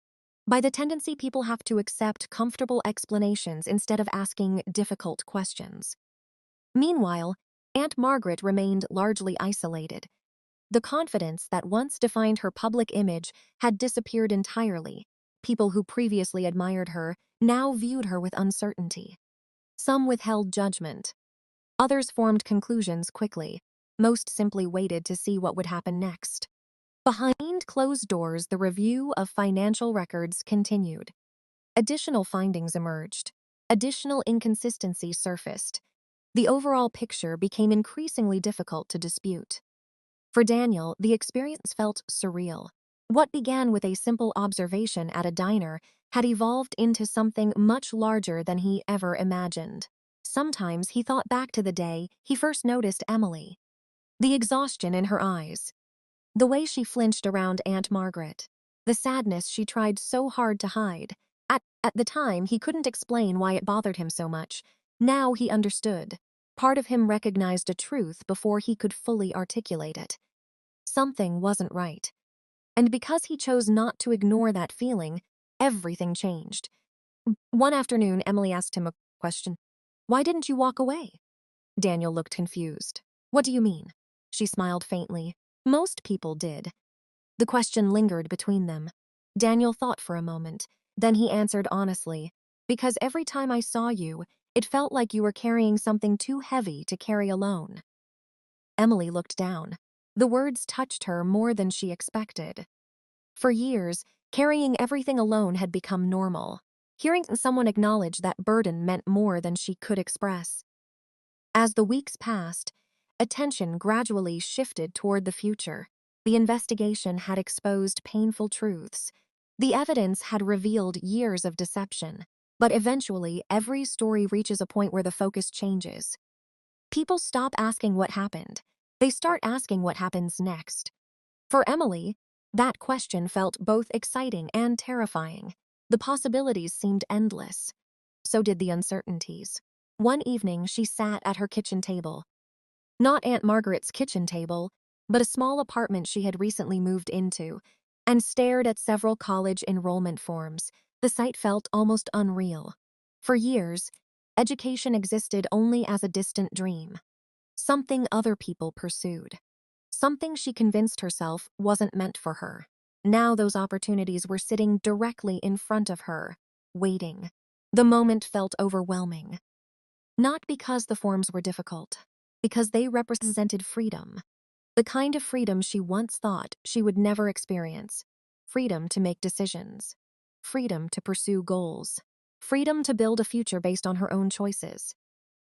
by the tendency people have to accept comfortable explanations instead of asking difficult questions. Meanwhile, Aunt Margaret remained largely isolated. The confidence that once defined her public image had disappeared entirely. People who previously admired her now viewed her with uncertainty. Some withheld judgment. Others formed conclusions quickly. Most simply waited to see what would happen next. Behind closed doors, the review of financial records continued. Additional findings emerged. Additional inconsistencies surfaced. The overall picture became increasingly difficult to dispute. For Daniel, the experience felt surreal. What began with a simple observation at a diner had evolved into something much larger than he ever imagined. Sometimes he thought back to the day he first noticed Emily. The exhaustion in her eyes. The way she flinched around Aunt Margaret. The sadness she tried so hard to hide. At the time, he couldn't explain why it bothered him so much. Now he understood. Part of him recognized a truth before he could fully articulate it. Something wasn't right. And because he chose not to ignore that feeling, everything changed. One afternoon, Emily asked him a question. "Why didn't you walk away?" Daniel looked confused. "What do you mean?" She smiled faintly. "Most people did." The question lingered between them. Daniel thought for a moment. Then he answered honestly, "Because every time I saw you, it felt like you were carrying something too heavy to carry alone." Emily looked down. The words touched her more than she expected. For years, carrying everything alone had become normal. Hearing someone acknowledge that burden meant more than she could express. As the weeks passed, attention gradually shifted toward the future. The investigation had exposed painful truths. The evidence had revealed years of deception. But eventually, every story reaches a point where the focus changes. People stop asking what happened. They start asking what happens next. For Emily, That question felt both exciting and terrifying. The possibilities seemed endless. So did the uncertainties. One evening, she sat at her kitchen table. Not Aunt Margaret's kitchen table, but a small apartment she had recently moved into, and stared at several college enrollment forms. The sight felt almost unreal. For years, education existed only as a distant dream, something other people pursued, something she convinced herself wasn't meant for her. Now those opportunities were sitting directly in front of her, waiting. The moment felt overwhelming. Not because the forms were difficult, because they represented freedom. The kind of freedom she once thought she would never experience. Freedom to make decisions. Freedom to pursue goals. Freedom to build a future based on her own choices.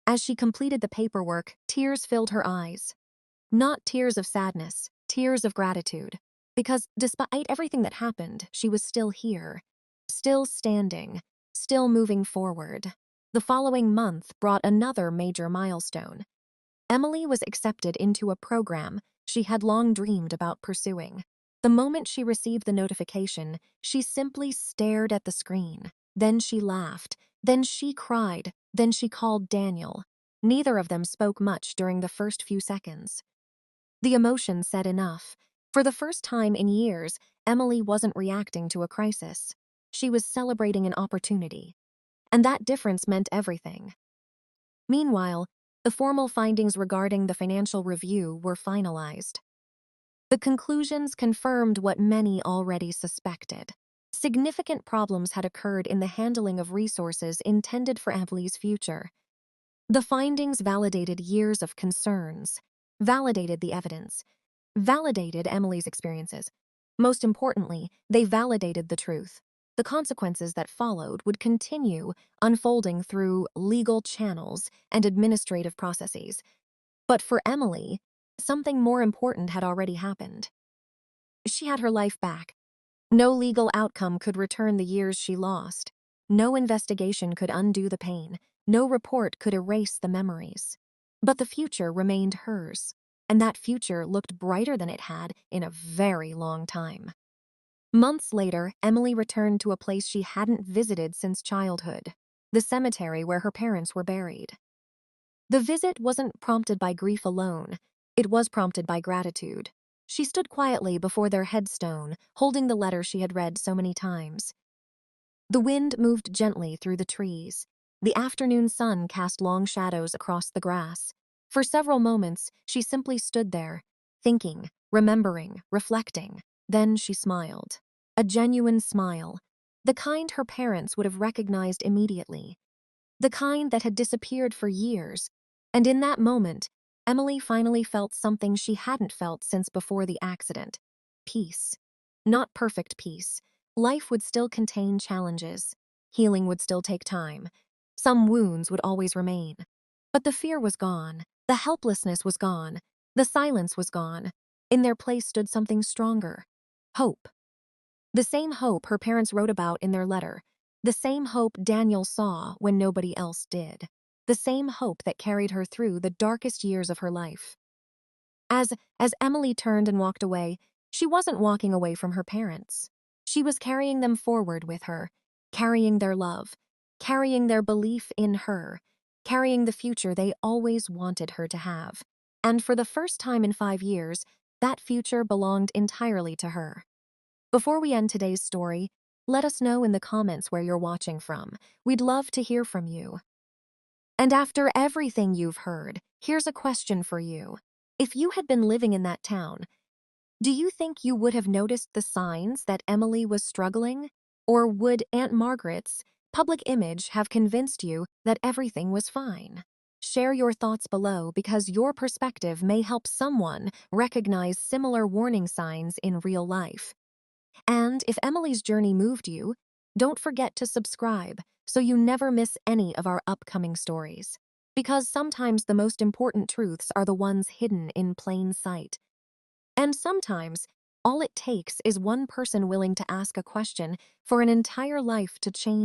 As she completed the paperwork, tears filled her eyes. Not tears of sadness, tears of gratitude. Because despite everything that happened, she was still here. Still standing. Still moving forward. The following month brought another major milestone. Emily was accepted into a program she had long dreamed about pursuing. The moment she received the notification, she simply stared at the screen. Then she laughed. Then she cried. Then she called Daniel. Neither of them spoke much during the first few seconds. The emotion said enough. For the first time in years, Emily wasn't reacting to a crisis. She was celebrating an opportunity. And that difference meant everything. Meanwhile, the formal findings regarding the financial review were finalized. The conclusions confirmed what many already suspected. Significant problems had occurred in the handling of resources intended for Emily's future. The findings validated years of concerns, validated the evidence, validated Emily's experiences. Most importantly, they validated the truth. The consequences that followed would continue unfolding through legal channels and administrative processes. But for Emily, something more important had already happened. She had her life back. No legal outcome could return the years she lost. No investigation could undo the pain. No report could erase the memories. But the future remained hers, and that future looked brighter than it had in a very long time. Months later, Emily returned to a place she hadn't visited since childhood, the cemetery where her parents were buried. The visit wasn't prompted by grief alone, it was prompted by gratitude. She stood quietly before their headstone, holding the letter she had read so many times. The wind moved gently through the trees. The afternoon sun cast long shadows across the grass. For several moments, she simply stood there, thinking, remembering, reflecting. Then she smiled. A genuine smile. The kind her parents would have recognized immediately. The kind that had disappeared for years. And in that moment, Emily finally felt something she hadn't felt since before the accident. Peace. Not perfect peace. Life would still contain challenges. Healing would still take time. Some wounds would always remain. But the fear was gone. The helplessness was gone. The silence was gone. In their place stood something stronger. Hope. The same hope her parents wrote about in their letter. The same hope Daniel saw when nobody else did. The same hope that carried her through the darkest years of her life. As Emily turned and walked away, she wasn't walking away from her parents. She was carrying them forward with her, carrying their love, carrying their belief in her, carrying the future they always wanted her to have. And for the first time in 5 years, that future belonged entirely to her. Before we end today's story, let us know in the comments where you're watching from. We'd love to hear from you. And after everything you've heard, here's a question for you. If you had been living in that town, do you think you would have noticed the signs that Emily was struggling? Or would Aunt Margaret's public image have convinced you that everything was fine? Share your thoughts below because your perspective may help someone recognize similar warning signs in real life. And if Emily's journey moved you, don't forget to subscribe so you never miss any of our upcoming stories. Because sometimes the most important truths are the ones hidden in plain sight. And sometimes, all it takes is one person willing to ask a question for an entire life to change.